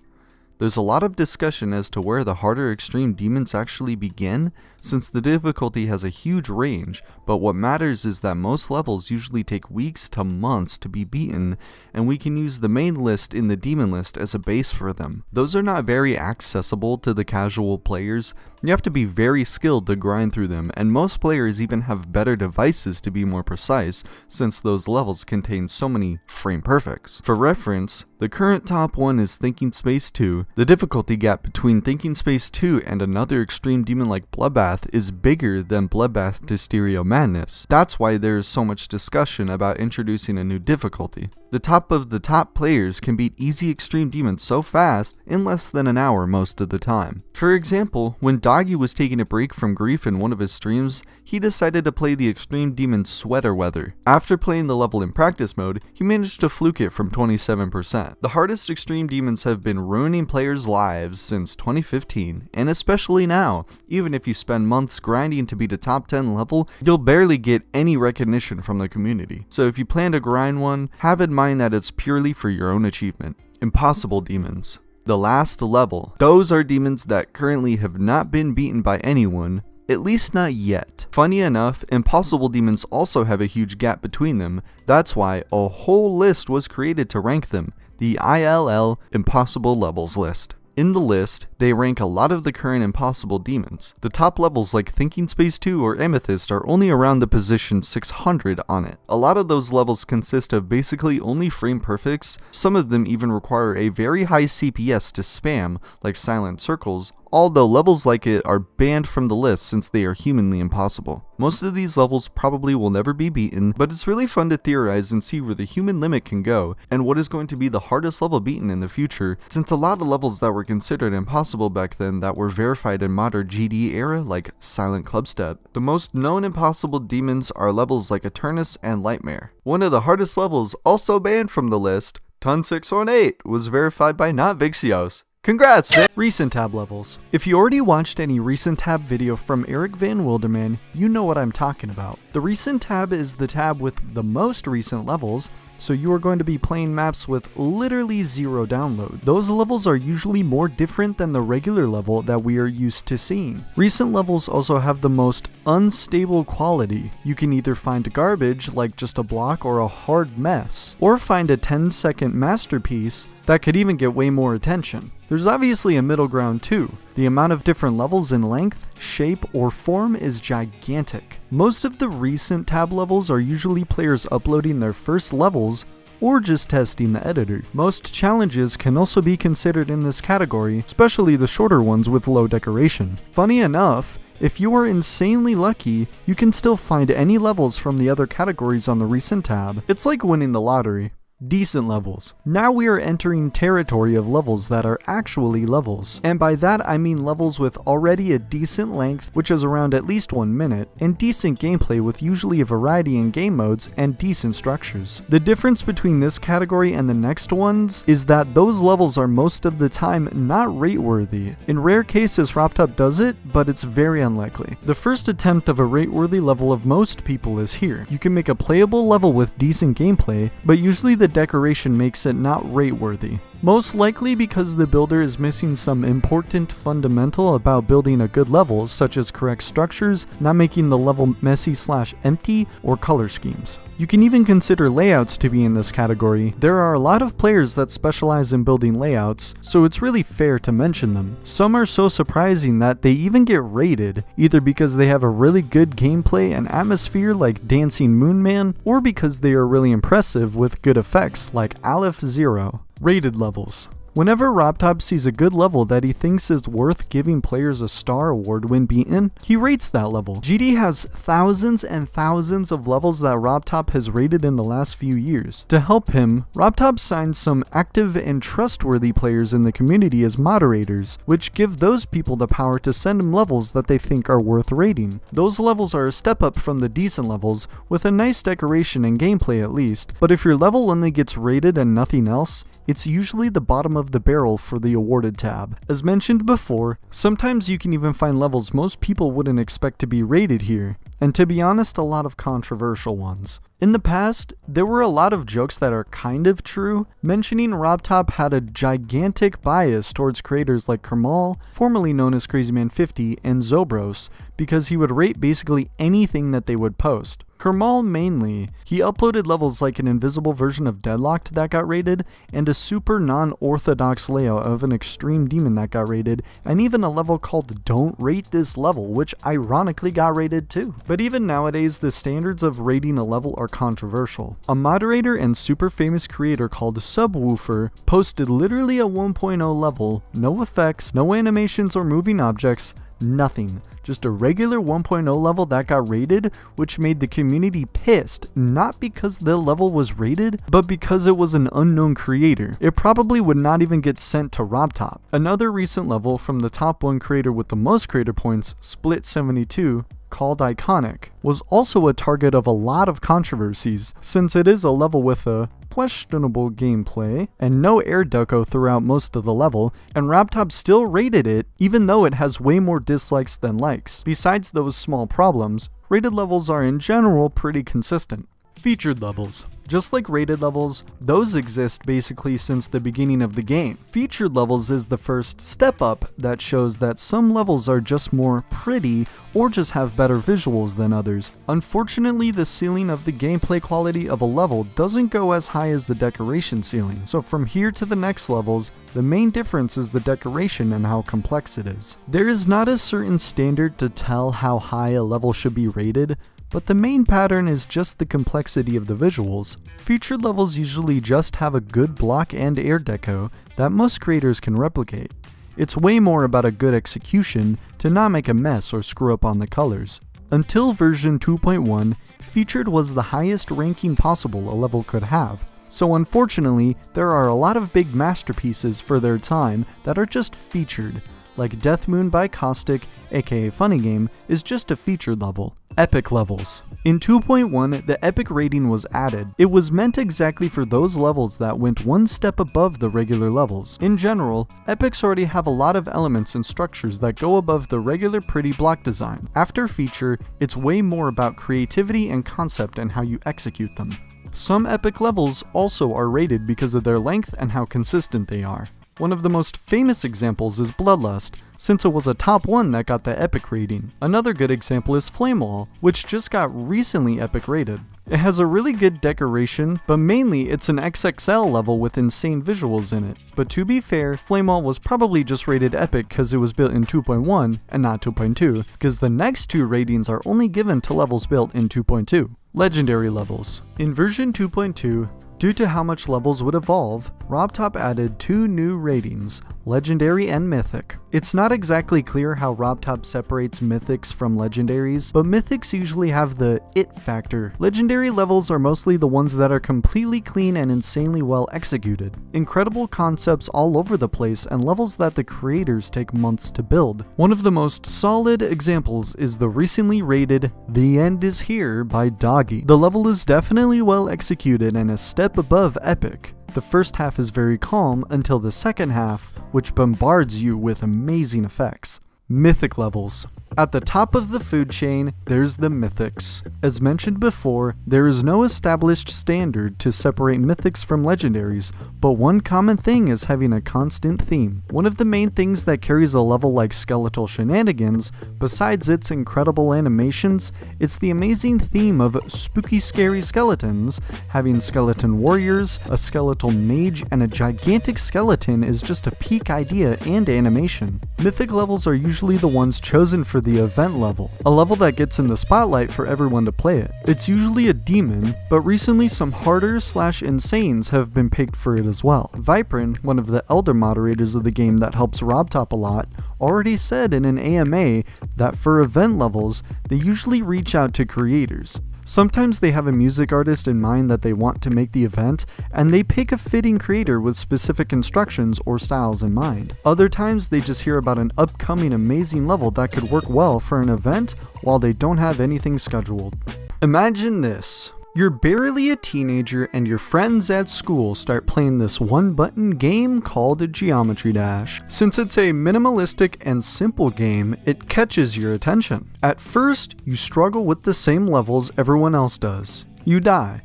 There's a lot of discussion as to where the harder extreme demons actually begin, since the difficulty has a huge range, but what matters is that most levels usually take weeks to months to be beaten, and we can use the main list in the demon list as a base for them. Those are not very accessible to the casual players. You have to be very skilled to grind through them, and most players even have better devices to be more precise, since those levels contain so many frame perfects. For reference, the current top one is Thinking Space 2. The difficulty gap between Thinking Space 2 and another extreme demon like Bloodbath is bigger than Bloodbath to Stereo Madness. That's why there is so much discussion about introducing a new difficulty. The top of the top players can beat easy extreme demons so fast in less than an hour most of the time. For example, when Doggy was taking a break from grief in one of his streams, he decided to play the extreme demon Sweater Weather. After playing the level in practice mode, he managed to fluke it from 27%. The hardest extreme demons have been ruining players' lives since 2015, and especially now. Even if you spend months grinding to beat a top 10 level, you'll barely get any recognition from the community. So if you plan to grind one, have in mind that it's purely for your own achievement. Impossible Demons. The last level. Those are demons that currently have not been beaten by anyone, at least not yet. Funny enough, impossible demons also have a huge gap between them. That's why a whole list was created to rank them, the ILL Impossible Levels list. In the list, they rank a lot of the current impossible demons. The top levels like Thinking Space 2 or Amethyst are only around the position 600 on it. A lot of those levels consist of basically only frame perfects, some of them even require a very high CPS to spam, like Silent Circles, although levels like it are banned from the list since they are humanly impossible. Most of these levels probably will never be beaten, but it's really fun to theorize and see where the human limit can go, and what is going to be the hardest level beaten in the future, since a lot of levels that were considered impossible back then that were verified in modern GD era, like Silent Clubstep. The most known impossible demons are levels like Eternus and Lightmare. One of the hardest levels also banned from the list, Ton 618, was verified by Not Vixios. Congrats, man! Recent tab levels. If you already watched any recent tab video from Eric Van Wilderman, you know what I'm talking about. The recent tab is the tab with the most recent levels, so you are going to be playing maps with literally zero download. Those levels are usually more different than the regular level that we are used to seeing. Recent levels also have the most unstable quality. You can either find garbage like just a block or a hard mess, or find a 10-second masterpiece that could even get way more attention. There's obviously a middle ground too. The amount of different levels in length, shape, or form is gigantic. Most of the recent tab levels are usually players uploading their first levels or just testing the editor. Most challenges can also be considered in this category, especially the shorter ones with low decoration. Funny enough, if you are insanely lucky, you can still find any levels from the other categories on the recent tab. It's like winning the lottery. Decent levels. Now we are entering territory of levels that are actually levels, and by that I mean levels with already a decent length, which is around at least 1 minute, and decent gameplay with usually a variety in game modes and decent structures. The difference between this category and the next ones is that those levels are most of the time not rate worthy. In rare cases RopTop does it, but it's very unlikely. The first attempt of a rate worthy level of most people is here. You can make a playable level with decent gameplay, but usually the decoration makes it not rate worthy. Most likely because the builder is missing some important fundamental about building a good level, such as correct structures, not making the level messy/empty, or color schemes. You can even consider layouts to be in this category. There are a lot of players that specialize in building layouts, so it's really fair to mention them. Some are so surprising that they even get rated, either because they have a really good gameplay and atmosphere like Dancing Moon Man, or because they are really impressive with good effects like Aleph Zero. Rated levels. Whenever RopTop sees a good level that he thinks is worth giving players a star award when beaten, he rates that level. GD has thousands and thousands of levels that RopTop has rated in the last few years. To help him, RopTop signed some active and trustworthy players in the community as moderators, which give those people the power to send him levels that they think are worth rating. Those levels are a step up from the decent levels, with a nice decoration and gameplay at least, but if your level only gets rated and nothing else, it's usually the bottom of the barrel for the awarded tab. As mentioned before, sometimes you can even find levels most people wouldn't expect to be rated here, and to be honest, a lot of controversial ones. In the past, there were a lot of jokes that are kind of true, mentioning RopTop had a gigantic bias towards creators like Kermal, formerly known as CrazyMan50, and Zobros, because he would rate basically anything that they would post. Kermal mainly. He uploaded levels like an invisible version of Deadlocked that got rated, and a super non-orthodox layout of an extreme demon that got rated, and even a level called Don't Rate This Level, which ironically got rated too. But even nowadays, the standards of rating a level are controversial. A moderator and super famous creator called Subwoofer posted literally a 1.0 level, no effects, no animations or moving objects, nothing. Just a regular 1.0 level that got rated, which made the community pissed, not because the level was rated, but because it was an unknown creator. It probably would not even get sent to RopTop. Another recent level from the top 1 creator with the most creator points, Split72, called Iconic, was also a target of a lot of controversies, since it is a level with a questionable gameplay and no air deco throughout most of the level, and RopTop still rated it even though it has way more dislikes than likes. Besides those small problems, rated levels are in general pretty consistent. Featured levels. Just like rated levels, those exist basically since the beginning of the game. Featured levels is the first step up that shows that some levels are just more pretty or just have better visuals than others. Unfortunately, the ceiling of the gameplay quality of a level doesn't go as high as the decoration ceiling, so from here to the next levels, the main difference is the decoration and how complex it is. There is not a certain standard to tell how high a level should be rated, but the main pattern is just the complexity of the visuals. Featured levels usually just have a good block and air deco that most creators can replicate. It's way more about a good execution to not make a mess or screw up on the colors. Until version 2.1, featured was the highest ranking possible a level could have. So unfortunately, there are a lot of big masterpieces for their time that are just featured, like Death Moon by Caustic, aka Funny Game, is just a featured level. Epic levels. In 2.1, the epic rating was added. It was meant exactly for those levels that went one step above the regular levels. In general, epics already have a lot of elements and structures that go above the regular pretty block design. After feature, it's way more about creativity and concept and how you execute them. Some epic levels also are rated because of their length and how consistent they are. One of the most famous examples is Bloodlust, since it was a top 1 that got the epic rating. Another good example is Flamewall, which just got recently epic rated. It has a really good decoration, but mainly it's an XXL level with insane visuals in it. But to be fair, Flamewall was probably just rated epic because it was built in 2.1 and not 2.2, because the next 2 ratings are only given to levels built in 2.2. Legendary levels. In version 2.2, due to how much levels would evolve, RobTop added 2 new ratings, Legendary and Mythic. It's not exactly clear how RobTop separates Mythics from Legendaries, but Mythics usually have the it factor. Legendary levels are mostly the ones that are completely clean and insanely well executed. Incredible concepts all over the place and levels that the creators take months to build. One of the most solid examples is the recently rated The End Is Here by Doggy. The level is definitely well executed and a step above epic. The first half is very calm until the second half, which bombards you with amazing effects. Mythic levels. At the top of the food chain, there's the Mythics. As mentioned before, there is no established standard to separate Mythics from Legendaries, but one common thing is having a constant theme. One of the main things that carries a level like Skeletal Shenanigans, besides its incredible animations, it's the amazing theme of spooky scary skeletons. Having skeleton warriors, a skeletal mage, and a gigantic skeleton is just a peak idea and animation. Mythic levels are usually the ones chosen for the event level, a level that gets in the spotlight for everyone to play it. It's usually a demon, but recently some harder/insanes have been picked for it as well. Viprin, one of the elder moderators of the game that helps RobTop a lot, already said in an AMA that for event levels, they usually reach out to creators. Sometimes they have a music artist in mind that they want to make the event, and they pick a fitting creator with specific instructions or styles in mind. Other times they just hear about an upcoming amazing level that could work well for an event while they don't have anything scheduled. Imagine this. You're barely a teenager and your friends at school start playing this one-button game called Geometry Dash. Since it's a minimalistic and simple game, it catches your attention. At first, you struggle with the same levels everyone else does. You die.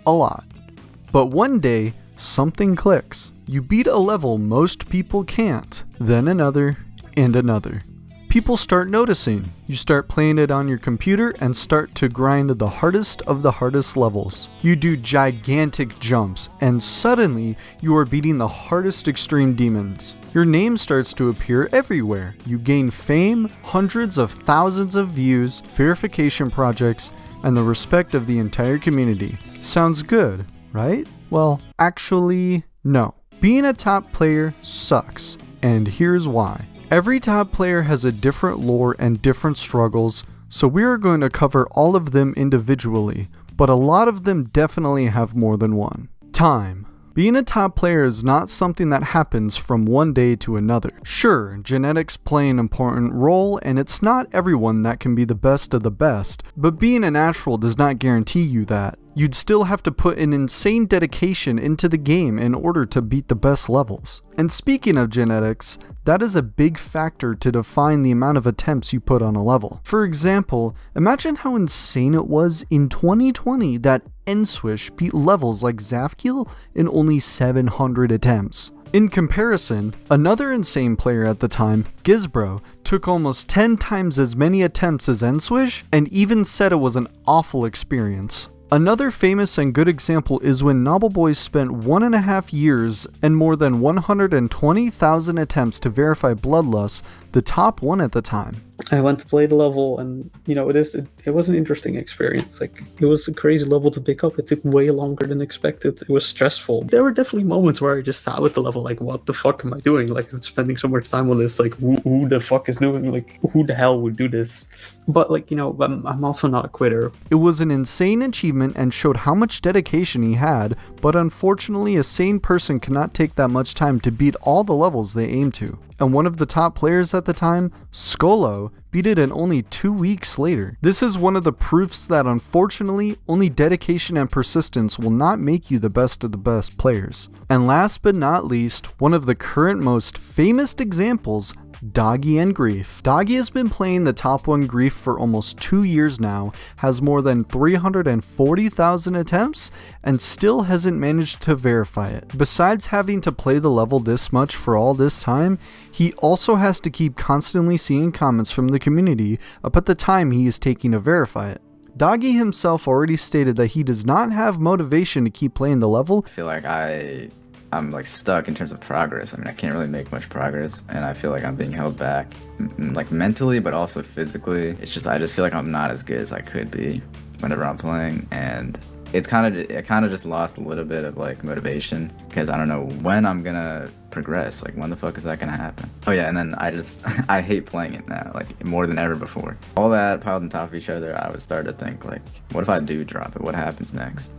A lot. But one day, something clicks. You beat a level most people can't, then another, and another. People start noticing. You start playing it on your computer and start to grind the hardest of the hardest levels. You do gigantic jumps, and suddenly you are beating the hardest extreme demons. Your name starts to appear everywhere. You gain fame, hundreds of thousands of views, verification projects, and the respect of the entire community. Sounds good, right? Well, actually, no. Being a top player sucks, and here's why. Every top player has a different lore and different struggles, so we are going to cover all of them individually, but a lot of them definitely have more than one. Time. Being a top player is not something that happens from one day to another. Sure, genetics play an important role, and it's not everyone that can be the best of the best, but being a natural does not guarantee you that. You'd still have to put an insane dedication into the game in order to beat the best levels. And speaking of genetics, that is a big factor to define the amount of attempts you put on a level. For example, imagine how insane it was in 2020 that N-Swish beat levels like Zafkiel in only 700 attempts. In comparison, another insane player at the time, Gizbro, took almost 10 times as many attempts as N-Swish and even said it was an awful experience. Another famous and good example is when Nobbleboy spent 1.5 years and more than 120,000 attempts to verify Bloodlust, the top one at the time. I went to play the level, and it was an interesting experience. Like, it was a crazy level to pick up. It took way longer than expected. It was stressful. There were definitely moments where I just sat with the level like, what the fuck am I doing? Like, I'm spending so much time on this. Like, who the fuck is doing, like, who the hell would do this? But like, I'm also not a quitter. It was an insane achievement and showed how much dedication he had, but unfortunately a sane person cannot take that much time to beat all the levels they aim to. And one of the top players at the time, Skolo, beat it in only 2 weeks later. This is one of the proofs that unfortunately, only dedication and persistence will not make you the best of the best players. And last but not least, one of the current most famous examples, Doggy and Grief. Doggy has been playing the top 1 Grief for almost 2 years now, has more than 340,000 attempts, and still hasn't managed to verify it. Besides having to play the level this much for all this time, he also has to keep constantly seeing comments from the community about the time he is taking to verify it. Doggy himself already stated that he does not have motivation to keep playing the level. I feel like I'm like stuck in terms of progress. I mean, I can't really make much progress, and I feel like I'm being held back, like mentally, but also physically. I just feel like I'm not as good as I could be whenever I'm playing, and it kind of just lost a little bit of like motivation, because I don't know when I'm gonna progress. Like, when the fuck is that gonna happen? Oh yeah, and then I hate playing it now, like more than ever before. All that piled on top of each other, I would start to think like, what if I do drop it? What happens next?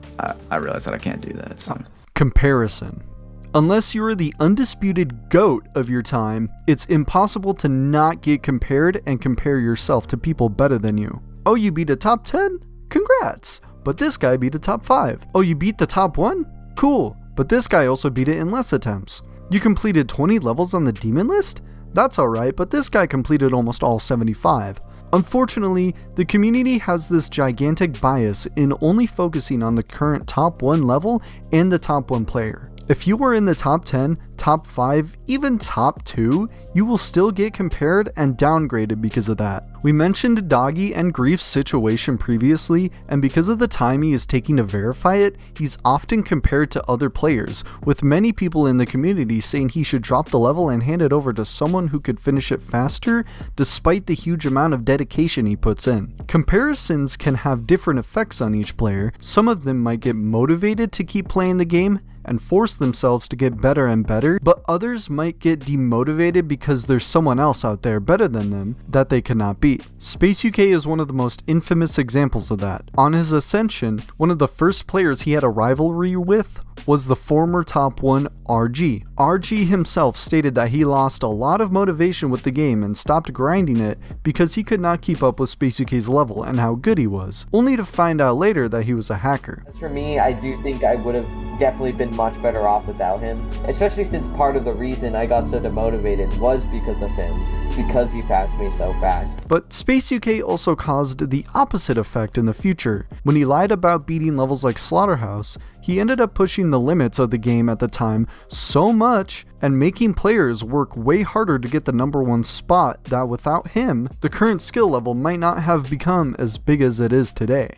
I realized that I can't do that. So comparison. Unless you are the undisputed GOAT of your time, it's impossible to not get compared and compare yourself to people better than you. Oh, you beat a top 10? Congrats! But this guy beat a top 5. Oh, you beat the top 1? Cool. But this guy also beat it in less attempts. You completed 20 levels on the demon list? That's alright, but this guy completed almost all 75. Unfortunately, the community has this gigantic bias in only focusing on the current top 1 level and the top 1 player. If you were in the top 10, top 5, even top 2, you will still get compared and downgraded because of that. We mentioned Doggy and Grief's situation previously, and because of the time he is taking to verify it, he's often compared to other players, with many people in the community saying he should drop the level and hand it over to someone who could finish it faster, despite the huge amount of dedication he puts in. Comparisons can have different effects on each player. Some of them might get motivated to keep playing the game and force themselves to get better and better, but others might get demotivated because there's someone else out there better than them that they cannot beat. Space UK is one of the most infamous examples of that. On his ascension, one of the first players he had a rivalry with was the former top 1 RG. RG himself stated that he lost a lot of motivation with the game and stopped grinding it because he could not keep up with Space UK's level and how good he was, only to find out later that he was a hacker. As for me, I do think I would have definitely been much better off without him, especially since part of the reason I got so demotivated was because of him, because he passed me so fast. But Space UK also caused the opposite effect in the future. When he lied about beating levels like Slaughterhouse, he ended up pushing the limits of the game at the time so much and making players work way harder to get the number 1 spot that without him, the current skill level might not have become as big as it is today.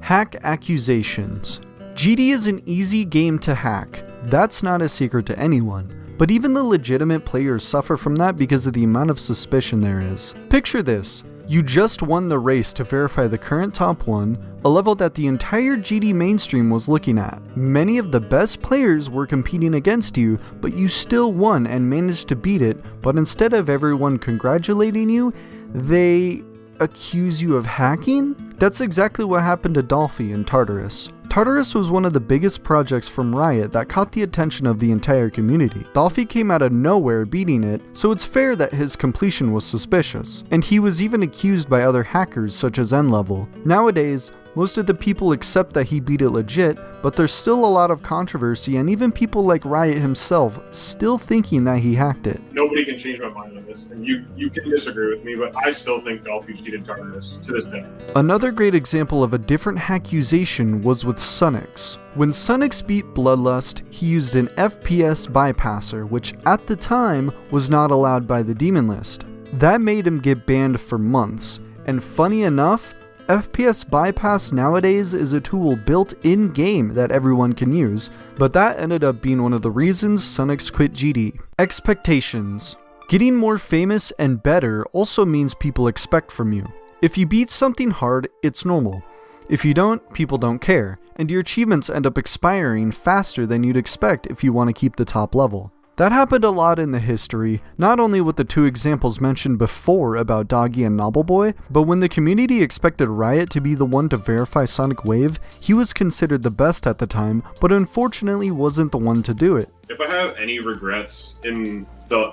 Hack accusations. GD is an easy game to hack. That's not a secret to anyone. But even the legitimate players suffer from that because of the amount of suspicion there is. Picture this. You just won the race to verify the current top 1, a level that the entire GD mainstream was looking at. Many of the best players were competing against you, but you still won and managed to beat it, but instead of everyone congratulating you, they accuse you of hacking? That's exactly what happened to Dolphy in Tartarus. Tartarus was one of the biggest projects from Riot that caught the attention of the entire community. Dolphy came out of nowhere beating it, so it's fair that his completion was suspicious. And he was even accused by other hackers such as N-Level. Nowadays, most of the people accept that he beat it legit, but there's still a lot of controversy and even people like Riot himself still thinking that he hacked it. Nobody can change my mind on this, and you can disagree with me, but I still think Dolphy cheated Tartarus to this day. Another great example of a different hackuzation was with SunX. When SunX beat Bloodlust, he used an FPS bypasser, which at the time was not allowed by the demon list. That made him get banned for months, and funny enough, FPS bypass nowadays is a tool built in-game that everyone can use, but that ended up being one of the reasons SunX quit GD. Expectations. Getting more famous and better also means people expect from you. If you beat something hard, it's normal. If you don't, people don't care, and your achievements end up expiring faster than you'd expect if you want to keep the top level. That happened a lot in the history, not only with the two examples mentioned before about Doggy and Nobbleboy, but when the community expected Riot to be the one to verify Sonic Wave, he was considered the best at the time, but unfortunately wasn't the one to do it. If I have any regrets in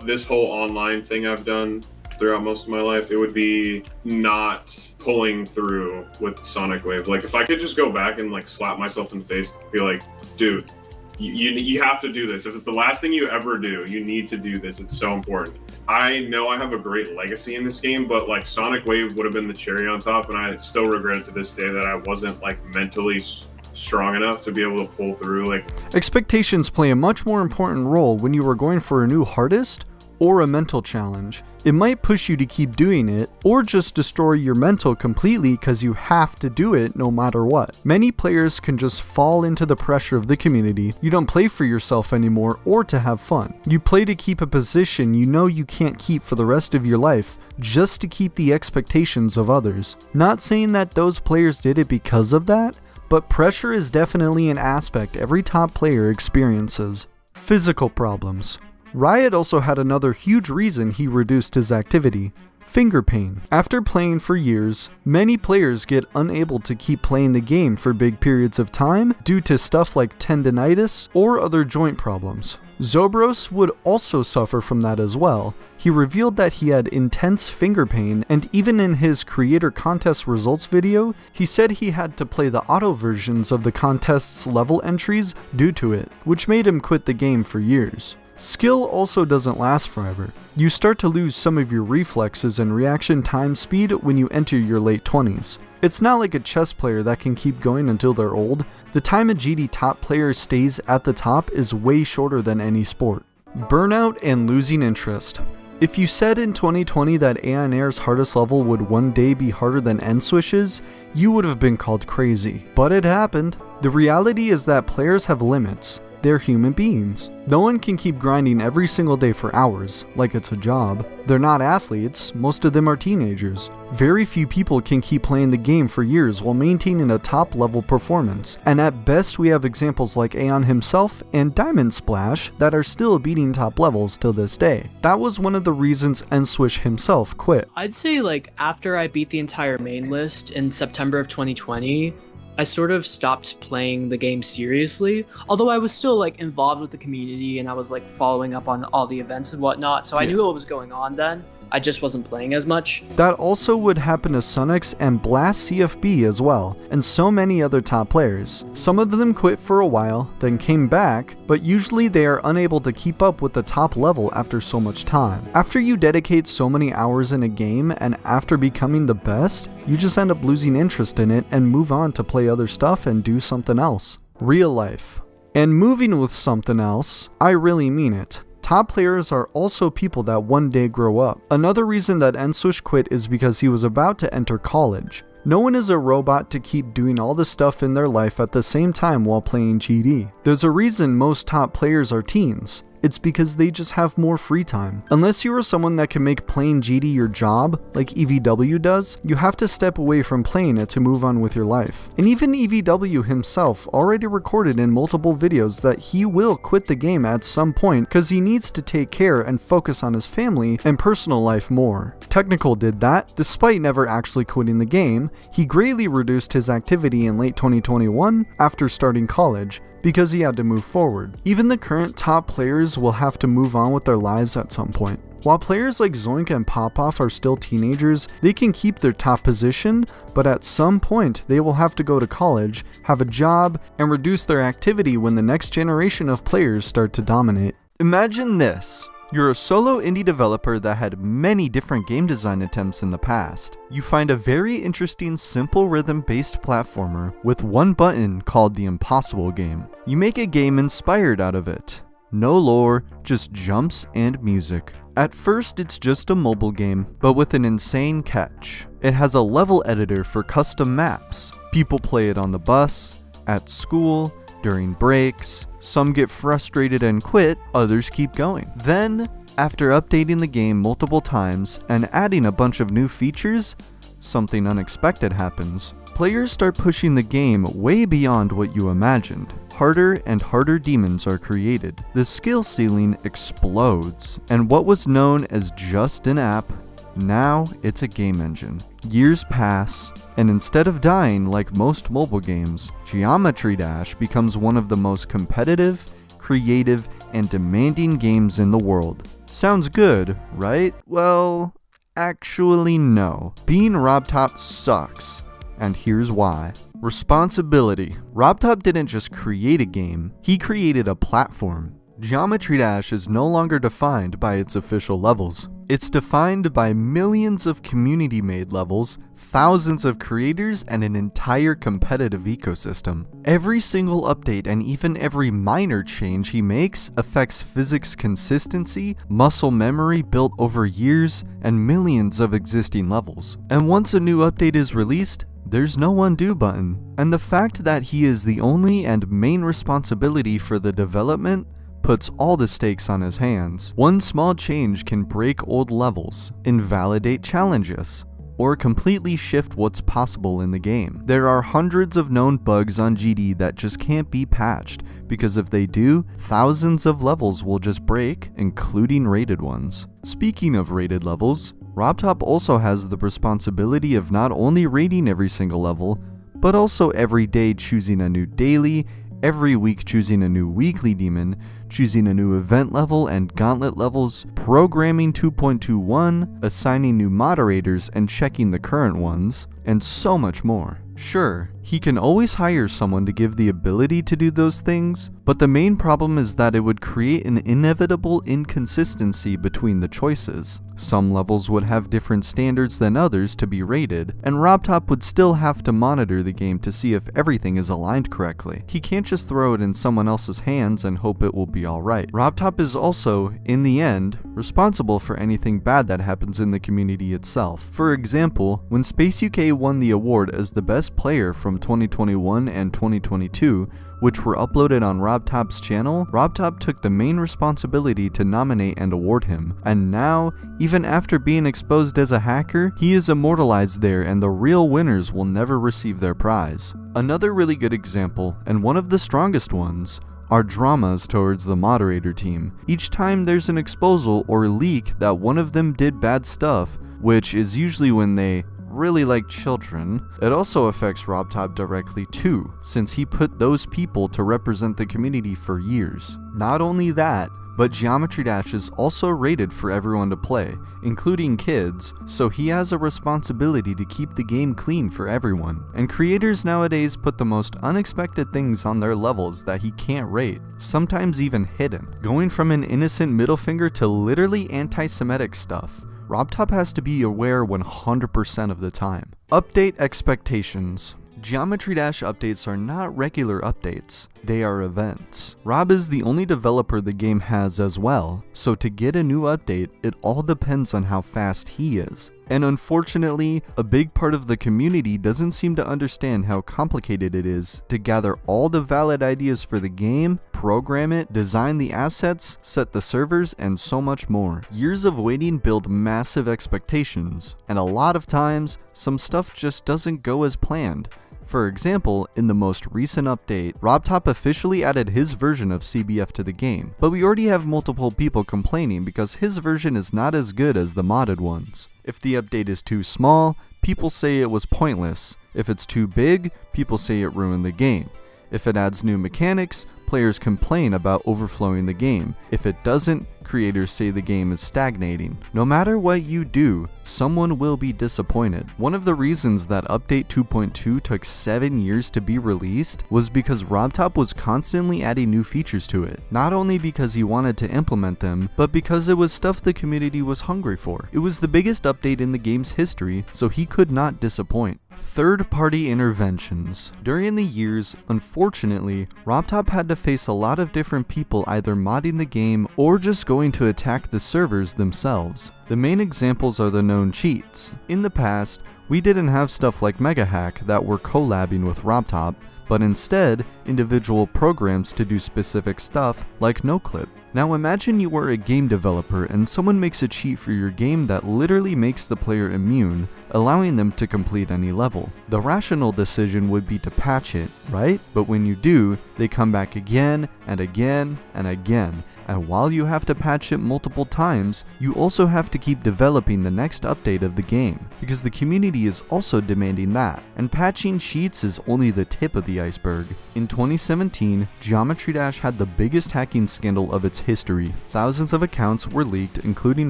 this whole online thing I've done throughout most of my life, it would be not pulling through with Sonic Wave. Like, if I could just go back and like slap myself in the face, be like, dude, you have to do this. If it's the last thing you ever do, you need to do this. It's so important. I know I have a great legacy in this game, but like Sonic Wave would have been the cherry on top, and I still regret it to this day that I wasn't like mentally strong enough to be able to pull through. Like, expectations play a much more important role when you are going for a new hardest or a mental challenge. It might push you to keep doing it, or just destroy your mental completely because you have to do it no matter what. Many players can just fall into the pressure of the community. You don't play for yourself anymore or to have fun. You play to keep a position you know you can't keep for the rest of your life, just to keep the expectations of others. Not saying that those players did it because of that, but pressure is definitely an aspect every top player experiences. Physical problems. Riot also had another huge reason he reduced his activity: finger pain. After playing for years, many players get unable to keep playing the game for big periods of time due to stuff like tendinitis or other joint problems. Zobros would also suffer from that as well. He revealed that he had intense finger pain, and even in his creator contest results video, he said he had to play the auto versions of the contest's level entries due to it, which made him quit the game for years. Skill also doesn't last forever. You start to lose some of your reflexes and reaction time speed when you enter your late 20s. It's not like a chess player that can keep going until they're old. The time a GD top player stays at the top is way shorter than any sport. Burnout and losing interest. If you said in 2020 that Aeon Air's hardest level would one day be harder than N-Swish's, you would have been called crazy. But it happened. The reality is that players have limits. They're human beings. No one can keep grinding every single day for hours, like it's a job. They're not athletes, most of them are teenagers. Very few people can keep playing the game for years while maintaining a top level performance, and at best we have examples like Aeon himself and Diamond Splash that are still beating top levels till this day. That was one of the reasons N-Swish himself quit. I'd say like after I beat the entire main list in September of 2020, I sort of stopped playing the game seriously, although I was still like involved with the community and I was like following up on all the events and whatnot, so I knew what was going on then. I just wasn't playing as much. That also would happen to SunX and Blast CFB as well, and so many other top players. Some of them quit for a while, then came back, but usually they are unable to keep up with the top level after so much time. After you dedicate so many hours in a game, and after becoming the best, you just end up losing interest in it and move on to play other stuff and do something else. Real life. And moving with something else, I really mean it. Top players are also people that one day grow up. Another reason that N-Swish quit is because he was about to enter college. No one is a robot to keep doing all the stuff in their life at the same time while playing GD. There's a reason most top players are teens. It's because they just have more free time. Unless you are someone that can make playing GD your job, like EVW does, you have to step away from playing it to move on with your life. And even EVW himself already recorded in multiple videos that he will quit the game at some point because he needs to take care and focus on his family and personal life more. Technical did that. Despite never actually quitting the game, he greatly reduced his activity in late 2021 after starting college, because he had to move forward. Even the current top players will have to move on with their lives at some point. While players like Zoink and Popoff are still teenagers, they can keep their top position, but at some point they will have to go to college, have a job, and reduce their activity when the next generation of players start to dominate. Imagine this. You're a solo indie developer that had many different game design attempts in the past. You find a very interesting simple rhythm-based platformer with one button called the Impossible game. You make a game inspired out of it. No lore, just jumps and music. At first it's just a mobile game, but with an insane catch. It has a level editor for custom maps. People play it on the bus, at school, during breaks. Some get frustrated and quit, others keep going. Then, after updating the game multiple times and adding a bunch of new features, something unexpected happens. Players start pushing the game way beyond what you imagined. Harder and harder demons are created. The skill ceiling explodes, and what was known as just an app, now it's a game engine. Years pass, and instead of dying like most mobile games, Geometry Dash becomes one of the most competitive, creative, and demanding games in the world. Sounds good, right? Well, actually no. Being RobTop sucks, and here's why. Responsibility. RobTop didn't just create a game, he created a platform. Geometry Dash is no longer defined by its official levels. It's defined by millions of community-made levels, thousands of creators, and an entire competitive ecosystem. Every single update and even every minor change he makes affects physics consistency, muscle memory built over years, and millions of existing levels. And once a new update is released, there's no undo button. And the fact that he is the only and main responsibility for the development puts all the stakes on his hands. One small change can break old levels, invalidate challenges, or completely shift what's possible in the game. There are hundreds of known bugs on GD that just can't be patched, because if they do, thousands of levels will just break, including rated ones. Speaking of rated levels, RobTop also has the responsibility of not only rating every single level, but also every day choosing a new daily, every week choosing a new weekly demon, choosing a new event level and gauntlet levels, programming 2.21, assigning new moderators and checking the current ones, and so much more. Sure, he can always hire someone to give the ability to do those things, but the main problem is that it would create an inevitable inconsistency between the choices. Some levels would have different standards than others to be rated, and RobTop would still have to monitor the game to see if everything is aligned correctly. He can't just throw it in someone else's hands and hope it will be alright. RobTop is also, in the end, responsible for anything bad that happens in the community itself. For example, when Space UK won the award as the best player from 2021 and 2022, which were uploaded on RobTop's channel, RobTop took the main responsibility to nominate and award him. And now, even after being exposed as a hacker, he is immortalized there and the real winners will never receive their prize. Another really good example, and one of the strongest ones, are dramas towards the moderator team. Each time there's an exposal or leak that one of them did bad stuff, which is usually when they really like children, it also affects RobTop directly too, since he put those people to represent the community for years. Not only that, but Geometry Dash is also rated for everyone to play, including kids, so he has a responsibility to keep the game clean for everyone. And creators nowadays put the most unexpected things on their levels that he can't rate, sometimes even hidden, going from an innocent middle finger to literally anti-Semitic stuff. RobTop has to be aware 100% of the time. Update expectations. Geometry Dash updates are not regular updates, they are events. Rob is the only developer the game has as well, so to get a new update, it all depends on how fast he is. And unfortunately, a big part of the community doesn't seem to understand how complicated it is to gather all the valid ideas for the game, program it, design the assets, set the servers, and so much more. Years of waiting build massive expectations, and a lot of times, some stuff just doesn't go as planned. For example, in the most recent update, RobTop officially added his version of CBF to the game, but we already have multiple people complaining because his version is not as good as the modded ones. If the update is too small, people say it was pointless. If it's too big, people say it ruined the game. If it adds new mechanics, players complain about overflowing the game. If it doesn't, creators say the game is stagnating. No matter what you do, someone will be disappointed. One of the reasons that Update 2.2 took 7 years to be released was because RobTop was constantly adding new features to it. Not only because he wanted to implement them, but because it was stuff the community was hungry for. It was the biggest update in the game's history, so he could not disappoint. Third-party interventions. During the years, unfortunately, RobTop had to face a lot of different people either modding the game or just going to attack the servers themselves. The main examples are the known cheats. In the past, we didn't have stuff like MegaHack that were collabing with RobTop, but instead, individual programs to do specific stuff like NoClip. Now imagine you were a game developer and someone makes a cheat for your game that literally makes the player immune, allowing them to complete any level. The rational decision would be to patch it, right? But when you do, they come back again and again and again. And while you have to patch it multiple times, you also have to keep developing the next update of the game, because the community is also demanding that. And patching cheats is only the tip of the iceberg. In 2017, Geometry Dash had the biggest hacking scandal of its history. Thousands of accounts were leaked, including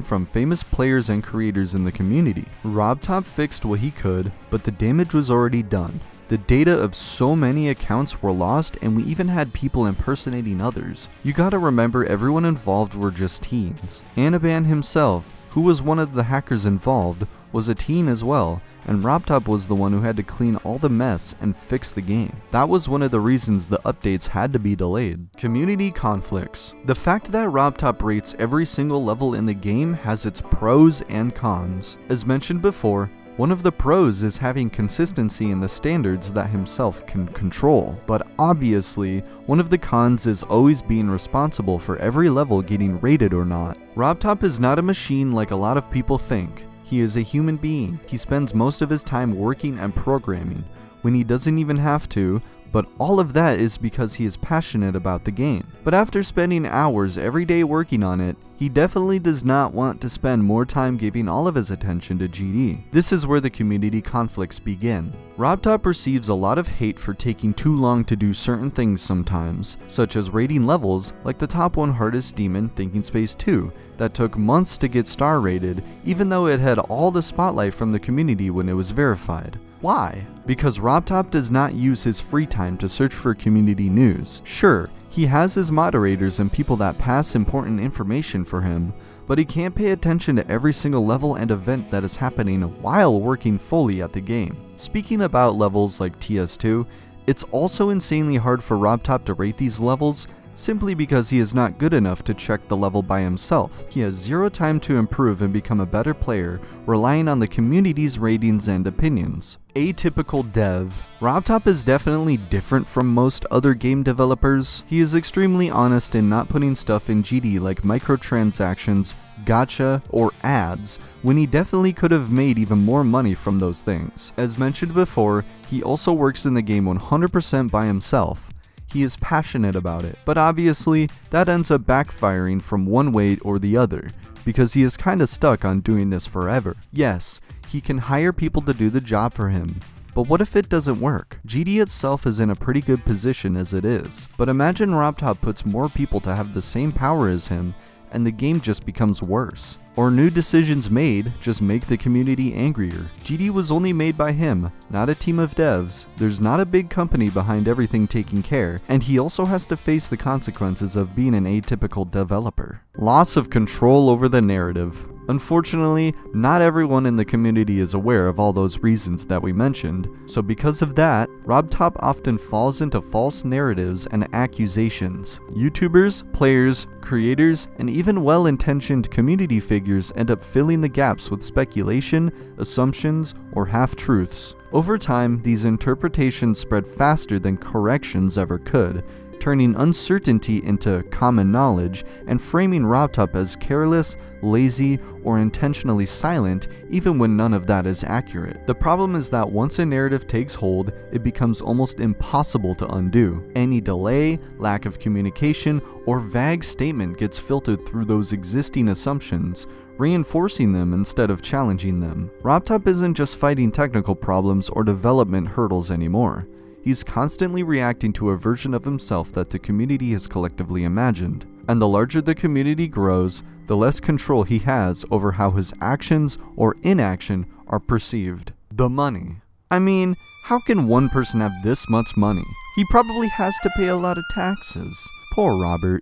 from famous players and creators in the community. RobTop fixed what he could, but the damage was already done. The data of so many accounts were lost, and we even had people impersonating others. You gotta remember, everyone involved were just teens. Anaban himself, who was one of the hackers involved, was a teen as well, and RobTop was the one who had to clean all the mess and fix the game. That was one of the reasons the updates had to be delayed. Community conflicts. The fact that RobTop rates every single level in the game has its pros and cons. As mentioned before, one of the pros is having consistency in the standards that himself can control, but obviously, one of the cons is always being responsible for every level getting rated or not. RobTop is not a machine like a lot of people think. He is a human being. He spends most of his time working and programming, when he doesn't even have to, but all of that is because he is passionate about the game. But after spending hours every day working on it, he definitely does not want to spend more time giving all of his attention to GD. This is where the community conflicts begin. RobTop receives a lot of hate for taking too long to do certain things sometimes, such as rating levels like the top 1 hardest demon, Thinking Space 2, that took months to get star rated, even though it had all the spotlight from the community when it was verified. Why? Because RobTop does not use his free time to search for community news. Sure, he has his moderators and people that pass important information for him, but he can't pay attention to every single level and event that is happening while working fully at the game. Speaking about levels like TS2, it's also insanely hard for RobTop to rate these levels simply because he is not good enough to check the level by himself. He has zero time to improve and become a better player, relying on the community's ratings and opinions. Atypical Dev. RobTop is definitely different from most other game developers. He is extremely honest in not putting stuff in GD like microtransactions, gacha, or ads, when he definitely could have made even more money from those things. As mentioned before, he also works in the game 100% by himself. He is passionate about it, but obviously that ends up backfiring from one way or the other, because he is kinda stuck on doing this forever. Yes, he can hire people to do the job for him, but what if it doesn't work? GD itself is in a pretty good position as it is, but imagine RobTop puts more people to have the same power as him, and the game just becomes worse. Or new decisions made just make the community angrier. GD was only made by him, not a team of devs. There's not a big company behind everything taking care, and he also has to face the consequences of being an atypical developer. Loss of control over the narrative. Unfortunately, not everyone in the community is aware of all those reasons that we mentioned, so because of that, RobTop often falls into false narratives and accusations. YouTubers, players, creators, and even well-intentioned community figures end up filling the gaps with speculation, assumptions, or half-truths. Over time, these interpretations spread faster than corrections ever could, turning uncertainty into common knowledge and framing RobTop as careless, lazy, or intentionally silent even when none of that is accurate. The problem is that once a narrative takes hold, it becomes almost impossible to undo. Any delay, lack of communication, or vague statement gets filtered through those existing assumptions, reinforcing them instead of challenging them. RobTop isn't just fighting technical problems or development hurdles anymore. he's constantly reacting to a version of himself that the community has collectively imagined. And the larger the community grows, the less control he has over how his actions or inaction are perceived. The money. I mean, how can one person have this much money? He probably has to pay a lot of taxes. Poor Robert.